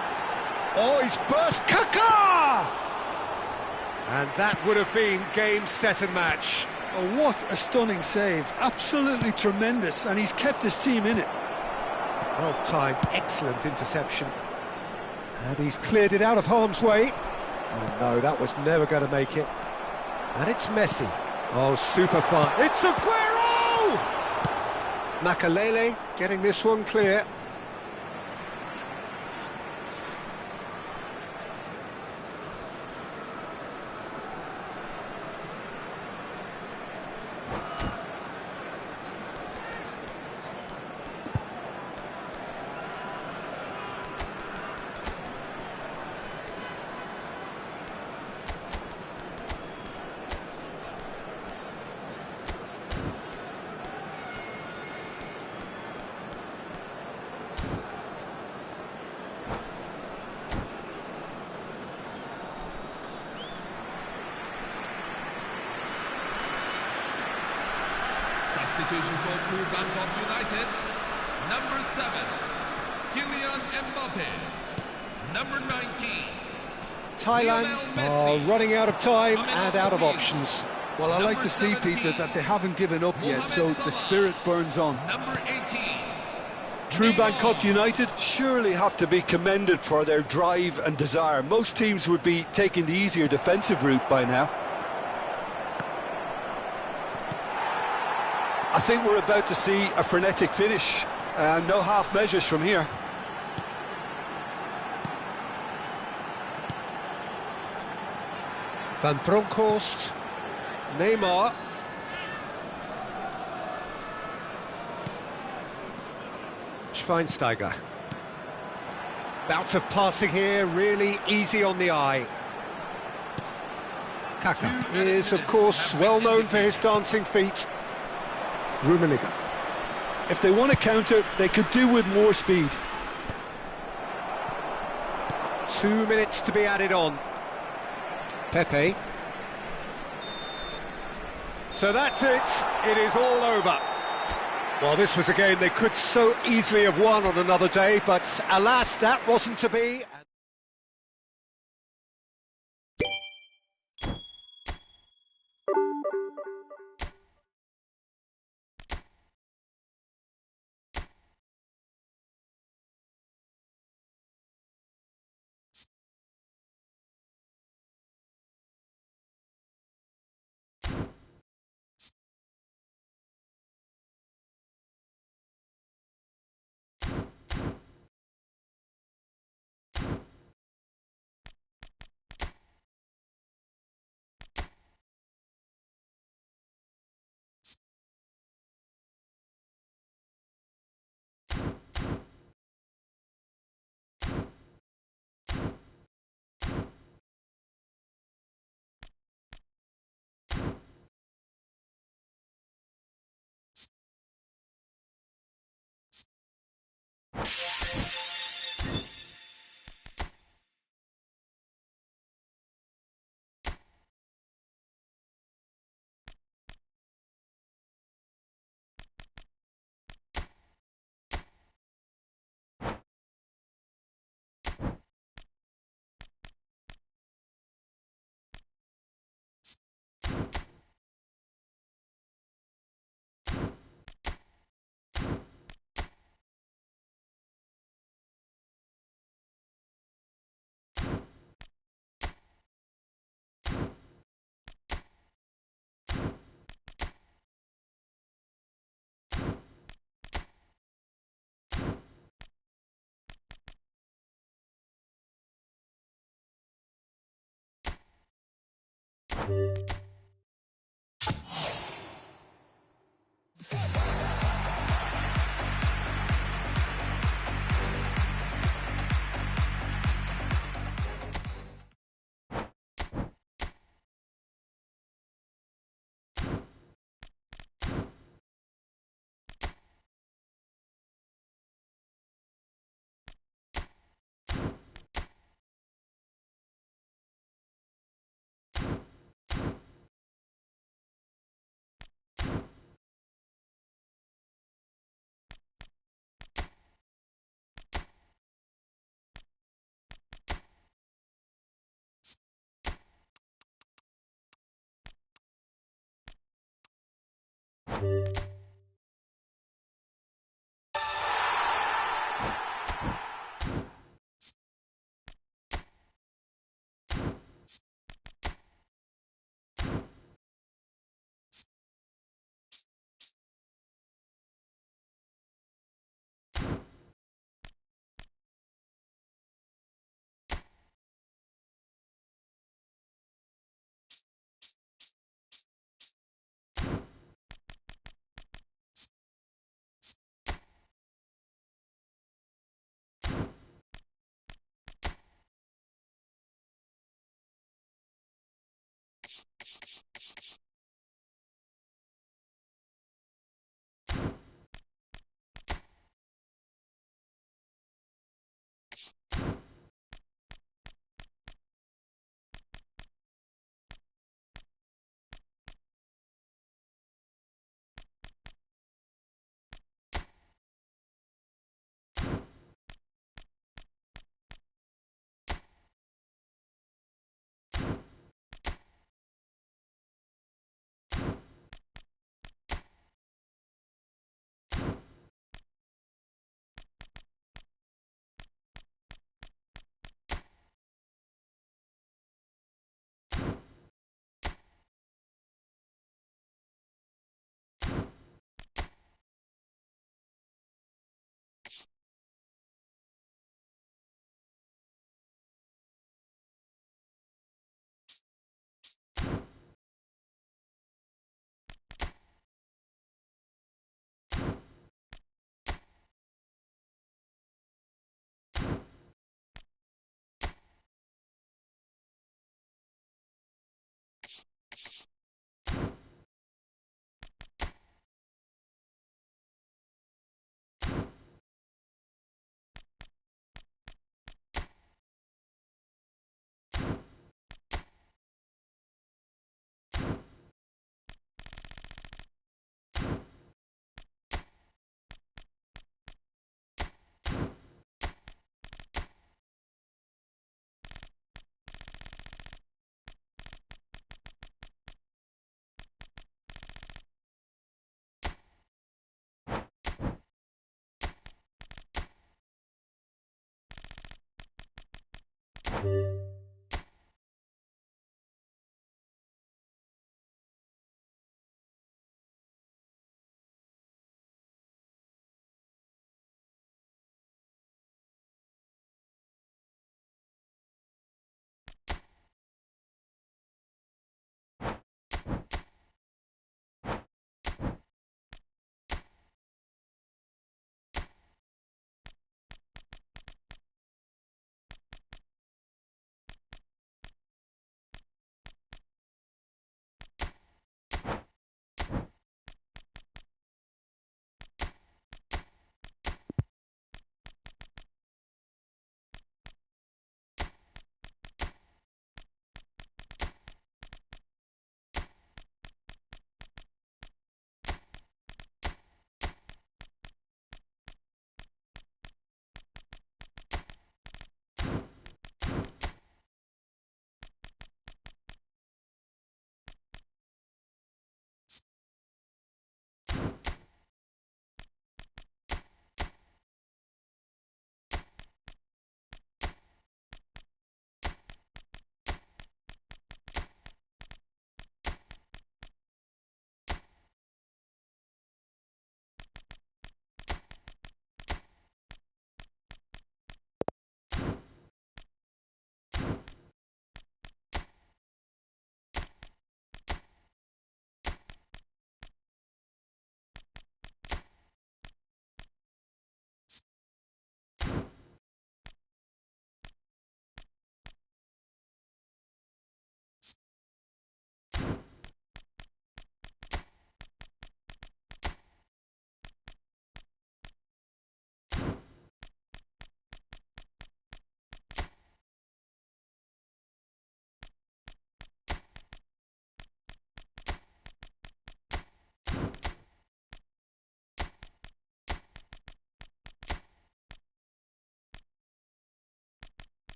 Oh, he's burst. Kaká! And that would have been game, set and match. Oh, what a stunning save. Absolutely tremendous, and he's kept his team in it. Well timed, excellent interception. And he's cleared it out of harm's way. Oh no, that was never going to make it. And it's Messi. Oh, super fun. It's Aguero! Makalele getting this one clear. Substitution for True Bangkok United, number 7, Kylian Mbappe, number 19. Thailand are running out of time and out of options. Well, I like to see, Peter, that they haven't given up yet, so the spirit burns on. Number 18. True Bangkok United surely have to be commended for their drive and desire. Most teams would be taking the easier defensive route by now. I think we're about to see a frenetic finish. No half measures from here. Van Bronckhorst, Neymar. Schweinsteiger. Bout of passing here, really easy on the eye. Kaká is, of course, well known for his dancing feet. Rummenigge. If they want to counter, they could do with more speed. 2 minutes to be added on. Pepe. So that's it. It is all over. Well, this was a game they could so easily have won on another day, but alas, that wasn't to be.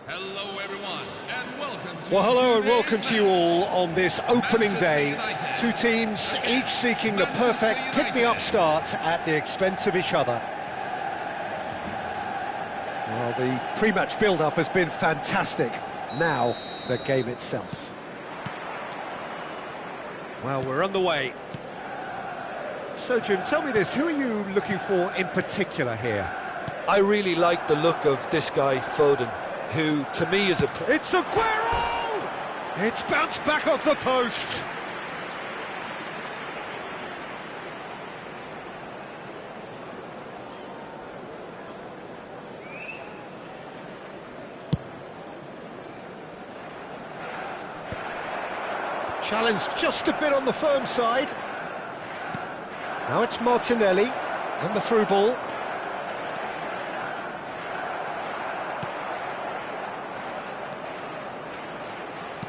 Hello everyone, and welcome to Well, hello and welcome to you all on this opening day. Two teams, each seeking the perfect pick-me-up start at the expense of each other. Well, the pre-match build-up has been fantastic. Now, the game itself. Well, we're on the way. So, Jim, tell me this, who are you looking for in particular here? I really like the look of this guy, Foden, who, to me, is a... It's Aguero! It's bounced back off the post. Challenge just a bit on the firm side. Now it's Martinelli, and the through ball.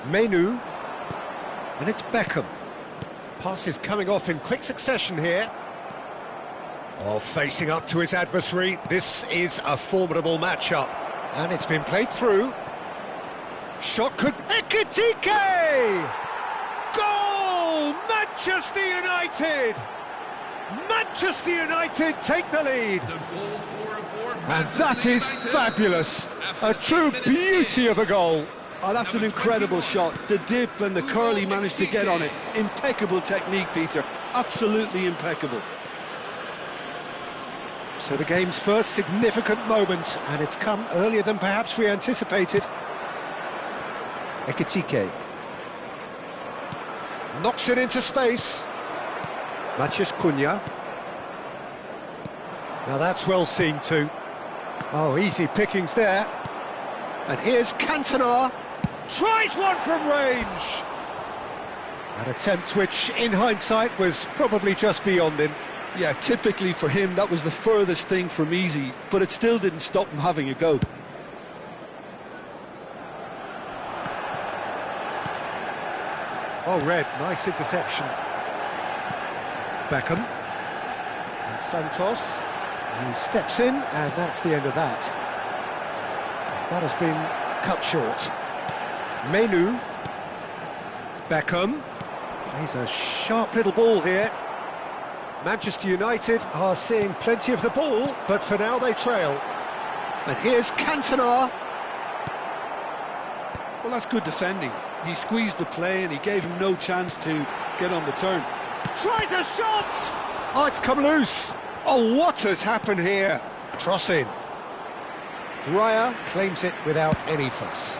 Menu, and it's Beckham. Passes coming off in quick succession here. Oh, facing up to his adversary, this is a formidable matchup. And it's been played through. Shot could... Ekitike! Goal! Manchester United! Manchester United take the lead. The goal scorer for And Manchester that is United. fabulous. After A true 8 minutes beauty play. of a goal. Oh, that's an incredible shot. The dip and the curl he managed to get on it. Impeccable technique, Peter. Absolutely impeccable. So the game's first significant moment, and it's come earlier than perhaps we anticipated. Ekitike knocks it into space. Matheus Cunha. Now that's well seen too. Oh, easy pickings there. And here's Cantona. Tries one from range. An attempt which, in hindsight, was probably just beyond him. Yeah, typically for him, that was the furthest thing from easy, but it still didn't stop him having a go. Oh, Red, nice interception. Beckham. And Santos. He steps in, and that's the end of that. That has been cut short. Menu. Beckham. Plays a sharp little ball here. Manchester United are seeing plenty of the ball, but for now they trail. And here's Cantona. Well, that's good defending. He squeezed the play and he gave him no chance to get on the turn. Tries a shot. Oh, it's come loose. Oh, what has happened here? Cross in. Raya claims it without any fuss.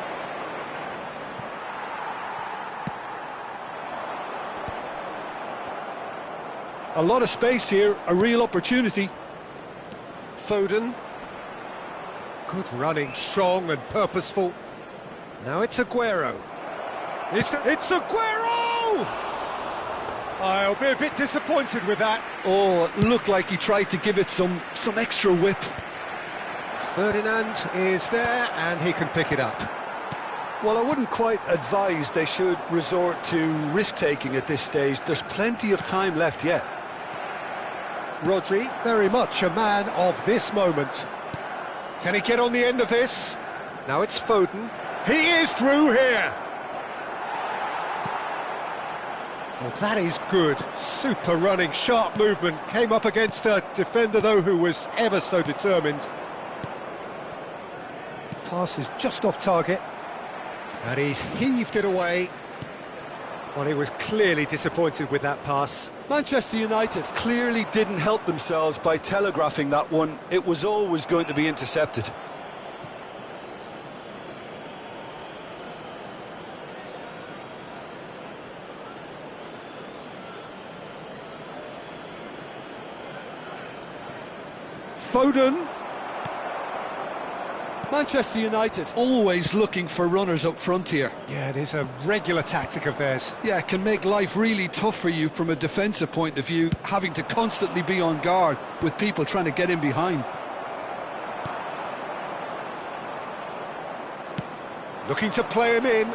A lot of space here, a real opportunity. Foden. Good running, strong and purposeful. Now it's Aguero. It's Aguero! I'll be a bit disappointed with that. Oh, it looked like he tried to give it some extra whip. Ferdinand is there and he can pick it up. Well, I wouldn't quite advise they should resort to risk-taking at this stage. There's plenty of time left yet. Rodri, very much a man of this moment. Can he get on the end of this? Now it's Foden. He is through here. Well, that is good. Super running, sharp movement. Came up against a defender, though, who was ever so determined. Pass is just off target. And he's heaved it away. Well, he was clearly disappointed with that pass. Manchester United clearly didn't help themselves by telegraphing that one. It was always going to be intercepted. Foden. Manchester United always looking for runners up front here. Yeah, it is a regular tactic of theirs. Yeah, it can make life really tough for you from a defensive point of view, having to constantly be on guard with people trying to get in behind. Looking to play him in.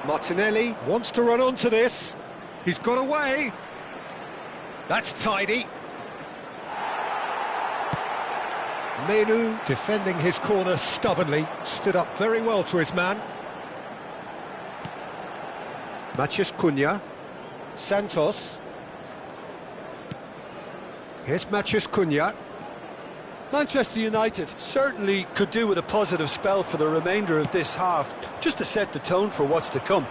Martinelli wants to run onto this. He's got away. That's tidy. Menu defending his corner stubbornly, stood up very well to his man. Matheus Cunha. Santos. Here's Matheus Cunha. Manchester United certainly could do with a positive spell for the remainder of this half, just to set the tone for what's to come.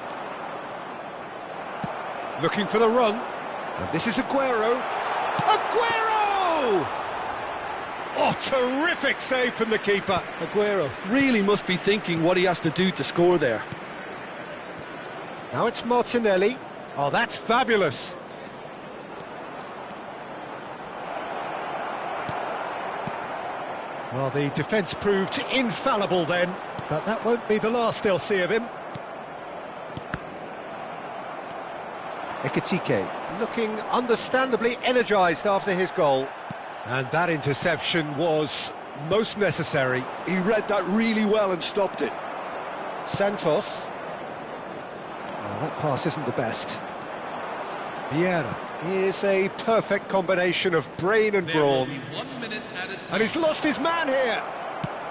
Looking for the run. And this is Aguero. Aguero! Oh, terrific save from the keeper. Aguero really must be thinking what he has to do to score there. Now it's Martinelli. Oh, that's fabulous. Well, the defence proved infallible then, but that won't be the last they'll see of him. Ekitike looking understandably energised after his goal. And that interception was most necessary. He read that really well and stopped it. Santos. Oh, that pass isn't the best. Vieira is a perfect combination of brain and There will brawn. be 1 minute at a time. And he's lost his man here.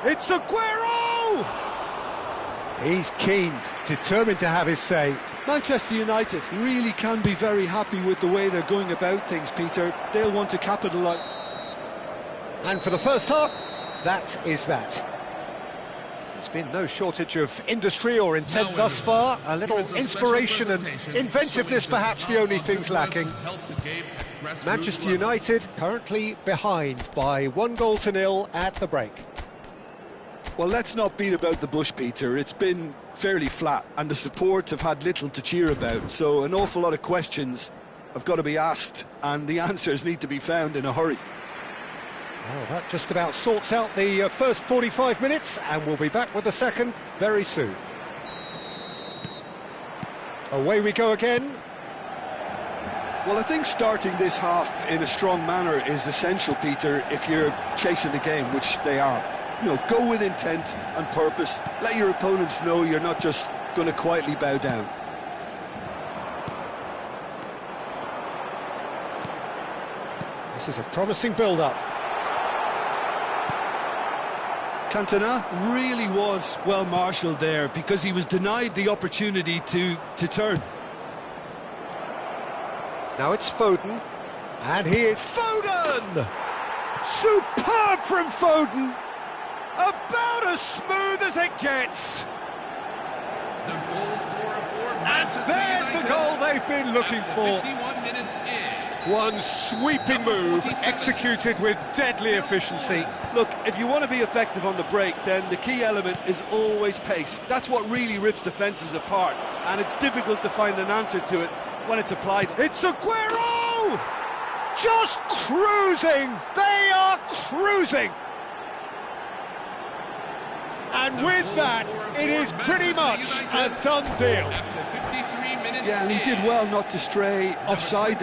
It's Aguero! He's keen. Determined to have his say. Manchester United really can be very happy with the way they're going about things, Peter. They'll want to capitalise. And for the first half, that is that. There's been no shortage of industry or intent thus far. A little inspiration and inventiveness perhaps the only things lacking. Manchester United currently behind by 1-0 at the break. Well, let's not beat about the bush, Peter. It's been fairly flat, and the support have had little to cheer about, so an awful lot of questions have got to be asked, and the answers need to be found in a hurry. Well, that just about sorts out the first 45 minutes, and we'll be back with the second very soon. Away we go again. Well, I think starting this half in a strong manner is essential, Peter, if you're chasing the game, which they are. You know, go with intent and purpose. Let your opponents know you're not just going to quietly bow down. This is a promising build-up. Cantona really was well marshalled there because he was denied the opportunity to turn. Now it's Foden, and he is Foden! Superb from Foden! About as smooth as it gets! The goal scorer for And there's the goal they've been looking for. 51 minutes in. One sweeping move, executed with deadly efficiency. Look, if you want to be effective on the break, then the key element is always pace. That's what really rips defences apart, and it's difficult to find an answer to it when it's applied. It's Aguero! Just cruising! They are cruising! And with that, it is pretty much a done deal. After 53 minutes Yeah, and he did well not to stray offside.